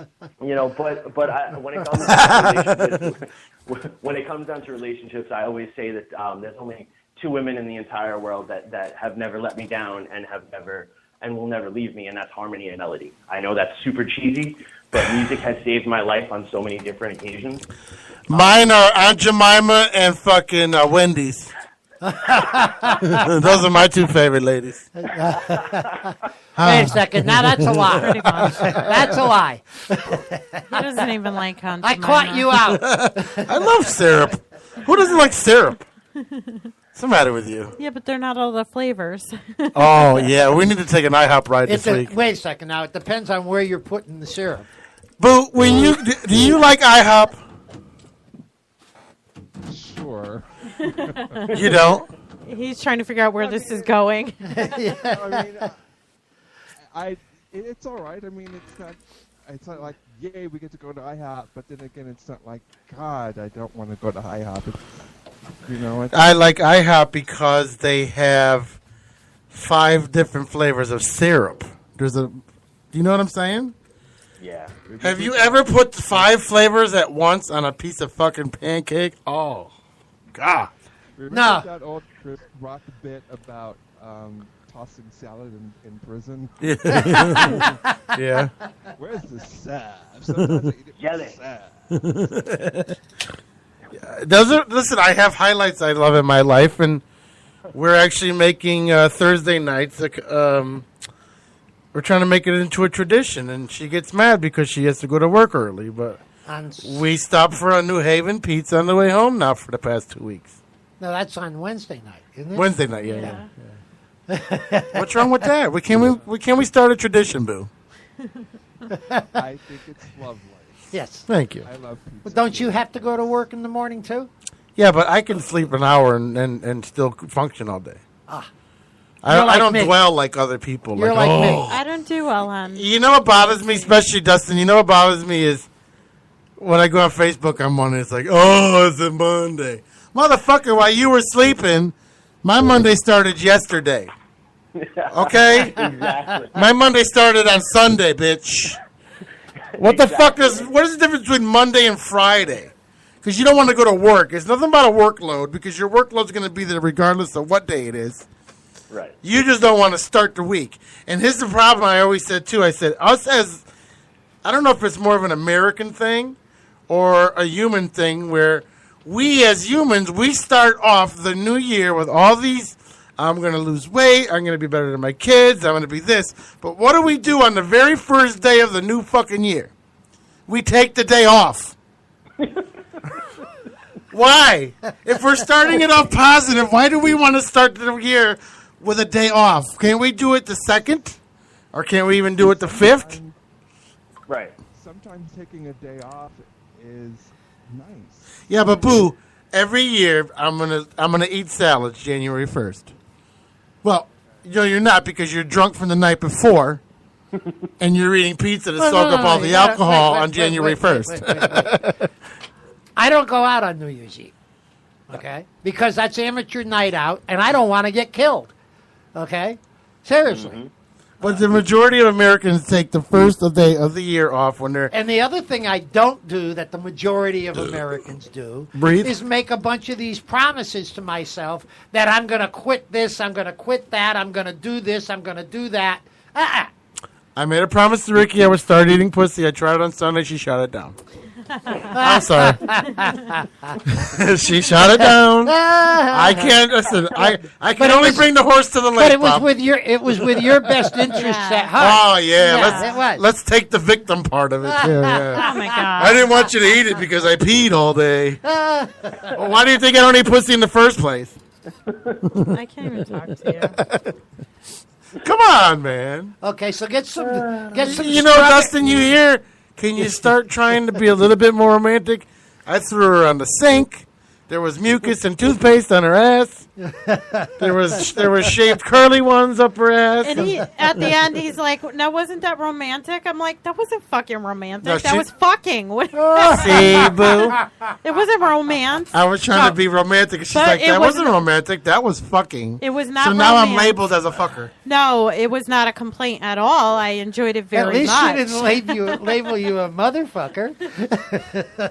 But when it comes down to relationships, I always say that there's only 2 women in the entire world that have never let me down and will never leave me, and that's harmony and melody. I know that's super cheesy, but music has saved my life on so many different occasions. Mine are Aunt Jemima and fucking Wendy's. Those are my 2 favorite ladies. Wait a second. Now that's a lie. Pretty much. That's a lie. He doesn't even like Aunt I Jemima. caught you out. I love syrup. Who doesn't like syrup? What's the matter with you? Yeah, but they're not all the flavors. Oh, yeah. We need to take an IHOP ride this week. Wait a second. Now, it depends on where you're putting the syrup. Boo, do you like IHOP? Sure. You don't? He's trying to figure out where this is going. It's all right. I mean, it's not like, yay, we get to go to IHOP, but then again, it's not like, God, I don't want to go to IHOP. I like IHOP because they have 5 different flavors of syrup. Do you know what I'm saying? Yeah. Have you ever put 5 flavors at once on a piece of fucking pancake? Oh, God. Remember that old Chris Rock bit about tossing salad in prison? Yeah. Where's the salve? Sometimes I eat it Jelly. Listen, I have highlights I love in my life, and we're actually making Thursday nights. We're trying to make it into a tradition, and she gets mad because she has to go to work early. But we stopped for a New Haven pizza on the way home now for the past 2 weeks. No, that's on Wednesday night, isn't it? Wednesday night, yeah. What's wrong with that? Can we start a tradition, Boo? I think it's lovely. Yes. Thank you. I love pizza. But don't you have to go to work in the morning, too? Yeah, but I can sleep an hour and still function all day. You're I don't me. dwell like other people. You're like me. I don't do well on. You know what bothers me, especially Dustin? You know what bothers me is when I go on Facebook on Monday, it's like, oh, it's a Monday. Motherfucker, while you were sleeping, my Monday started yesterday. Okay? Exactly. My Monday started on Sunday, bitch. What the fuck what is the difference between Monday and Friday? Because you don't want to go to work. It's nothing about a workload because your workload's going to be there regardless of what day it is. Right. You just don't want to start the week. And here's the problem I always said, too. I said, us as, I don't know if it's more of an American thing or a human thing where we as humans, we start off the new year with all these, I'm going to lose weight, I'm going to be better than my kids, I'm going to be this. But what do we do on the very first day of the new fucking year? We take the day off. Why? If we're starting it off positive, why do we want to start the year with a day off? Can't we do it the 2nd? Or can't we even do it the 5th? Right. Sometimes taking a day off is nice. Yeah, but Boo, every year I'm gonna eat salads January 1st. Well, you're not because you're drunk from the night before, and you're eating pizza to soak up all the alcohol on January 1st. I don't go out on New Year's Eve, okay? Because that's amateur night out, and I don't want to get killed, okay? Seriously. But the majority of Americans take the first day of the year off when they're... And the other thing I don't do that the majority of Americans do Breathe. is make a bunch of these promises to myself that I'm going to quit this, I'm going to quit that, I'm going to do this, I'm going to do that. I made a promise to Ricky I would start eating pussy. I tried it on Sunday. She shot it down. I'm sorry. She shot it down. I can't listen. I can only bring the horse to the lake. But it was Bob. with your best interests at heart. Oh yeah, it was. let's take the victim part of it. Yeah. Oh my god! I didn't want you to eat it because I peed all day. Well, why do you think I don't eat pussy in the first place? I can't even talk to you. Come on, man. Okay, so get some. You know, Dustin, you here? Can you start trying to be a little bit more romantic? I threw her on the sink. There was mucus and toothpaste on her ass. There was shaved curly ones up her ass. And at the end, he's like, "Now, wasn't that romantic?" I'm like, "That wasn't fucking romantic. No, that was fucking." See, boo. It wasn't romance. I was trying to be romantic. She's But like, it that wasn't wasn't- romantic. That was fucking. It was not So now I'm romance. labeled as a fucker. No, it was not a complaint at all. I enjoyed it very At least much. she didn't label you a motherfucker.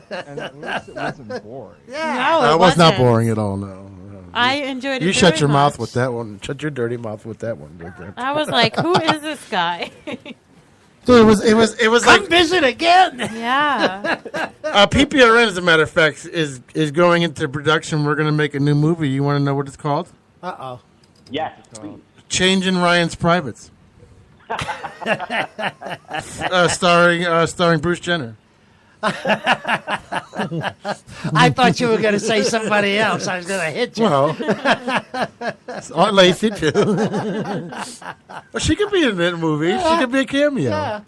And at least it wasn't boring. No, That it was not wasn't. boring at all. No. I enjoyed it. You very shut your much. mouth with that one. Shut your dirty mouth with that one. I was like, "Who is this guy?" Dude, it was Come like visit again. Yeah. PPRN, as a matter of fact, is going into production. We're going to make a new movie. You want to know what it's called? Uh-oh. Yes, please. Changing Ryan's Privates. Starring Bruce Jenner. I thought you were going to say somebody else. I was going to hit you. Well, it's Aunt Lacey too. Well, she could be in that movie. She could be a cameo. Yeah.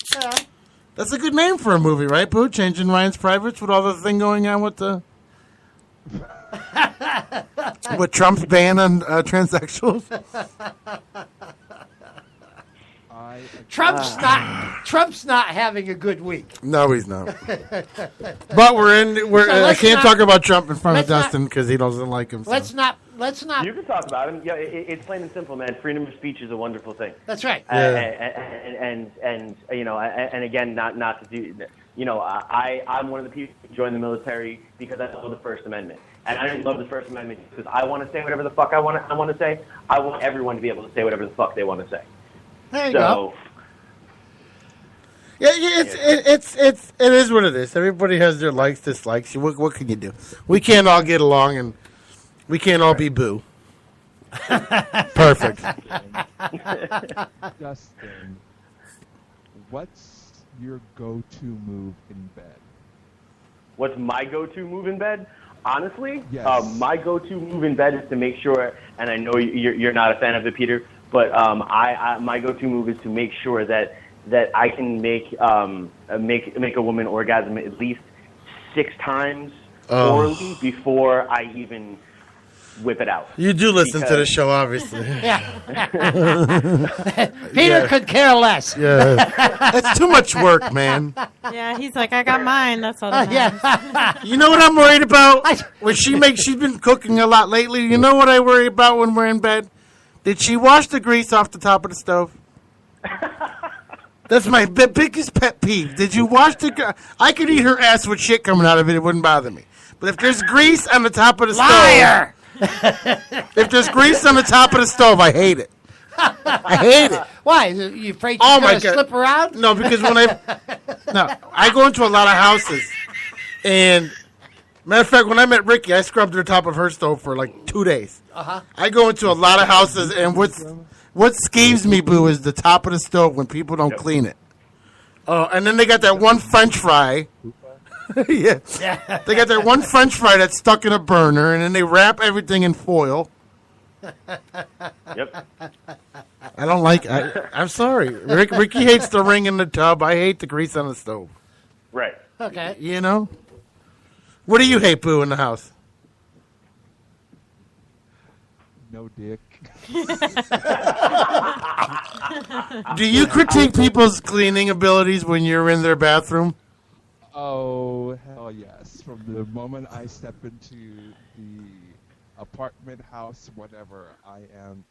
That's a good name for a movie, right, Boo? Changing Ryan's Privates with all the thing going on with the with Trump's ban on transsexuals. Trump's not having a good week. No, he's not. But I can't talk about Trump in front of Dustin because he doesn't like him. So. Let's not. You can talk about him. Yeah, it's plain and simple, man. Freedom of speech is a wonderful thing. That's right. And you know, and again, not to do. You know, I'm one of the people who joined the military because I love the First Amendment. And I didn't love the First Amendment because I want to say whatever the fuck I want to say. I want everyone to be able to say whatever the fuck they want to say. There you go. Yeah, it is what it is. Everybody has their likes, dislikes. What can you do? We can't all get along, and we can't all be Boo. Perfect. Justin, what's your go-to move in bed? What's my go-to move in bed? Honestly, Yes. My go-to move in bed is to make sure, and I know you're not a fan of it, Peter, but my go-to move is to make sure that I can make a woman orgasm at least 6 times orally before I even whip it out. You do listen to the show, obviously. Peter could care less. Yeah, that's too much work, man. Yeah, he's like, "I got mine." That's all. That matters. You know what I'm worried about? When she's been cooking a lot lately. You know what I worry about when we're in bed? Did she wash the grease off the top of the stove? That's my biggest pet peeve. Did you wash the? I could eat her ass with shit coming out of it. It wouldn't bother me. But if there's grease on the top of the Liar! stove, if there's grease on the top of the stove, I hate it. I hate it. Why? You afraid Oh she's my going to God. slip around? No, because when I go into a lot of houses, and matter of fact, when I met Ricky, I scrubbed the top of her stove for like 2 days. Uh-huh. I go into a lot of houses, and what scares me, Boo, is the top of the stove when people don't clean it. Oh, and then they got that one French fry. Yeah. They got that one French fry that's stuck in a burner, and then they wrap everything in foil. Yep. I don't like. I'm sorry. Ricky hates the ring in the tub. I hate the grease on the stove. Right. Okay. You know. What do you hate, Boo, in the house? No dick. Do you critique people's cleaning abilities when you're in their bathroom? Oh, hell yes. From the moment I step into the apartment, house, whatever, I am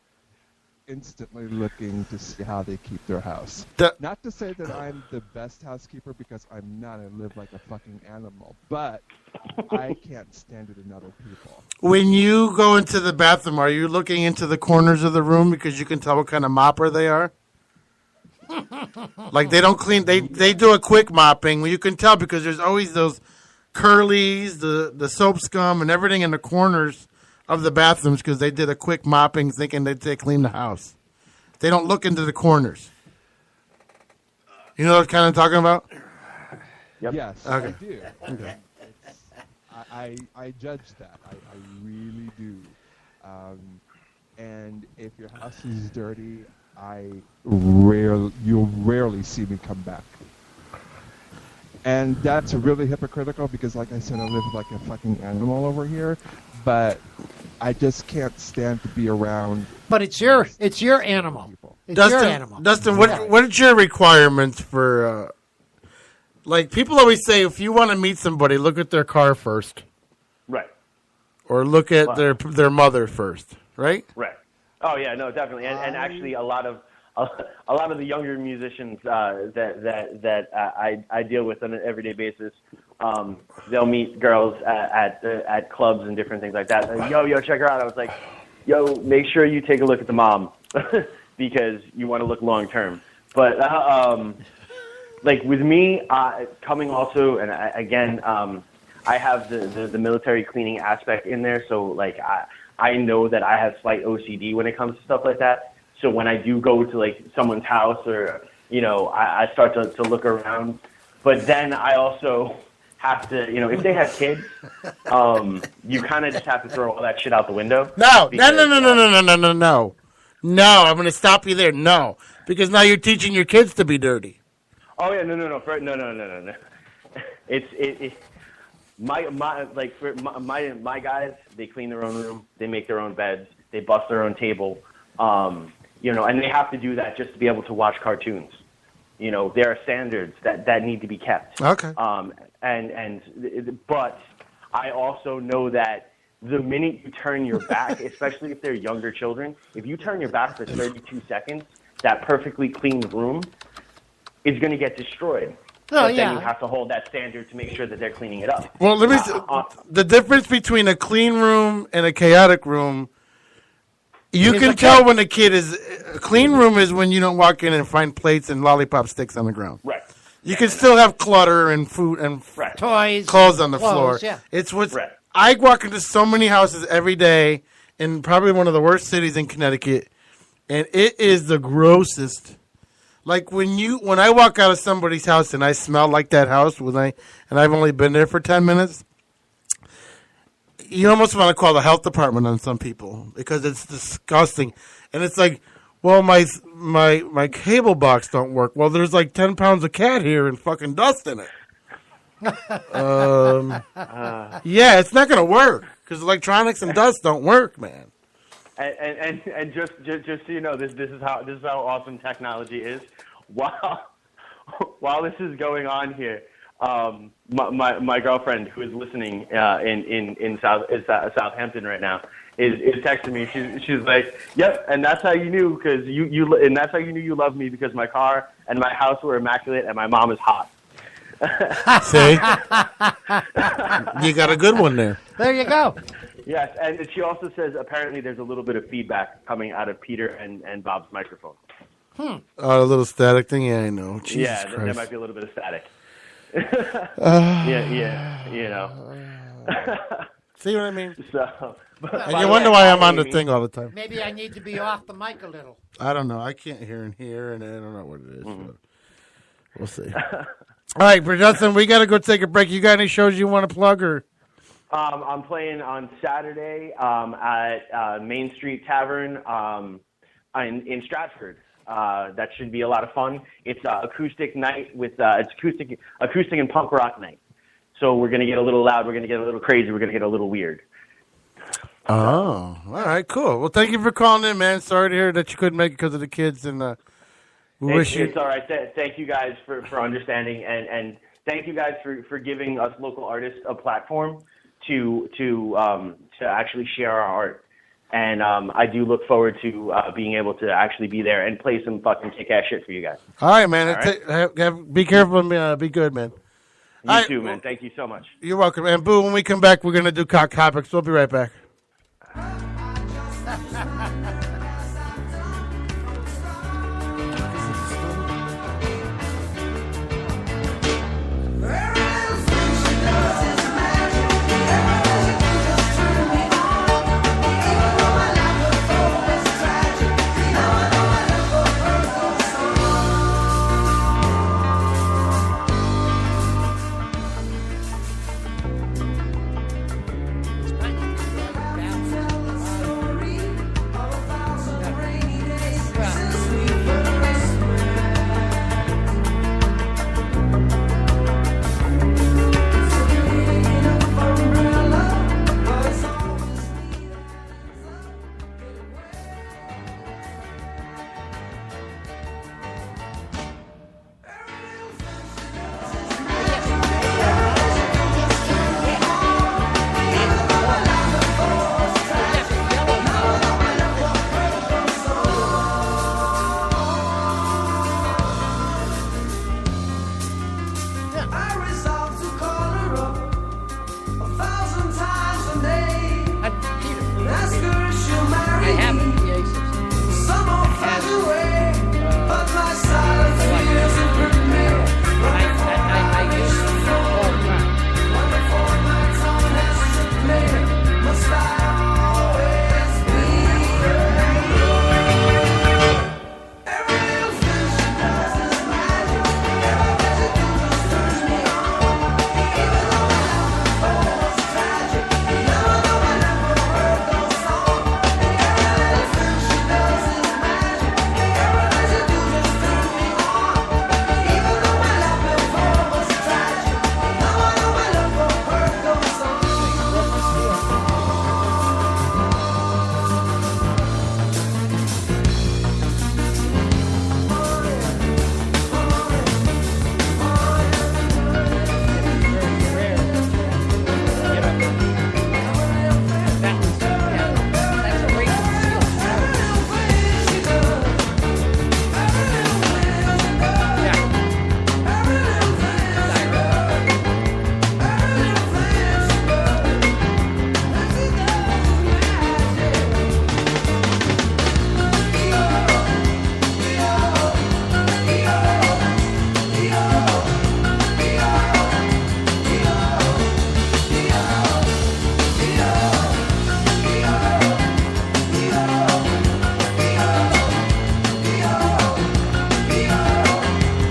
instantly looking to see how they keep their house. Not to say that I'm the best housekeeper, because I'm not. I live like a fucking animal. But I can't stand it in other people. When you go into the bathroom, are you looking into the corners of the room because you can tell what kind of mopper they are? Like they don't clean. They do a quick mopping. You can tell because there's always those curlies, the soap scum, and everything in the corners of the bathrooms because they did a quick mopping thinking they clean the house. They don't look into the corners. You know what I'm kind of talking about? Yep. Yes, Okay. I do. Okay. I judge that. I really do. And if your house is dirty, you'll rarely see me come back. And that's really hypocritical because, like I said, I live like a fucking animal over here. But I just can't stand to be around. But it's your animal. It's Dustin, your animal. Dustin, what are your requirements for? Like people always say, if you want to meet somebody, look at their car first, Right. or look at their mother first, right? Right. Oh yeah, no, definitely, and actually a lot of the younger musicians that I deal with on an everyday basis, they'll meet girls at clubs and different things like that. Like, yo, check her out. I was like, yo, make sure you take a look at the mom because you want to look long term. But like with me, coming also, and I have the military cleaning aspect in there, so like I know that I have slight OCD when it comes to stuff like that. So when I do go to like someone's house or, I start to look around, but then I also have to, if they have kids, you kind of just have to throw all that shit out the window. No, I'm going to stop you there. No, because now you're teaching your kids to be dirty. Oh yeah, no. It's my guys. They clean their own room. They make their own beds. They bust their own table. And they have to do that just to be able to watch cartoons. There are standards that need to be kept. Okay. But I also know that the minute you turn your back, especially if they're younger children, if you turn your back for 32 seconds, that perfectly clean room is going to get destroyed. But then you have to hold that standard to make sure that they're cleaning it up. Well, let me. The difference between a clean room and a chaotic room, you can tell when a kid is. A clean room is when you don't walk in and find plates and lollipop sticks on the ground. Right. You can still have clutter and food and toys, clothes on the floor. Yeah. It's what's. Right. I walk into so many houses every day in probably one of the worst cities in Connecticut, and it is the grossest. Like when I walk out of somebody's house and I smell like that house and I've only been there for 10 minutes, you almost want to call the health department on some people because it's disgusting. And it's like, well, my cable box don't work. Well, there's like 10 pounds of cat hair and fucking dust in it. Yeah, it's not gonna work because electronics and dust don't work, man. And just so you know, this is how awesome technology is. While this is going on here, my girlfriend who is listening in Southampton right now is texting me. She's like, "Yep," and that's how you knew because and that's how you knew you loved me because my car and my house were immaculate and my mom is hot. See, you got a good one there. There you go. Yes, and she also says apparently there's a little bit of feedback coming out of Peter and Bob's microphone. Oh, a little static thing? Yeah, I know. Jesus Christ. There might be a little bit of static. Yeah. See what I mean? So, and you wonder why I'm on the thing all the time. Maybe I need to be off the mic a little. I don't know. I can't hear in here, and I don't know what it is. But we'll see. All right, Justin, we got to go take a break. You got any shows you want to plug, or? I'm playing on Saturday at Main Street Tavern in Stratford. That should be a lot of fun. It's acoustic night with it's acoustic and punk rock night. So we're gonna get a little loud. We're gonna get a little crazy. We're gonna get a little weird. Oh, all right, cool. Well, thank you for calling in, man. Sorry to hear that you couldn't make it because of the kids, and we wish you. It's all right. Thank you guys for understanding, and thank you guys for giving us local artists a platform to actually share our art. And I do look forward to being able to actually be there and play some fucking kick-ass shit for you guys. All right, man. All right? Be careful and be good, man. You too, man. Thank you so much. You're welcome. And Boo, when we come back, we're going to do cock topics. We'll be right back.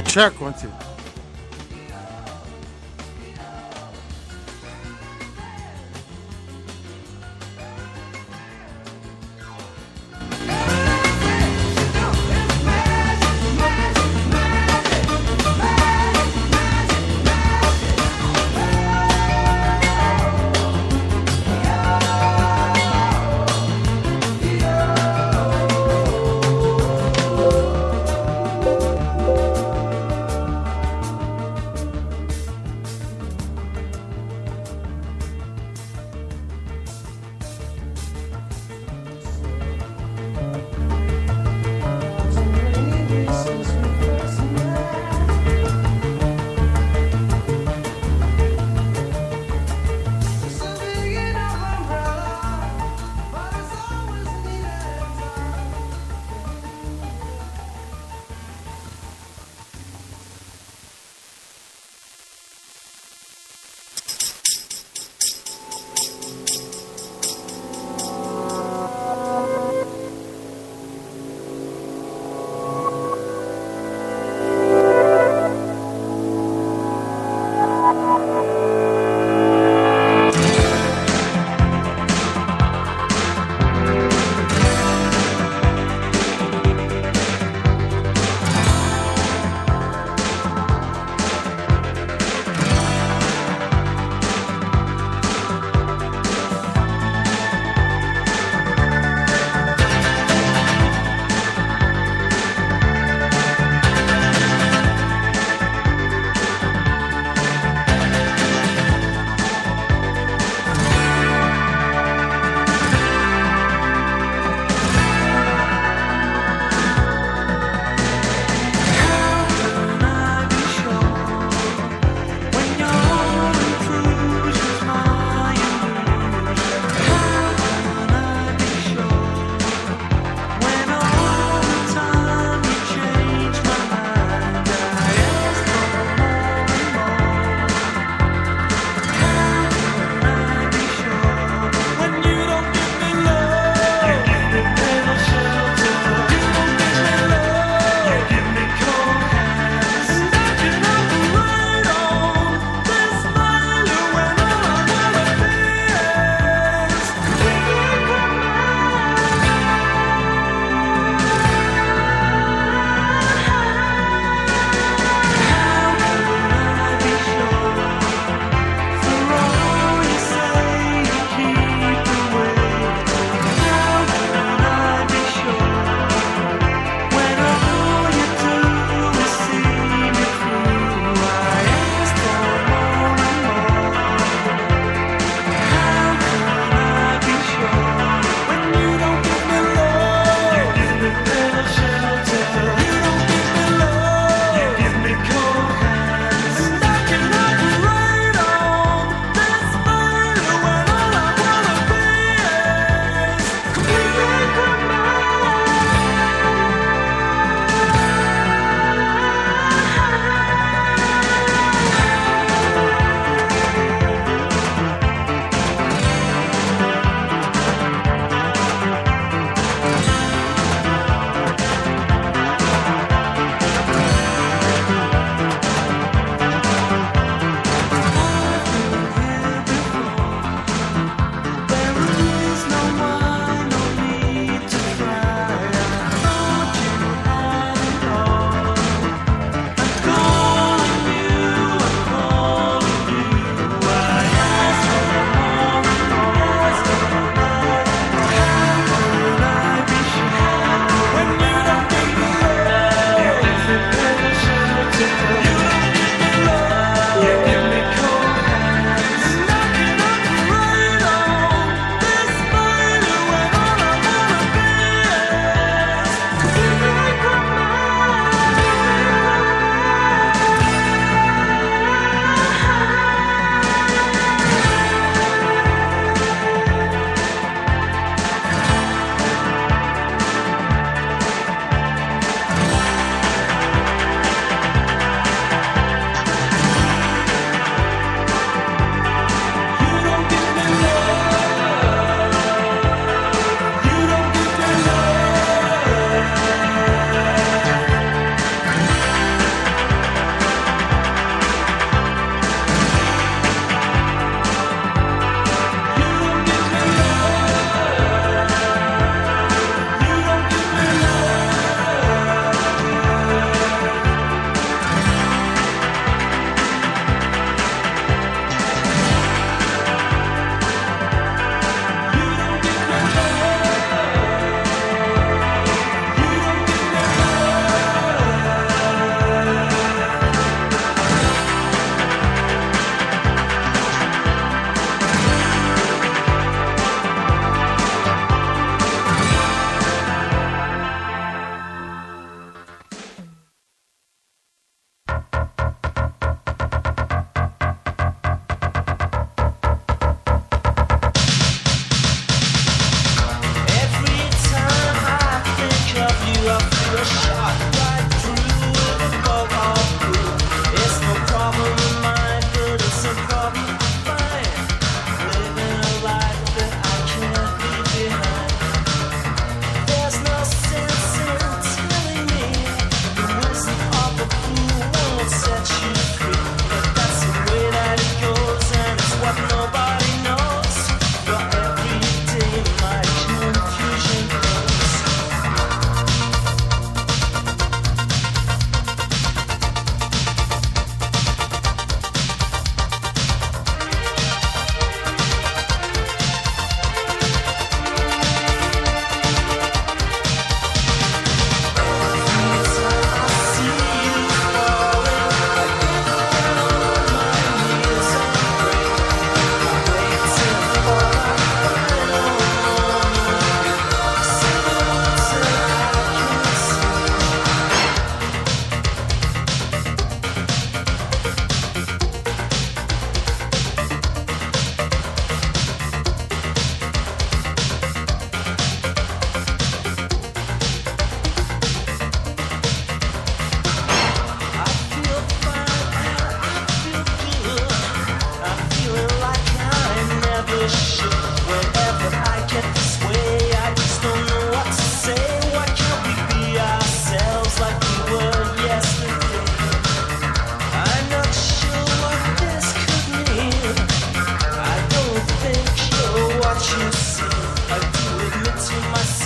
Check 1, 2.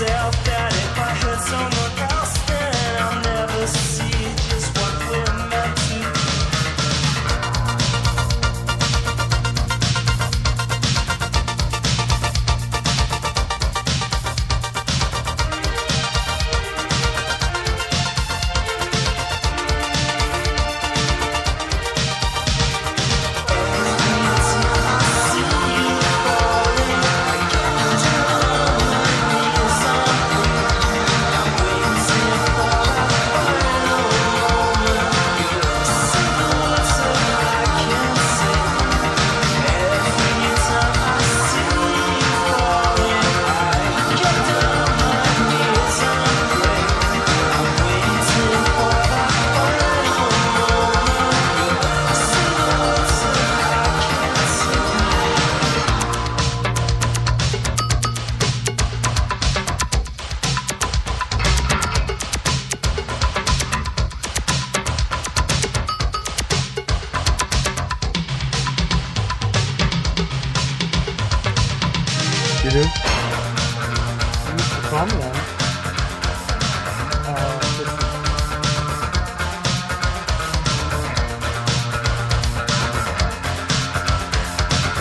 myself that if I hurt someone else, then I'll never see just what we're meant to be. You do? Call me on it.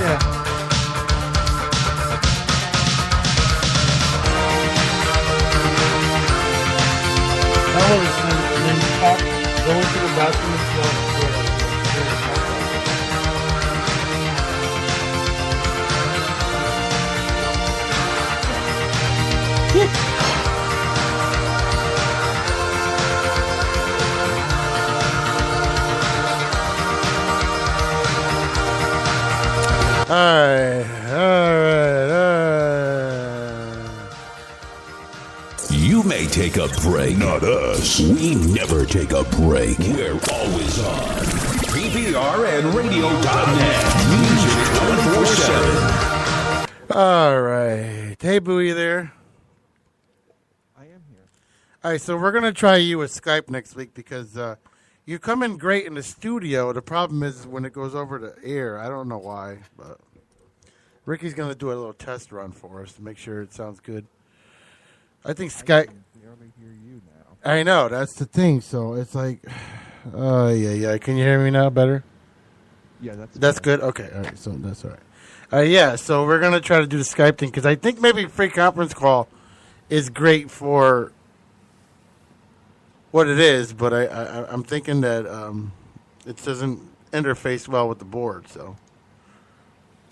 Yeah. That was and then talk, go into the bathroom and stuff. You may take a break. Not us. We never take a break. We're always on. PPRNradio.net. Music 24/7. All right. Hey, Boo, you there? I am here. All right, so we're going to try you with Skype next week because you come in great in the studio. The problem is when it goes over to air. I don't know why, but Ricky's going to do a little test run for us to make sure it sounds good. I think Skype. I can barely hear you now. I know, that's the thing. So it's like, oh, yeah. Can you hear me now better? Yeah, that's good. Okay, all right, so that's all right. Yeah, so we're going to try to do the Skype thing because I think maybe free conference call is great for what it is, but I'm thinking that it doesn't interface well with the board, so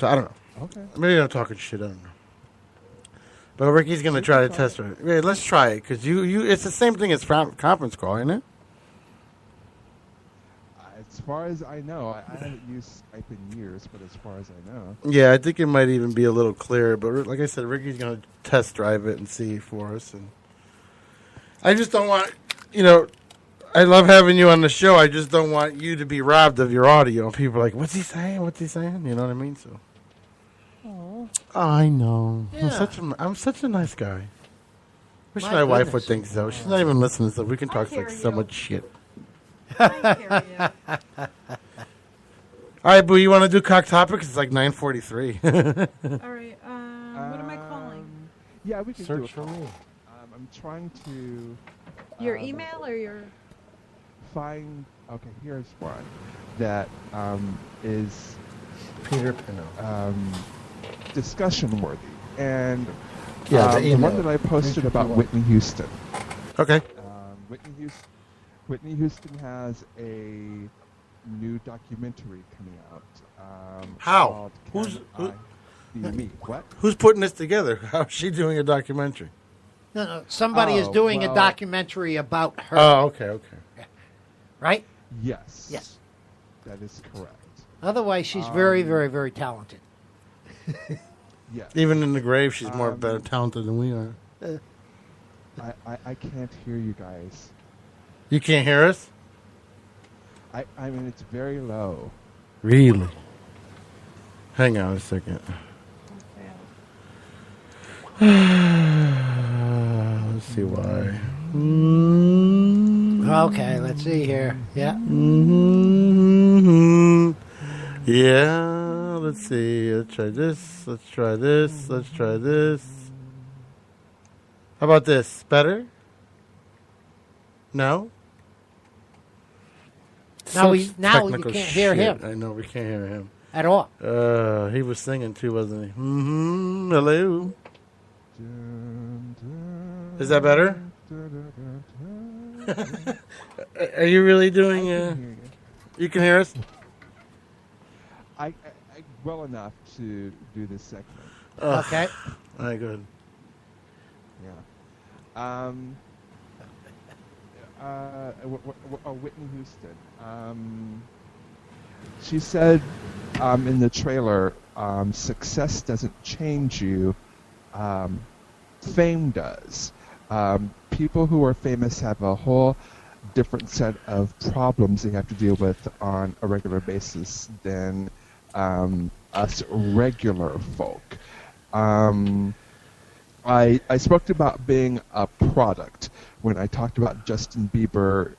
I don't know. Okay. Maybe I'm talking shit, I don't know. But Ricky's going to try to test it. Yeah, let's try it because it's the same thing as conference call, isn't it? As far as I know, I haven't used Skype in years, but as far as I know. Yeah, I think it might even be a little clearer. But like I said, Ricky's going to test drive it and see for us. And I just don't want, I love having you on the show. I just don't want you to be robbed of your audio. People are like, what's he saying? What's he saying? You know what I mean? So. Oh, I know. Yeah. I'm such a nice guy. Wish My my wife goodness. would think so. She's not even listening, so we can talk like so much shit. All right, Boo, you want to do cock topics? It's like 9:43. All right. What am I calling? Yeah, we can Search do it. for me. I'm trying to Your email or your? find. Okay, here's one that is Peter Pinho. Discussion worthy, and Yeah, the the email. one that I posted about Whitney Houston. Okay. Whitney Houston has a new documentary coming out. How? Called Can I Be Me? What? Who's putting this together? How's she doing a documentary? No, somebody is doing a documentary about her. Oh, okay. Right? Yes. Yes. That is correct. Otherwise, she's very, very, very talented. Yes. Even in the grave, she's more better talented than we are. I can't hear you guys. You can't hear us? I mean, it's very low. Really? Hang on a second. Let's see why. Okay, let's see here. Yeah. Yeah, let's see. Let's try this. Let's try this. Let's try this. How about this? Better? No? Now Such you technical can't hear shit. him I know, we can't hear him. at all. He was singing too, wasn't he? Mm-hmm. Hello. Is that better? Are you really doing? You can hear us. I well enough to do this segment. Okay. All right, good. Yeah. Whitney Houston. She said in the trailer, success doesn't change you, fame does. People who are famous have a whole different set of problems they have to deal with on a regular basis than us regular folk. I spoke about being a product when I talked about Justin Bieber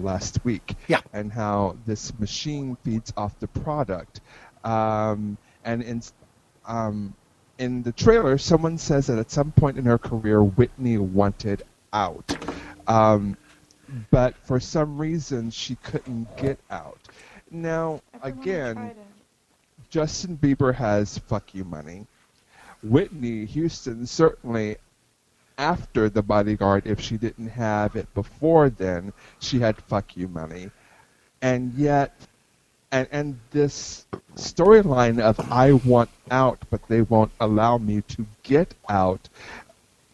last week, and how this machine feeds off the product. And in the trailer, someone says that at some point in her career, Whitney wanted out. But for some reason, she couldn't get out. Now, again, Justin Bieber has fuck you money. Whitney Houston certainly, after The Bodyguard, if she didn't have it before then, she had fuck you money. And yet, and this storyline of I want out, but they won't allow me to get out,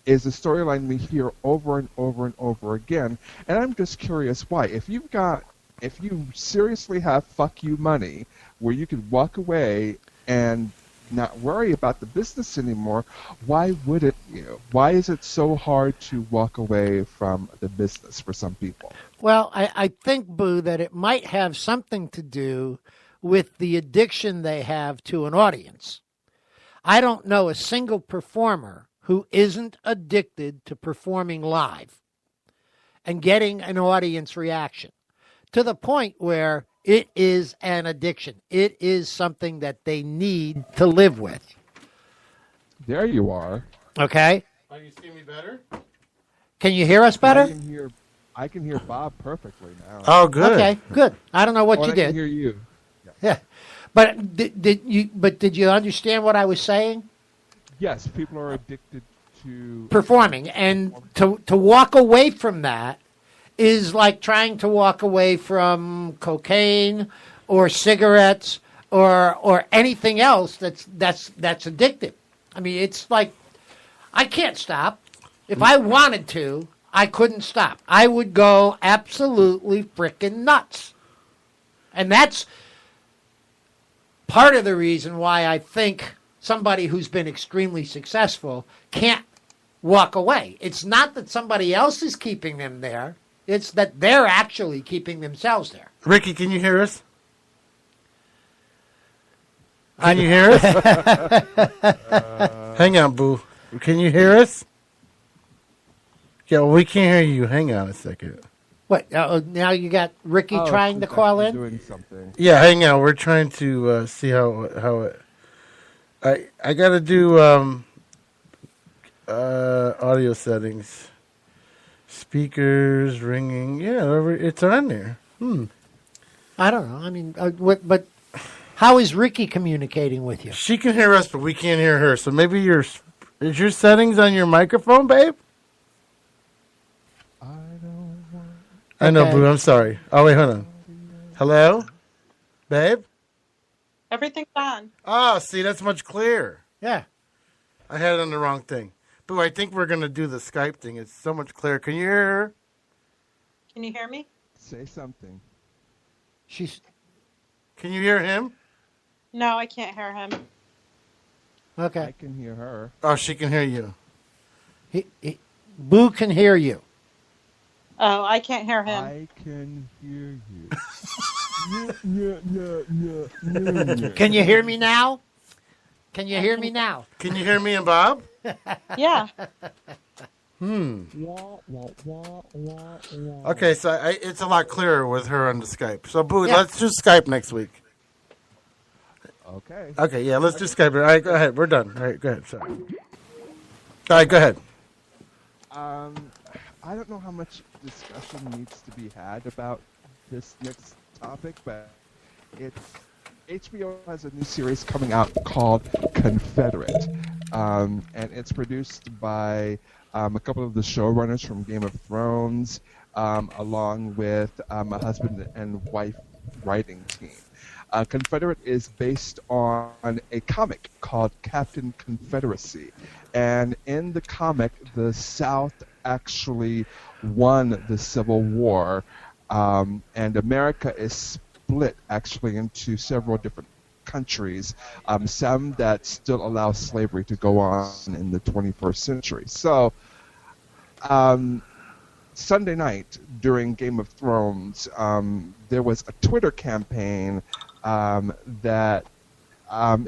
is a storyline we hear over and over and over again. And I'm just curious why. If you seriously have fuck you money, where you could walk away and not worry about the business anymore, why wouldn't you? Why is it so hard to walk away from the business for some people? Well, I think, Boo, that it might have something to do with the addiction they have to an audience. I don't know a single performer who isn't addicted to performing live and getting an audience reaction to the point where it is an addiction. It is something that they need to live with. There you are. Okay? Oh, you see me better? Can you hear us better? I can hear Bob perfectly now. Oh, good. Okay, good. I don't know what you I did. can hear you. Yeah. But did you understand what I was saying? Yes, people are addicted to performing, and to walk away from that is like trying to walk away from cocaine or cigarettes or anything else that's addictive. I mean, it's like I can't stop. If I wanted to, I couldn't stop. I would go absolutely frickin' nuts. And that's part of the reason why I think somebody who's been extremely successful can't walk away. It's not that somebody else is keeping them there. It's that they're actually keeping themselves there. Ricky, can you hear us? Can you hear us? Hang on, Boo. Can you hear us? Yeah, well, we can't hear you. Hang on a second. What? Now you got Ricky trying to call in? Doing something. Yeah, hang on. We're trying to see how it... I got to do audio settings. Speakers, ringing. Yeah, it's on there. I don't know. I mean, but how is Ricky communicating with you? She can hear us, but we can't hear her. So maybe is your settings on your microphone, babe? I know, Okay. Boo. I'm sorry. Oh, wait, hold on. Hello? Babe? Everything's on. Oh, see, that's much clearer. Yeah. I had it on the wrong thing. Boo, I think we're going to do the Skype thing. It's so much clearer. Can you hear her? Can you hear me? Say something. Can you hear him? No, I can't hear him. Okay. I can hear her. Oh, she can hear you. Boo can hear you. Oh, I can't hear him. I can hear you. Can you hear me now? Can you hear me now? Can you hear me and Bob? Yeah. Okay, so it's a lot clearer with her on the Skype. So, Boo, Yeah. let's do Skype next week. Okay. Okay, yeah, let's do Skype. All right, go ahead. We're done. All right, go ahead. Sorry. All right, go ahead. I don't know how much discussion needs to be had about this next topic, but HBO has a new series coming out called Confederate, and it's produced by a couple of the showrunners from Game of Thrones, along with a husband and wife writing team. Confederate is based on a comic called Captain Confederacy. And in the comic, the South actually won the Civil War, and America is split actually into several different countries, some that still allow slavery to go on in the 21st century. So, Sunday night during Game of Thrones, there was a Twitter campaign that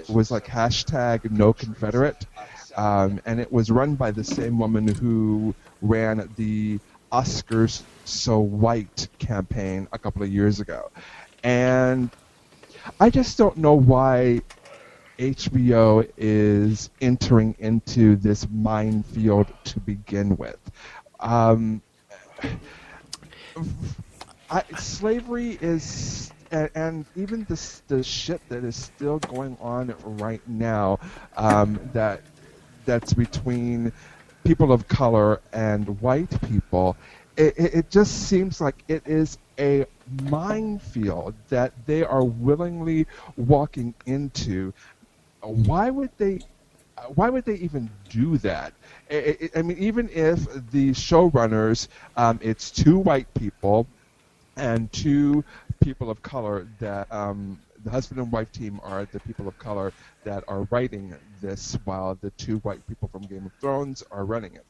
was like hashtag No Confederate, and it was run by the same woman who ran the Oscars So White campaign a couple of years ago. And I just don't know why HBO is entering into this minefield to begin with. Slavery is, and even the shit that is still going on right now, that's between people of color and white people, it just seems like it is a minefield that they are willingly walking into. Why would they even do that? I mean, even if the showrunners, it's two white people and two people of color that the husband and wife team are the people of color that are writing this, while the two white people from Game of Thrones are running it.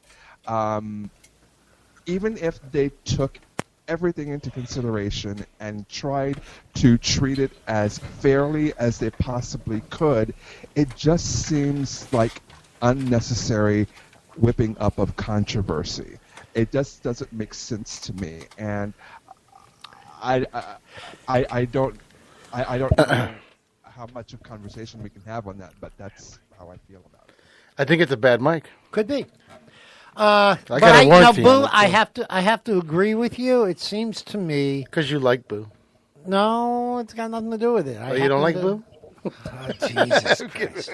Even if they took everything into consideration and tried to treat it as fairly as they possibly could, it just seems like unnecessary whipping up of controversy. It just doesn't make sense to me, and I don't know how much of conversation we can have on that, but that's how I feel about it. I think it's a bad mic. Could be. But Boo, I have to agree with you. It seems to me because you like Boo. No, it's got nothing to do with it. Oh, you don't like Boo? Oh, Jesus Christ.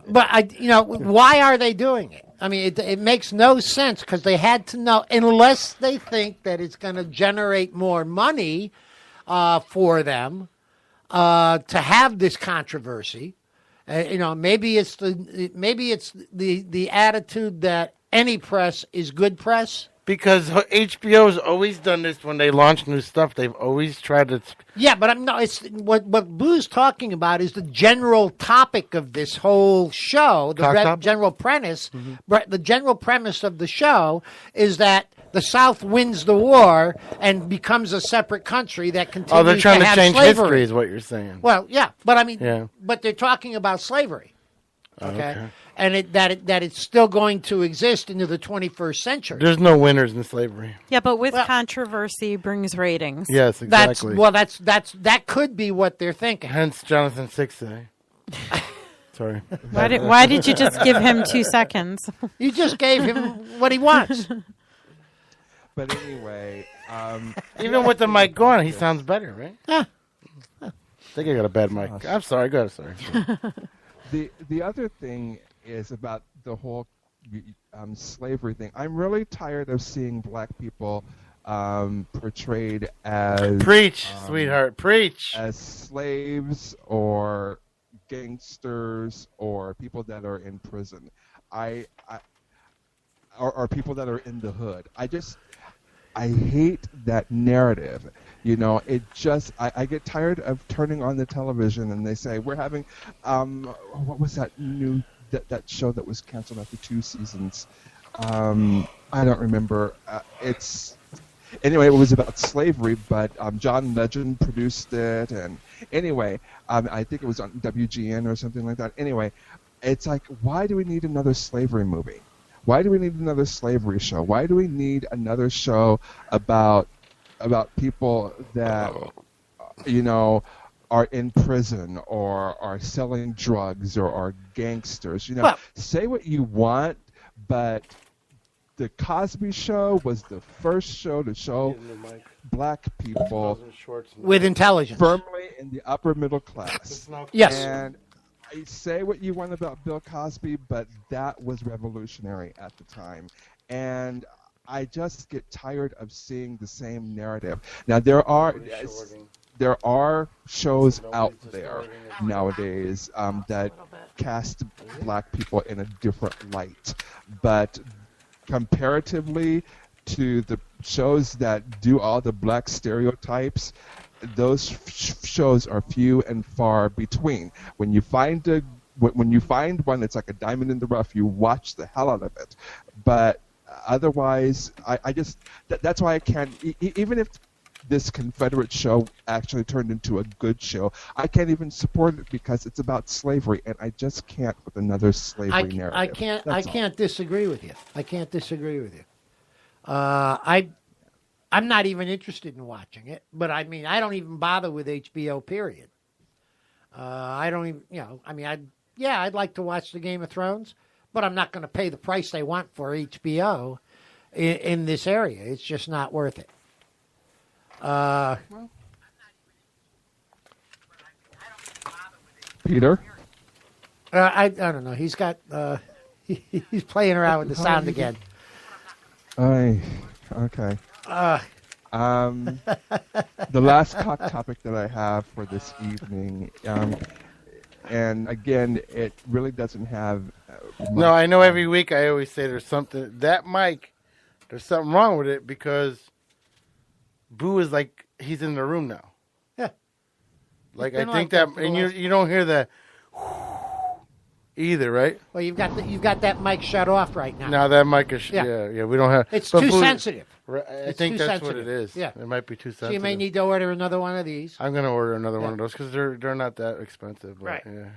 But why are they doing it? I mean, it makes no sense, because they had to know, unless they think that it's going to generate more money for them to have this controversy. Maybe it's the attitude that any press is good press. Because HBO has always done this when they launch new stuff. They've always tried to. Yeah, but it's what Boo's talking about is the general topic of this whole show. The general premise. Mm-hmm. The general premise of the show is that the South wins the war and becomes a separate country that continues to have slavery. They're trying to change history, is what you're saying. Well, yeah, but I mean, but they're talking about slavery. Okay. And that it's still going to exist into the 21st century. There's no winners in slavery. Yeah, but with controversy brings ratings. Yes, exactly. That could be what they're thinking. Hence Jonathan 6A. Sorry. Why did you just give him 2 seconds? You just gave him what he wants. But anyway, even with the mic on, he sounds better, right? Yeah. I think I got a bad mic. I'm sorry. Go ahead. Sorry. The other thing is about the whole slavery thing. I'm really tired of seeing black people portrayed as preach, sweetheart, preach, as slaves or gangsters or people that are in prison. Or people that are in the hood. I hate that narrative. I get tired of turning on the television and they say, we're having, what was that that show that was canceled after 2 seasons? I don't remember. Anyway, it was about slavery, but John Legend produced it. And anyway, I think it was on WGN or something like that. Anyway, it's like, why do we need another slavery movie? Why do we need another slavery show? Why do we need another show about people that, are in prison or are selling drugs or are gangsters? Say what you want, but the Cosby Show was the first show to show black people with intelligence firmly in the upper middle class. Yes. And I say what you want about Bill Cosby, but that was revolutionary at the time. And I just get tired of seeing the same narrative. Now there are shows out there nowadays that cast black people in a different light, but comparatively to the shows that do all the black stereotypes, those shows are few and far between. When you find one that's like a diamond in the rough, you watch the hell out of it. But otherwise, I just that's why I can't. Even if this Confederate show actually turned into a good show, I can't even support it because it's about slavery, and I just can't with another slavery narrative. I can't disagree with you. I can't disagree with you. I'm not even interested in watching it, but I mean, I don't even bother with HBO, period. I don't even, I'd like to watch the Game of Thrones, but I'm not going to pay the price they want for HBO in this area. It's just not worth it. Peter? I don't know. He's got, he's playing around with the sound again. Okay. The last topic that I have for this evening, and again, it really doesn't have. No, I know every week I always say there's something, that mic, there's something wrong with it because Boo is like, he's in the room now. Yeah. Like, I think that, and you don't hear the either, right? Well, you've got that mic shut off right now. No, that mic is, yeah, we don't have. It's too sensitive. I think that's what it is. Yeah. It might be too sensitive. So you may need to order another one of these. I'm going to order another one of those because they're not that expensive. But, right. Yeah.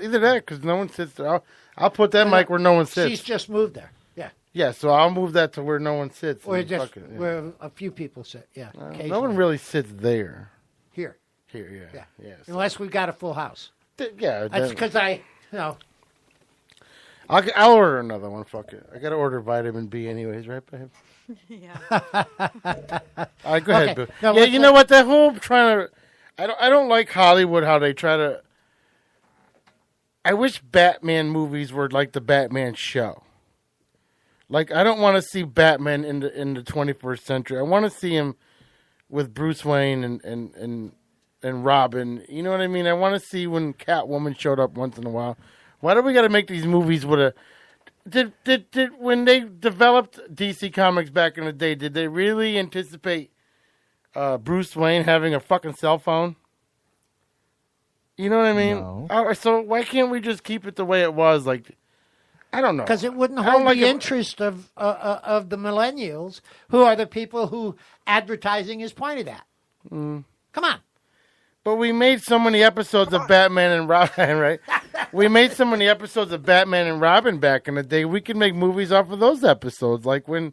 Either that because no one sits there. I'll put that mic where no one sits. She's just moved there. Yeah. Yeah, so I'll move that to where no one sits. Or just where a few people sit. Yeah. No one really sits there. Here, yeah. Unless we've got a full house. Yeah. That's because I'll order another one. Fuck it. I got to order vitamin B anyways, right, babe? Yeah. All right, go ahead, Boo. No, you know what? That whole I don't like Hollywood, how they try to. I wish Batman movies were like the Batman show. Like, I don't want to see Batman in the 21st century. I want to see him with Bruce Wayne and Robin. You know what I mean? I want to see when Catwoman showed up once in a while. Why do we got to make these movies with a? Did when they developed DC Comics back in the day, did they really anticipate Bruce Wayne having a fucking cell phone? You know what I mean? No. So why can't we just keep it the way it was? Like, I don't know. Because it wouldn't hold the interest of the millennials, who are the people who advertising is pointed at. Mm. Come on. But we made so many episodes of Batman and Robin, right? We made so many episodes of Batman and Robin back in the day. We could make movies off of those episodes. Like when,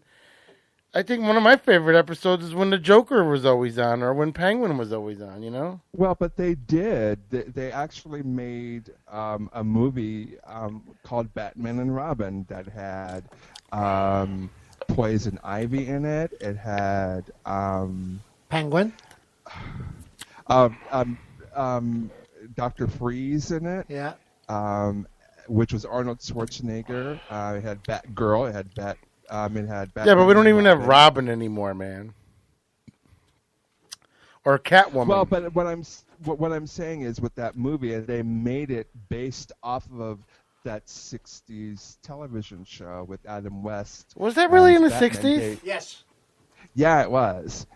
I think one of my favorite episodes is when the Joker was always on or when Penguin was always on, you know? Well, but they did. They actually made a movie called Batman and Robin that had Poison Ivy in it. It had... Penguin? Dr. Freeze in it. Yeah. Which was Arnold Schwarzenegger. It had Batgirl. It had Batman. Yeah, but we don't even have Robin anymore, man. Or Catwoman. Well, but what I'm saying is with that movie, they made it based off of that 60s television show with Adam West. Was that really in the 60s? Yes. Yeah, it was.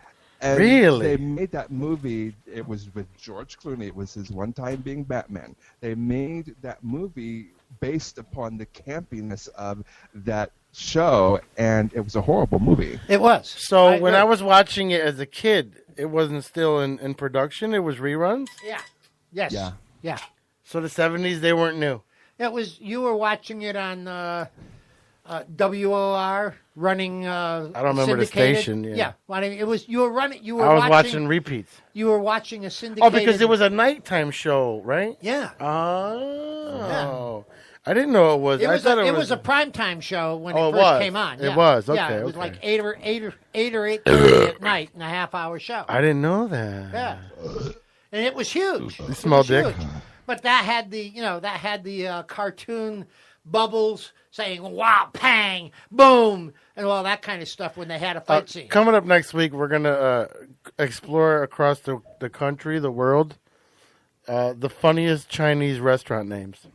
And really? They made that movie. It was with George Clooney. It was his one time being Batman. They made that movie based upon the campiness of that show, and it was a horrible movie. It was. So when I was watching it as a kid, it wasn't still in production? It was reruns? Yeah. Yes. Yeah. So the 70s, they weren't new? It was. You were watching it on WOR running. I don't remember the station. Yeah. Well, I mean, it was. You were running. You were. I was watching repeats. You were watching a syndicated. Oh, because it was a nighttime show, right? Yeah. Oh. Yeah. I didn't know it was. I thought it was a primetime show when Oh, it it first was. came on. It Yeah. was, Yeah, okay, it was okay. like 8 or 8:30 at night, and a half-hour show. I didn't know that. Yeah, and it was huge. You smell It was dick. huge. But that had the cartoon bubbles saying "wow, pang, boom," and all that kind of stuff when they had a fight scene. Coming up next week, we're going to explore across the country, the world, the funniest Chinese restaurant names.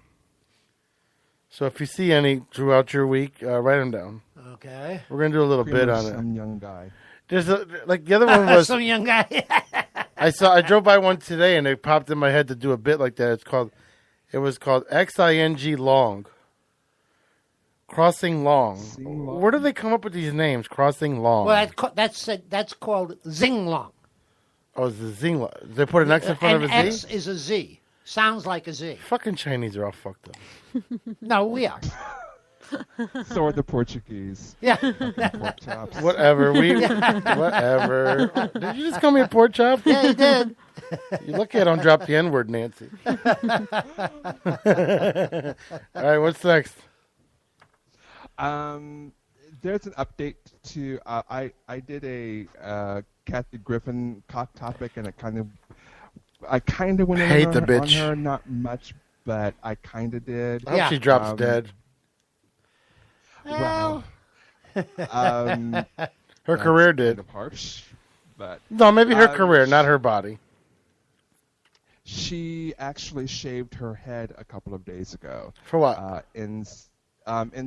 So if you see any throughout your week, write them down. Okay. We're going to do a little bit on it. Some young guy. There's the other one was some young guy. I drove by one today and it popped in my head to do a bit like that. It was called XING Long. Crossing Long. Where do they come up with these names? Crossing Long. Well, that's called Zing Long. Oh, it's the Zing Long. They put an X in front of a X Z? is a Z. Sounds like a Z. Fucking Chinese are all fucked up. No, we are. So are the Portuguese. Yeah. Pork chops. Whatever. Whatever. Did you just call me a pork chop? Yeah, you did. You lucky I don't drop the N-word, Nancy. All right, what's next? There's an update to I did a Kathy Griffin cock topic, and I kind of went in Hate on the her, bitch. on her, not much, but I kind of did. I hope she drops dead. Well, her career did. Kind of harsh, but No, maybe her career, not her body. She actually shaved her head a couple of days ago. For what? In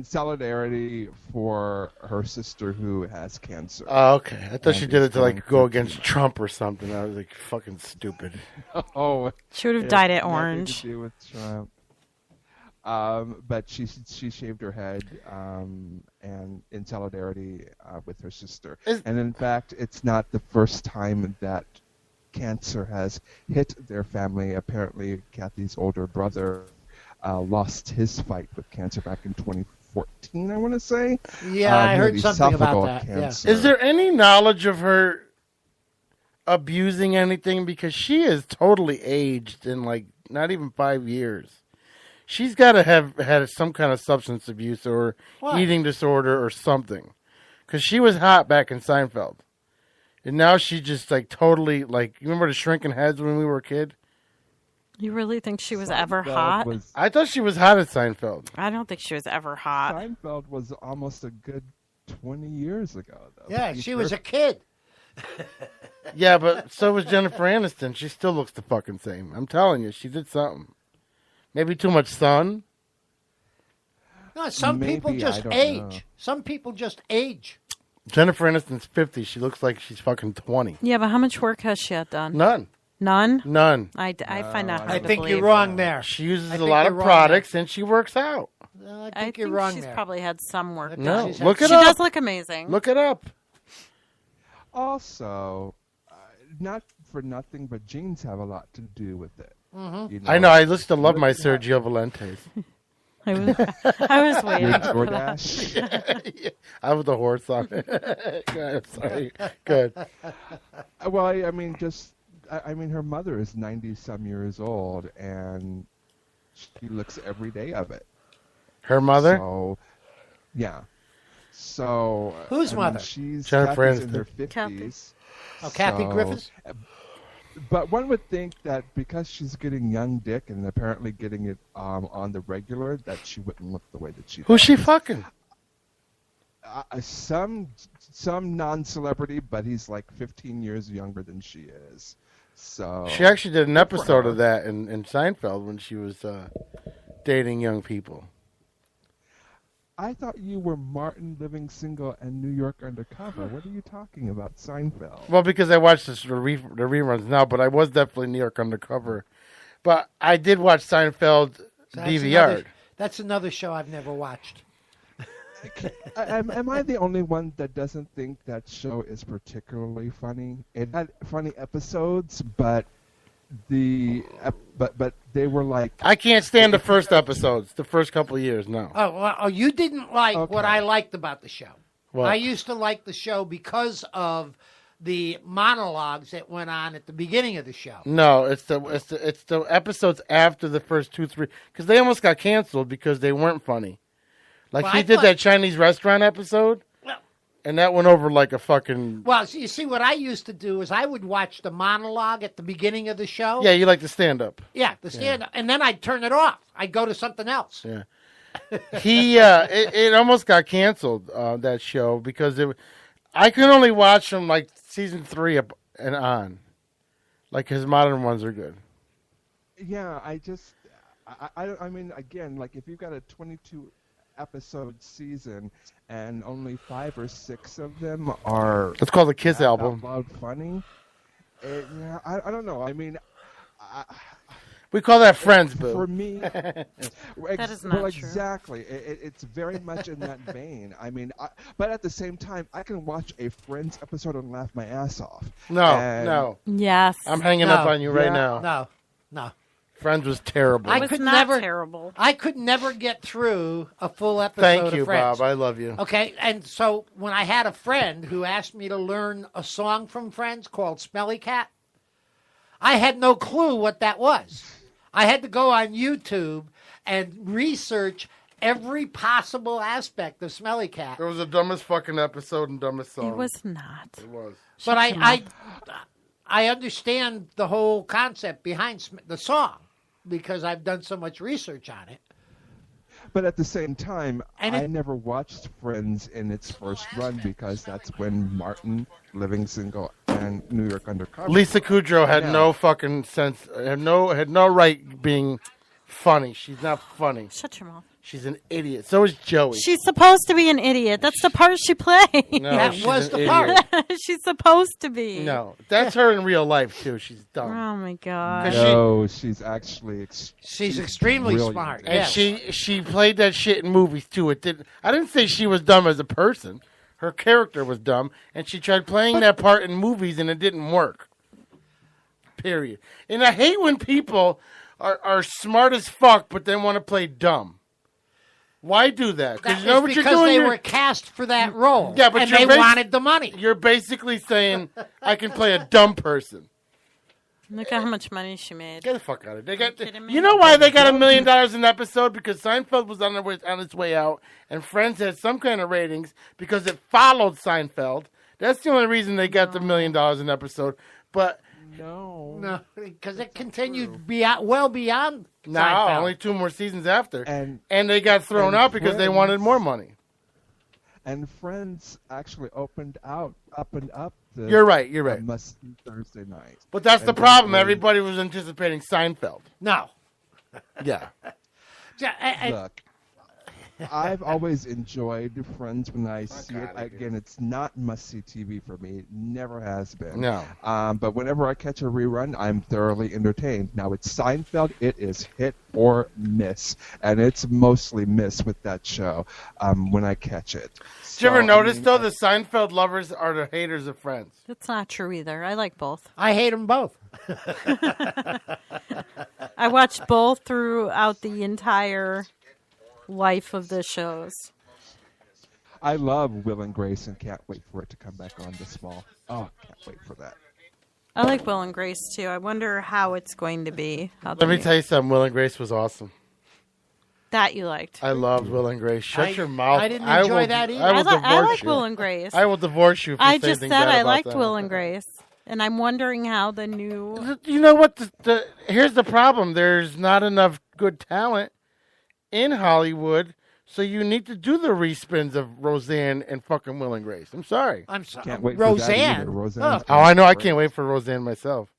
solidarity for her sister who has cancer. Oh, okay. I thought And she did is it to like going go through against Trump or something. I was like, fucking stupid. Oh, She would have it dyed has it nothing orange. to do with Trump. But she shaved her head and in solidarity with her sister. And in fact, it's not the first time that cancer has hit their family. Apparently, Kathy's older brother lost his fight with cancer back in 2014, I want to say. Yeah, I heard He something about esophageal that. Yeah. cancer. Is there any knowledge of her abusing anything? Because she is totally aged in like not even 5 years. She's got to have had some kind of substance abuse or What? eating disorder or something. Because she was hot back in Seinfeld. And now she's just like totally like, you remember the shrinking heads when we were a kid? You really think she was ever Seinfeld hot? I thought she was hot at Seinfeld. I don't think she was ever hot. Seinfeld was almost a good 20 years ago, though. Yeah, she was a kid. Yeah, but so was Jennifer Aniston. She still looks the fucking same. I'm telling you, she did something. Maybe too much sun. No, some people Maybe, just I don't age. know. Some people just age. Jennifer Aniston's 50. She looks like she's fucking 20. Yeah, but how much work has she had done? None. None? None. I find that hard I to think believe. you're wrong there. She uses I a think lot you're of wrong products and she works out. I I think you're think wrong she's there. probably had some work No, done. she's look it She up. does look amazing. Look it up. Also, not for nothing, but genes have a lot to do with it. Mm-hmm. You I know. I used to love my Sergio Valentes. I was waiting Your for that. DoorDash. I was the horse on it. Good, sorry. Good. Well, I mean, her mother is 90-some years old, and she looks every day of it. Her mother? So, yeah. So Whose I mean, mother? She's Jennifer Kathy's in her Aniston. 50s. Oh, Kathy So- Griffiths? But one would think that because she's getting young dick and apparently getting it on the regular, that she wouldn't look the way that she Who's does. she fucking? Some non-celebrity, but he's like 15 years younger than she is. So She actually did an good for episode her. of that in Seinfeld when she was dating young people. I thought you were Martin Living Single and New York Undercover. What are you talking about, Seinfeld? Well, because I watched the reruns now, but I was definitely New York Undercover. But I did watch Seinfeld DVR'd. That's another show I've never watched. Am I the only one that doesn't think that show is particularly funny? It had funny episodes, but but they were like, I can't stand the first episodes, the first couple of years, no. Oh, you didn't like what I liked about the show. What? I used to like the show because of the monologues that went on at the beginning of the show. No, it's the episodes after the first 2-3 because they almost got canceled because they weren't funny. Like Well, he I did thought- that Chinese restaurant episode, and that went over like a fucking. Well, you see, what I used to do is I would watch the monologue at the beginning of the show. Yeah, you like the stand up. Yeah, the stand-up, and then I'd turn it off. I'd go to something else. Yeah. It almost got canceled, that show, because I could only watch from like season 3 up and on. Like his modern ones are good. Yeah, I mean, again, like if you've got a 22 episode season and only 5 or 6 of them are It's called the Kiss album. out loud funny. I don't know. I mean, We call that Friends, boo. For me, That is not well, true. exactly. It's very much in that vein. I mean, but at the same time, I can watch a Friends episode and laugh my ass off. No. Yes. I'm hanging up on you right now. No. Friends was terrible. It was not terrible. I could never get through a full episode Thank you, of Friends. Bob. I love you. Okay, and so when I had a friend who asked me to learn a song from Friends called Smelly Cat, I had no clue what that was. I had to go on YouTube and research every possible aspect of Smelly Cat. It was the dumbest fucking episode and dumbest song. It was not. It was. But I understand the whole concept behind the song because I've done so much research on it. But at the same time, And I never watched Friends in its first run because that's when Martin, Living Single, and New York Undercover. Lisa Kudrow had no fucking sense. Had no right being funny. She's not funny. Shut your mouth. She's an idiot. So is Joey. She's supposed to be an idiot. That's the part she played. No, That she's was an the part. idiot. She's supposed to be. No, that's her in real life too. She's dumb. Oh my god. No, she's actually she's extremely brilliant. smart. And she played that shit in movies too. I didn't say she was dumb as a person. Her character was dumb, and she tried playing that part in movies, and it didn't work. Period. And I hate when people are smart as fuck, but then want to play dumb. Why do that? That You know is what you're because doing? they You're- were cast for that role. Yeah, but and you're they wanted the money. You're basically saying I can play a dumb person. Look at how much money she made. Get the fuck out of it. kidding me? You know why they got $1 million an episode? Because Seinfeld was on its way out, and Friends had some kind of ratings because it followed Seinfeld. That's the only reason they got the $1 million an episode. But No, because it continued well beyond no, Seinfeld. only 2 more seasons after, And they got thrown and out because they wanted Friends- more money. And Friends actually opened up the You're right. You're right. Must Thursday night. But that's the And problem. basically- Everybody was anticipating Seinfeld. No. Yeah. Look, I've always enjoyed Friends when I see it. Again, it's not must-see TV for me. It never has been. No. But whenever I catch a rerun, I'm thoroughly entertained. Now, it's Seinfeld. It is hit or miss. And it's mostly miss with that show when I catch it. Did you ever So, notice, I mean, though, the Seinfeld lovers are the haters of Friends? That's not true either. I like both. I hate them both. I watched both throughout the entire life of the shows. I love Will and Grace and can't wait for it to come back on this fall. Oh, can't wait for that. I like Will and Grace too. I wonder how it's going to be. Let me tell you something. Will and Grace was awesome. That you liked. I loved Will and Grace. Shut your mouth. I didn't enjoy will, that either. I will I divorce like you. Will and Grace. I will divorce you if you I say just anything said bad I about liked that. Will and Grace, and I'm wondering how the new. You know what? Here's the problem. There's not enough good talent in Hollywood, so you need to do the respins of Roseanne and fucking Will and Grace. I'm sorry. I'm sorry. Can't wait for that Roseanne. either. Roseanne's Oh, I know. I can't wait for Roseanne myself.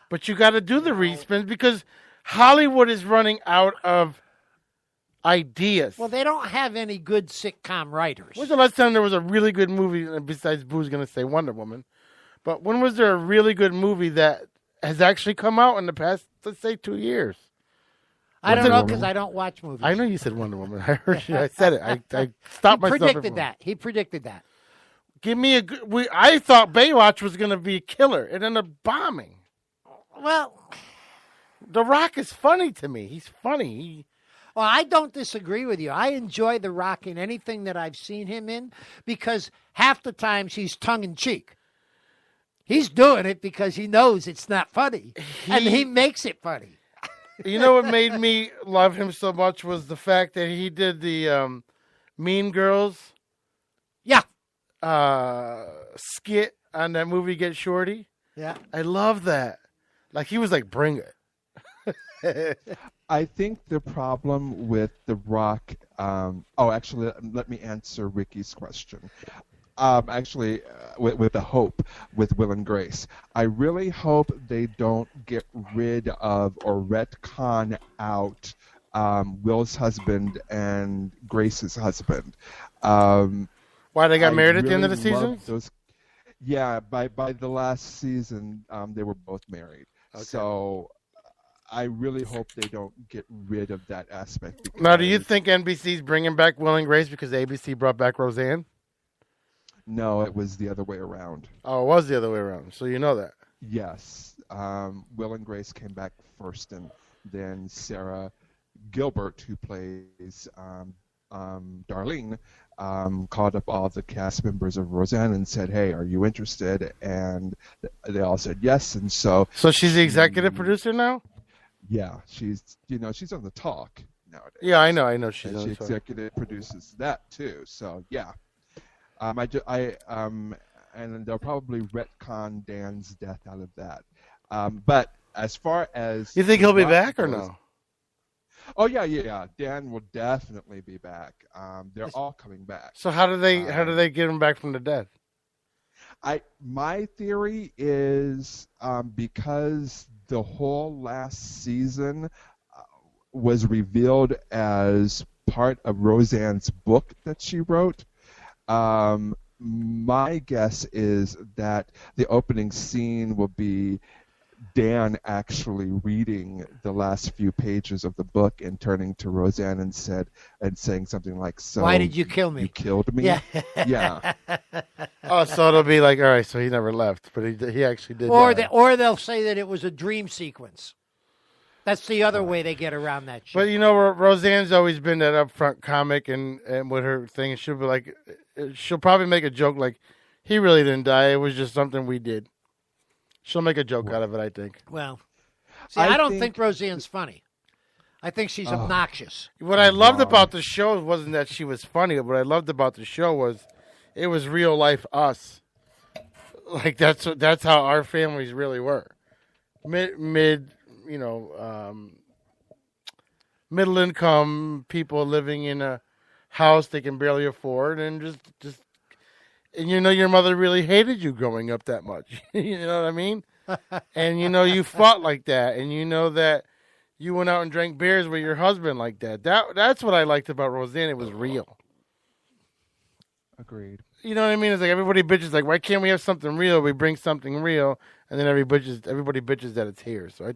But you got to do the respins because Hollywood is running out of ideas. Well, they don't have any good sitcom writers. When's the last time there was a really good movie, besides Boo's going to say Wonder Woman, but when was there a really good movie that has actually come out in the past, let's say, 2 years? I don't Wonder know Woman. because I don't watch movies. I know you said Wonder Woman. I heard you. I said it. I stopped myself. predicted that. He predicted that. Give me a good... I thought Baywatch was going to be a killer. It ended up bombing. Well, The Rock is funny to me. He's funny. Well, I don't disagree with you. I enjoy The Rock in anything that I've seen him in because half the times he's tongue-in-cheek. He's doing it because he knows it's not funny, and he makes it funny. You know what made me love him so much was the fact that he did the Mean Girls skit on that movie Get Shorty. Yeah. I love that. Like, he was like, bring it. I think the problem with The Rock. Actually, let me answer Ricky's question. With a hope with Will and Grace. I really hope they don't get rid of or retcon out Will's husband and Grace's husband. Why, they got married at the end of the season? Yeah, by the last season, they were both married. Okay. So I really hope they don't get rid of that aspect. Now, do you think NBC's bringing back Will and Grace because ABC brought back Roseanne? No, it was the other way around. Oh, it was the other way around. So you know that. Yes. Will and Grace came back first, and then Sarah Gilbert, who plays Darlene, called up all the cast members of Roseanne and said, "Hey, are you interested?" And they all said yes. And so she's the executive producer now? Yeah, she's on the talk nowadays. Yeah, I know she's on the the talk. She executive produces that too. So yeah. And they'll probably retcon Dan's death out of that. But as far as you think he'll be back or no? Oh yeah. Dan will definitely be back. They're all coming back. So how do they get him back from the dead? My theory is because the whole last season was revealed as part of Roseanne's book that she wrote. My guess is that the opening scene will be Dan actually reading the last few pages of the book and turning to Roseanne and saying something like, "So why did you kill me? You killed me." Yeah. Yeah. Oh, so it'll be like, all right, so he never left, but he actually did. Or they'll say that it was a dream sequence. That's the other way they get around that shit. But Roseanne's always been that upfront comic, and with her thing, she'll be like, she'll probably make a joke like, he really didn't die. It was just something we did. She'll make a joke out of it, I think. Well, see, I don't think Roseanne's funny. I think she's obnoxious. What I loved about the show wasn't that she was funny. What I loved about the show was it was real life us. Like that's how our families really were. Middle income people living in a house they can barely afford, and just and your mother really hated you growing up that much. You know what I mean? And you fought like that, and that you went out and drank beers with your husband like that. That's what I liked about Roseanne. It was real. Agreed. You know what I mean? It's like everybody bitches like, why can't we have something real? We bring something real, and then everybody bitches that it's here. So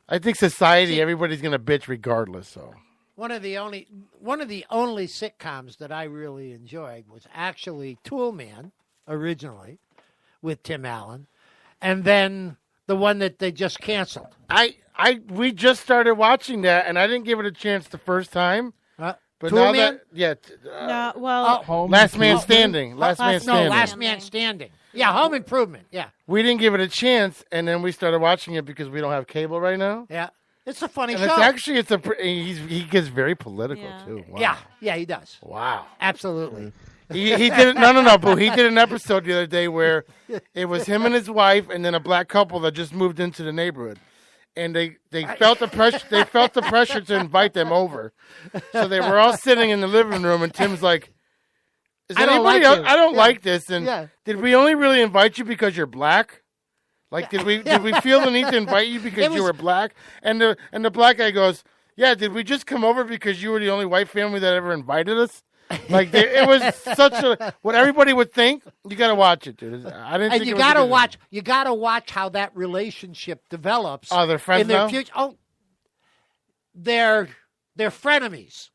I think society, everybody's gonna bitch regardless. So one of the only sitcoms that I really enjoyed was actually Toolman originally with Tim Allen, and then the one that they just canceled. We just started watching that, and I didn't give it a chance the first time. But Toolman? Last Man Standing. Last Man Standing. Yeah, Home Improvement. Yeah. We didn't give it a chance, and then we started watching it because we don't have cable right now. Yeah. It's a funny and show. He gets very political too. Wow. Yeah, he does. Wow. Absolutely. He did no, Boo. He did an episode the other day where it was him and his wife, and then a black couple that just moved into the neighborhood. And they felt the pressure. They felt the pressure to invite them over, so they were all sitting in the living room. And Tim's like, "Is anybody else? I don't like this." And did we only really invite you because you're black? Like, did we feel the need to invite you because you were black? And the black guy goes, "Yeah, did we just come over because you were the only white family that ever invited us?" Like it was such what everybody would think. You got to watch it, dude. I didn't. And you got to watch. You got to watch how that relationship develops. Oh, they're friends in their now? future. Oh, they're frenemies.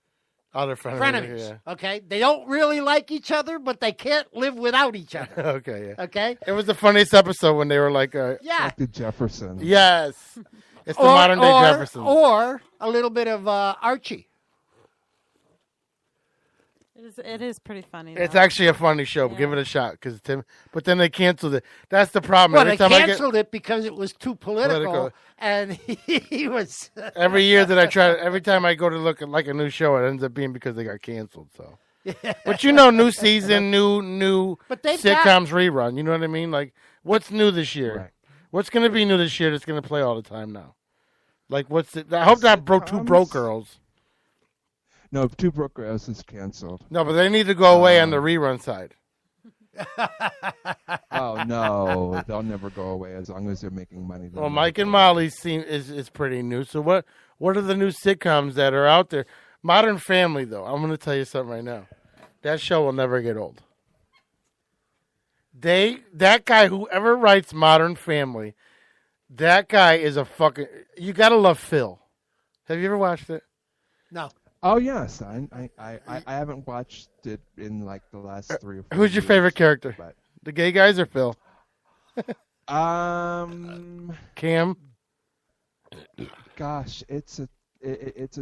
Oh, they're frenemies. Yeah. Okay, they don't really like each other, but they can't live without each other. Okay. Yeah. Okay. It was the funniest episode when they were like, like the Jeffersons. Yes. It's the modern day Jeffersons. Or a little bit of Archie. It is pretty funny. It's though. actually a funny show. Yeah. Give it a shot, but then they canceled it. That's the problem. Well, Every they time I get canceled it because it was too political. And he was. every year that I try, every time I go to look at like a new show, it ends up being because they got canceled. So, but new season, new But they've sitcoms rerun. You know what I mean? Like, what's new this year? Right. What's going to be new this year that's going to play all the time now? Like, what's it? I hope not broke Two Broke Girls. No, Two Broke Girls is canceled. No, but they need to go away on the rerun side. Oh no, they'll never go away as long as they're making money. Well, Mike and Molly is pretty new. So what are the new sitcoms that are out there? Modern Family, though, I'm going to tell you something right now. That show will never get old. That guy, whoever writes Modern Family, that guy is a fucking. You gotta love Phil. Have you ever watched it? No. Oh yes, I haven't watched it in like the last 3 or 4 Who's your favorite character? But... The gay guys or Phil? Cam. Gosh, it's a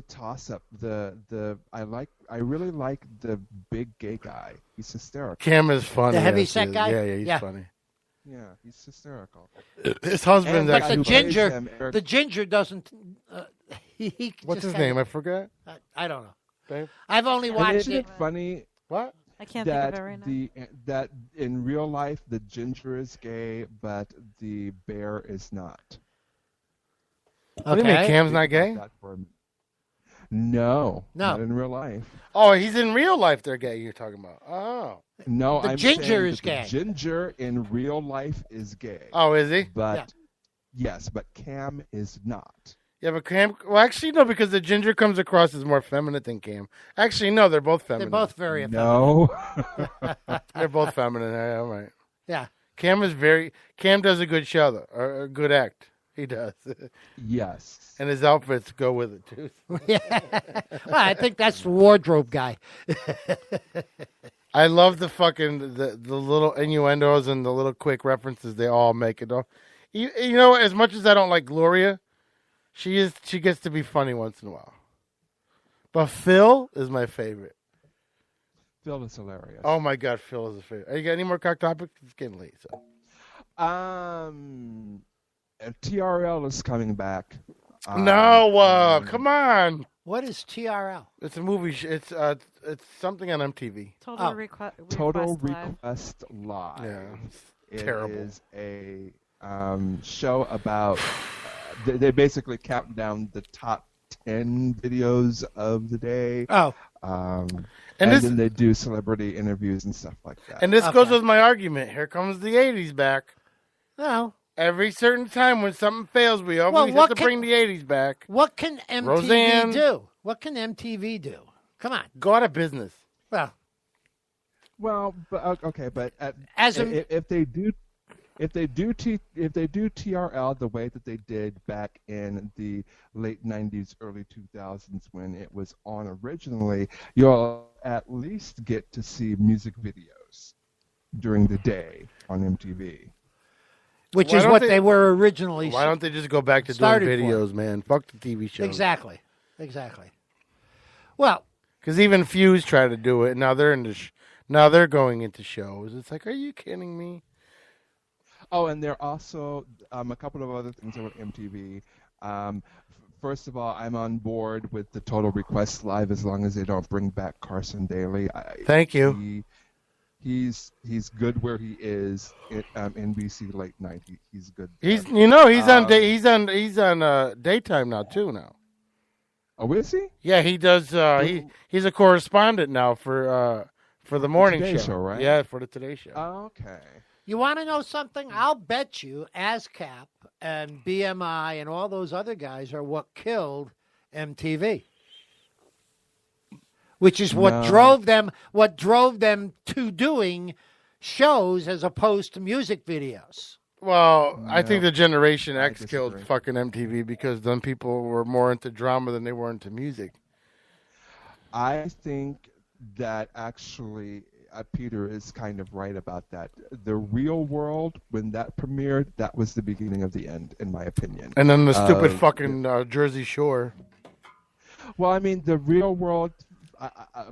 toss up. I really like the big gay guy. He's hysterical. Cam is funny. The heavyset guy? Yeah, he's funny. Yeah, he's hysterical. His husband's But actually the ginger doesn't. He What's just his name? I forgot. I don't know. Babe? I've only watched Isn't it funny? What? I can't think of it right now. That in real life the ginger is gay, but the bear is not. What do you mean? Cam's not gay? No, not in real life. Oh, he's in real life. They're gay. You're talking about? Oh, no, The I'm ginger saying is that gay. The ginger in real life is gay. Oh, is he? But yes, but Cam is not. Yeah, but Cam. Well, actually, no, because the ginger comes across as more feminine than Cam. Actually, no, they're both feminine. They're both very effeminate. No, they're both feminine. Yeah, all right. Yeah. Cam does a good show, though, or a good act. He does. Yes. And his outfits go with it, too. Yeah. Well, I think that's the wardrobe guy. I love the fucking the little innuendos and the little quick references they all make. It all. You know, as much as I don't like Gloria, she gets to be funny once in a while. But Phil is my favorite. Phil is hilarious. Oh my God, Phil is a favorite. You got any more cock topics? It's getting late. So. TRL is coming back. No, come on. What is TRL? It's a movie. It's something on MTV. Total Request Live. Yeah, it's It terrible. is a show about. They basically count down the top 10 videos of the day. Oh. And this- then they do celebrity interviews and stuff like that. And this goes with my argument. Here comes the 80s back. No. Every certain time when something fails, we always have to bring the 80s back. What can MTV Roseanne. do? What can MTV do? Come on. Go out of business. Well, but okay, but As if they do TRL the way that they did back in the late 90s, early 2000s when it was on originally, you'll at least get to see music videos during the day on MTV. Which is what they were originally. Why don't they just go back to doing started for. videos, man? Fuck the TV shows. Exactly. Well, because even Fuse tried to do it. Now they're now they're going into shows. It's like, are you kidding me? Oh, and there are also a couple of other things about MTV. First of all, I'm on board with the Total Request Live as long as they don't bring back Carson Daly. Thank you. He's good where he is at NBC late night. He's good. He's on daytime now too now. Oh, is he? Yeah, he does. He's a correspondent now for the morning Today Show, right? Yeah, for the Today Show. Okay. you want to know something? I'll bet you ASCAP and BMI and all those other guys are what killed MTV. Which is what drove them to doing shows as opposed to music videos. Well, I think the Generation X killed fucking MTV because then people were more into drama than they were into music. I think that actually Peter is kind of right about that. The Real World, when that premiered, that was the beginning of the end, in my opinion. And then the stupid fucking Jersey Shore. Well, I mean, the Real World,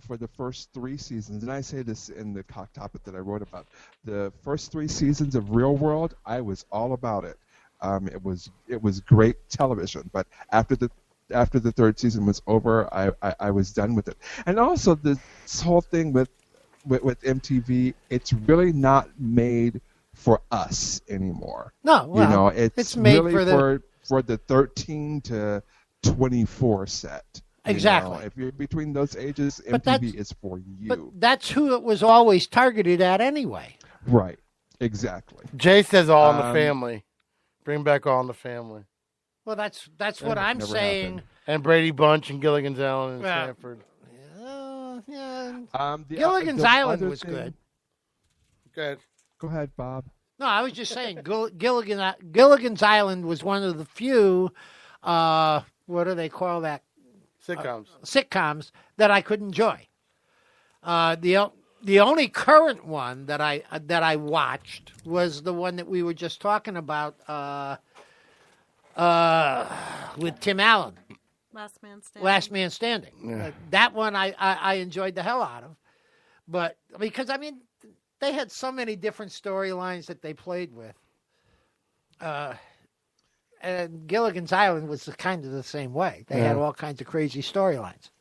for the first 3 seasons, and I say this in the cock topic that I wrote about, the first 3 seasons of Real World, I was all about it. It was great television, but after the 3rd season was over, I was done with it. And also this whole thing with MTV, it's really not made for us anymore. No, well, you know, it's made really for the 13 to 24 set. Exactly. You know, if you're between those ages, But MTV is for you. But that's who it was always targeted at anyway. Right. Exactly. Jay says All in the Family. Bring back All in the Family. Well, that's what I'm saying. Happened. And Brady Bunch and Gilligan's Island and Stanford. Gilligan's Island was good. Good. Go ahead, Bob. No, I was just saying Gilligan's Island was one of the few, what do they call that? Sitcoms that I could enjoy. The only current one that I watched was the one that we were just talking about with Tim Allen. Last Man Standing. Yeah. That one I enjoyed the hell out of. But because, I mean, they had so many different storylines that they played with. And Gilligan's Island was kind of the same way. They had all kinds of crazy storylines.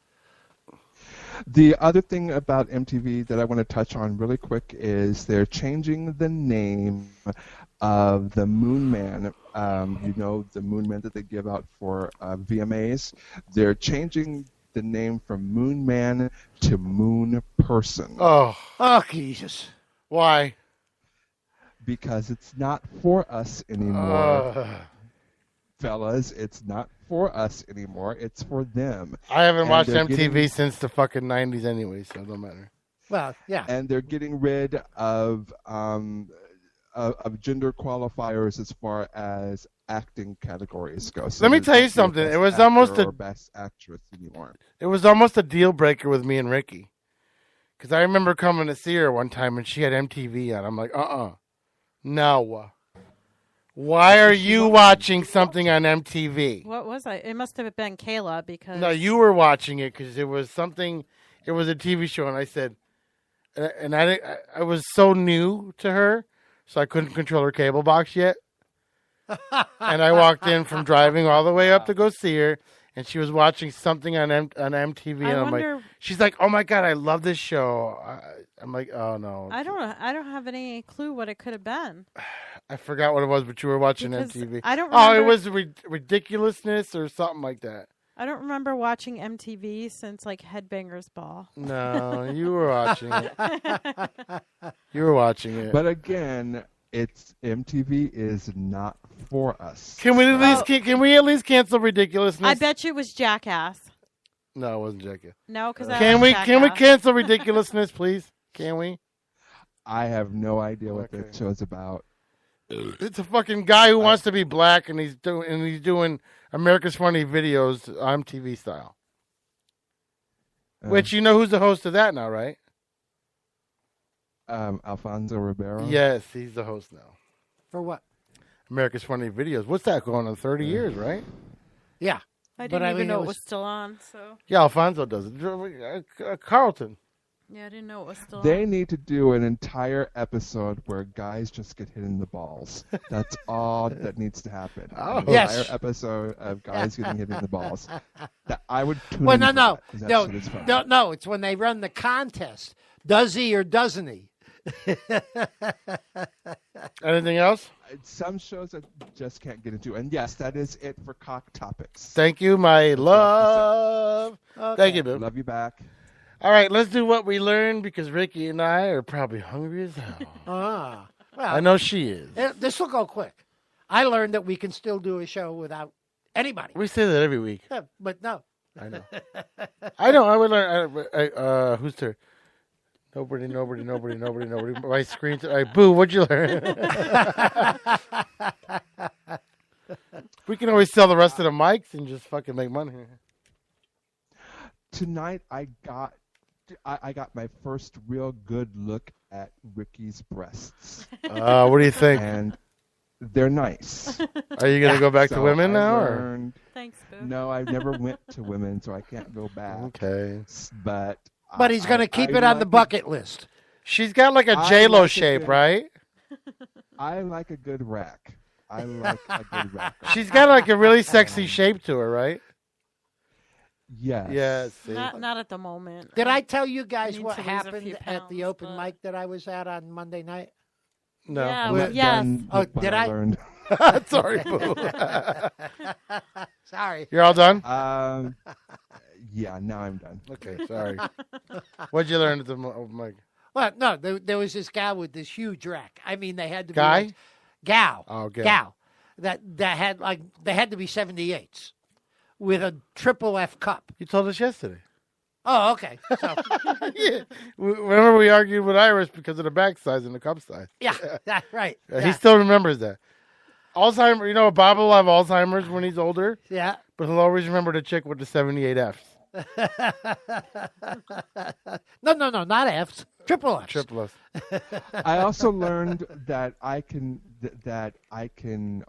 The other thing about MTV that I want to touch on really quick is they're changing the name of the Moon Man. You know, the Moon Man that they give out for VMAs. They're changing the name from Moon Man to Moon Person. Oh, Jesus. Why? Because it's not for us anymore. Fellas, it's not for us anymore. It's for them. I haven't watched MTV getting, since the fucking 90s anyway, so it don't matter. Well, yeah. And they're getting rid of gender qualifiers as far as acting categories go. So let me tell you something. It was almost a best actress anymore. It was almost a deal breaker with me and Ricky, because I remember coming to see her one time and she had MTV on. I'm like, no. Why are you watching something on MTV? What was I? It must have been Kayla because... No, you were watching it because it was something, it was a TV show, and I said, and I was so new to her, so I couldn't control her cable box yet. And I walked in from driving all the way up to go see her, and she was watching something on MTV, and I'm like, she's like, oh my God, I love this show. I'm like, oh no. I don't have any clue what it could have been. I forgot what it was, but you were watching Because MTV. I don't remember. Oh, it was Ridiculousness or something like that. I don't remember watching MTV since like Headbangers Ball. No, you were watching it. You were watching it. But again, it's MTV is not for us. Can we at least cancel Ridiculousness? I bet you it was Jackass. No, it wasn't Jackass. No, because can we cancel Ridiculousness, please? Can we? I have no idea what that show's about. It's a fucking guy who wants to be black, and he's doing America's Funny Videos on TV style. Which you know who's the host of that now, right? Alfonso Ribeiro. Yes, he's the host now. For what? America's Funny Videos. What's that going on? 30 years, right? Yeah. I didn't even know it was still on. So yeah, Alfonso does it. Carlton. Yeah, I didn't know it was still on. They need to do an entire episode where guys just get hit in the balls. That's all that needs to happen. Oh. An entire episode of guys getting hit in the balls. That I would tune into no. that shit is fun. No, it's when they run the contest. Does he or doesn't he? Anything else? Some shows I just can't get into. And yes, that is it for Cock Topics. Thank you, my love. Okay. Thank you, Bill. Love you back. All right, let's do what we learned because Ricky and I are probably hungry as hell. Well, I know she is. This will go quick. I learned that we can still do a show without anybody. We say that every week. Yeah, but no. I know. I know. I would learn. Who's there? Nobody. My screen. Boo, what'd you learn? We can always sell the rest of the mics and just fucking make money. Tonight I got my first real good look at Ricky's breasts. What do you think? And they're nice. Are you going to go back to women now? Thanks, Boo. No, I never went to women, so I can't go back. Okay. But he's going to keep I it on the like bucket list. She's got like a I J-Lo like a shape, good- right? I like a good rack. I like a good rack. She's got like a really sexy shape to her, right? Yes. Yes. Not at the moment. Did I tell you guys need what to lose a happened few at the pounds, open mic that I was at on Monday night? No. Yeah, With- yes. Oh, did I? learned. Sorry, Boo. Sorry. You're all done? Yeah, now I'm done. Okay, sorry. What'd you learn at the open mic? Well, no, there was this gal with this huge rack. I mean, they had to Guy? be like, gal. Oh, gal. Gal. That had like they had to be 78s with a triple F cup. You told us yesterday. Oh, okay. So, Yeah. Remember we argued with Iris because of the back size and the cup size. yeah, that's right. Yeah, Yeah. He still remembers that. Alzheimer's, Bob will have Alzheimer's when he's older, Yeah. but he'll always remember the chick with the 78Fs. No, not Fs. Triple Fs. Triple Fs. I also learned that I can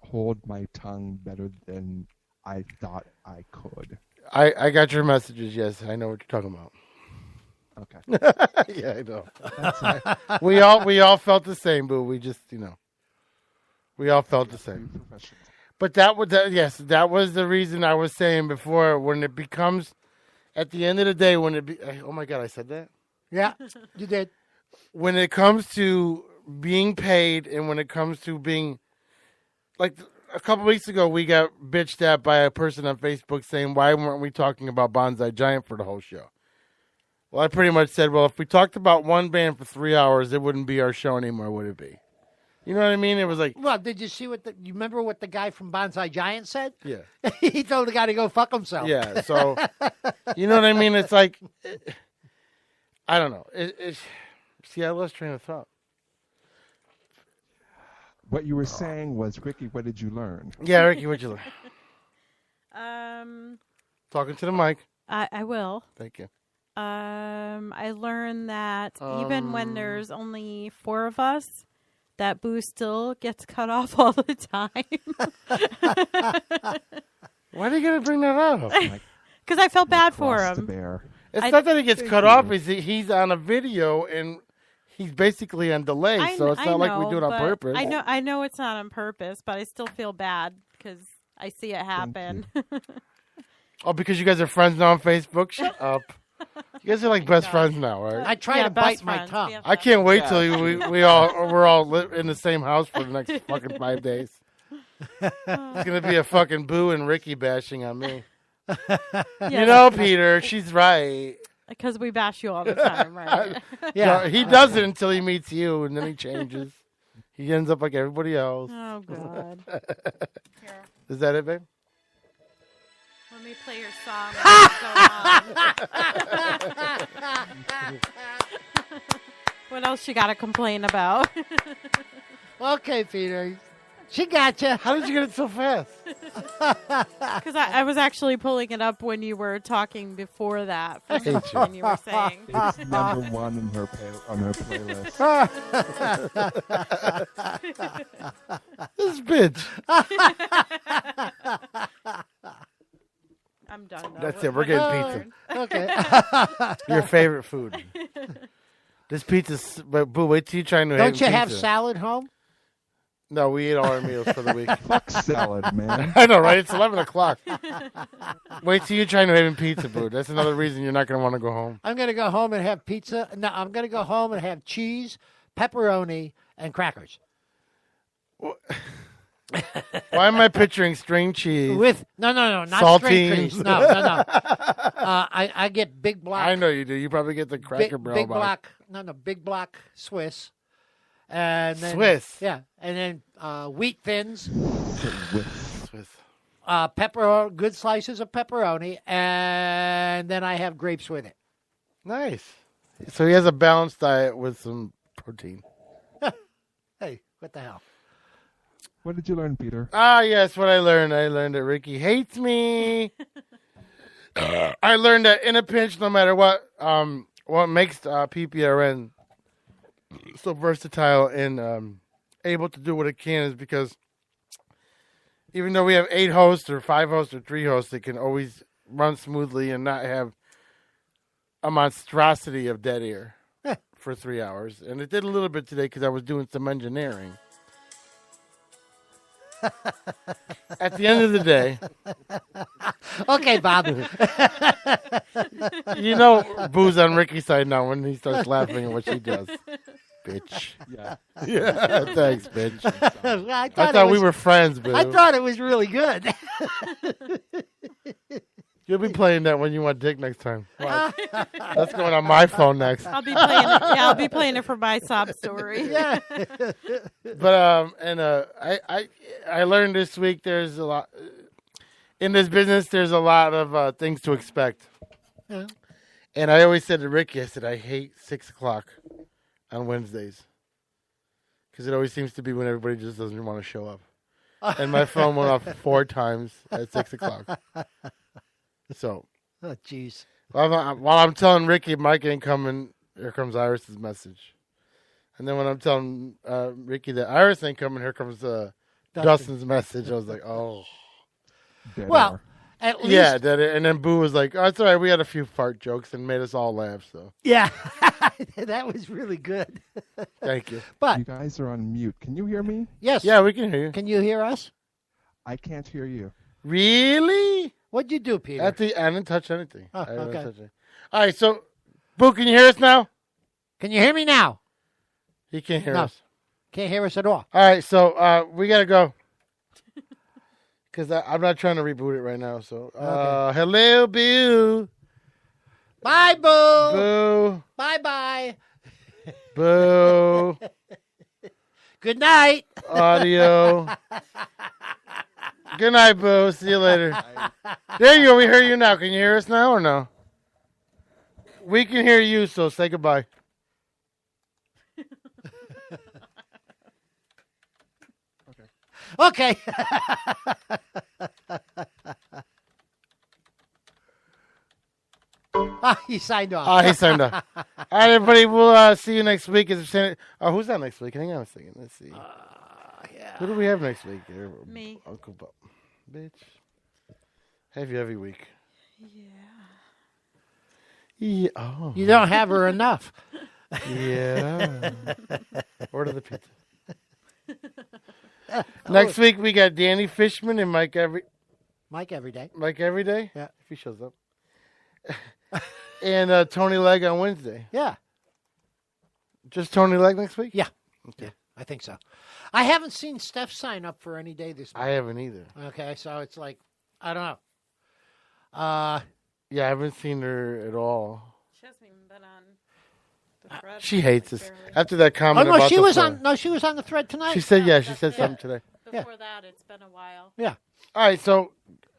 hold my tongue better than I thought I could. I got your messages, yes. I know what you're talking about. Okay. Yeah, I know. we all felt the same, Boo. We just, we all felt the same. But that was the reason I was saying before, when it becomes, at the end of the day, oh my God, I said that? Yeah, you did. When it comes to being paid and when it comes to being, like a couple weeks ago, we got bitched at by a person on Facebook saying, why weren't we talking about Bonsai Giant for the whole show? Well, I pretty much said, well, if we talked about one band for 3 hours, it wouldn't be our show anymore, would it be? You know what I mean? It was like... Well, did you see you remember what the guy from Bonsai Giant said? Yeah. He told the guy to go fuck himself. Yeah, so, you know what I mean? It's like, I don't know. See, I lost train of thought. What you were saying was, Ricky, what did you learn? Yeah, Ricky, what'd you Um, learn? Talking to the mic. I will. Thank you. I learned that even when there's only 4 of us, that Boo still gets cut off all the time. Why are you going to bring that up? Because I felt bad for Cross the him. bear. It's not that he gets cut off. He's on a video and he's basically on delay, so it's not like we do it on but purpose. I know it's not on purpose, but I still feel bad because I see it happen. Oh, because you guys are friends now on Facebook? Shut up. You guys are like best friends now, right? I try to bite my tongue. I can't wait till we're all in the same house for the next fucking 5 days. It's gonna be a fucking Boo and Ricky bashing on me. Peter, she's right. Because we bash you all the time, right? Yeah, no, he does it until he meets you, and then he changes. He ends up like everybody else. Oh God. Here. Is that it, babe? Let me play your song. What else you got to complain about? Okay, Peter. She got you. How did you get it so fast? Because I was actually pulling it up when you were talking before that. When you were saying. It's number 1 on her playlist. This bitch. I'm done. Though. That's it. We're getting pizza. Okay. Your favorite food. This pizza's... But Boo, wait till you try New Haven Don't you have pizza. salad home? No, we eat all our meals for the week. Fuck salad, man. I know, right? It's 11 o'clock. Wait till you try New Haven pizza, Boo. That's another reason you're not going to want to go home. I'm going to go home and have pizza. No, I'm going to go home and have cheese, pepperoni, and crackers. Why am I picturing string cheese? With no, not string saltines? cheese. No. I get big block. I know you do. You probably get the Cracker Barrel big box. block. No, big block Swiss. And then, Swiss. Yeah, and then wheat thins. Swiss. Good slices of pepperoni, and then I have grapes with it. Nice. So he has a balanced diet with some protein. Hey, what the hell? What did you learn, Peter? Yes, what I learned. I learned that Ricky hates me. I learned that in a pinch, no matter what makes PPRN so versatile and able to do what it can is because, even though we have 8 hosts or 5 hosts or 3 hosts, it can always run smoothly and not have a monstrosity of dead air for 3 hours. And it did a little bit today because I was doing some engineering. At the end of the day. Okay, Bob. You know Boo's on Ricky's side now when he starts laughing at what she does. Bitch. Yeah. Yeah, thanks, bitch. I thought we were friends, Boo. I thought it was really good. You'll be playing that when you want dick next time. Watch. That's going on my phone next. I'll be playing it. Yeah, I'll be playing it for my sob story. Yeah. But I learned this week there's a lot in this business. There's a lot of things to expect. Yeah. And I always said to Ricky, I said I hate 6 o'clock on Wednesdays because it always seems to be when everybody just doesn't want to show up. And my phone went off 4 times at 6 o'clock. So, oh jeez. While I'm telling Ricky Mike ain't coming, here comes Iris's message. And then when I'm telling Ricky that Iris ain't coming, here comes Dustin's message. I was like, oh. Well, at least. Yeah, and then Boo was like, oh, it's all right. We had a few fart jokes and made us all laugh. So yeah, that was really good. Thank you. But you guys are on mute. Can you hear me? Yes. Yeah, we can hear you. Can you hear us? I can't hear you. Really? What'd you do, Peter? I didn't touch anything. Oh, I didn't okay. touch anything. All right, so Boo, can you hear us now? Can you hear me now? He can't hear No. us. Can't hear us at all. All right, so we got to go. Because I'm not trying to reboot it right now. So, hello, Boo. Bye, Boo. Boo. Bye-bye. Boo. Good night. Audio. Good night, Boo. See you later. There you go. We hear you now. Can you hear us now or no? We can hear you, so say goodbye. Okay. He signed off. He signed off. All right, everybody. We'll see you next week. Who's on next week? Hang on a second. Let's see. Yeah. Who do we have next week? Me. Uncle Bob. Bitch. Have you every week. Yeah. Oh. You don't have her enough. Yeah. Order the pizza. Next week we got Danny Fishman and Mike every day. Mike every day. Yeah, if he shows up. And Tony Legg on Wednesday. Yeah. Just Tony Legg next week? Yeah. Okay. Yeah, I think so. I haven't seen Steph sign up for any day this week. I haven't either. Okay, so it's like, I don't know. Yeah, I haven't seen her at all. She hasn't even been on the thread. She hates us. After that comment no, about she the was floor. on. No, she was on the thread tonight. She said, she said something today. Before that, it's been a while. Yeah. All right, so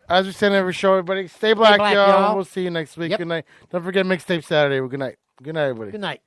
as we said in every show, everybody, stay black, y'all. y'all. We'll see you next week. Yep. Good night. Don't forget Mixtape Saturday. Well, good night. Good night, everybody. Good night.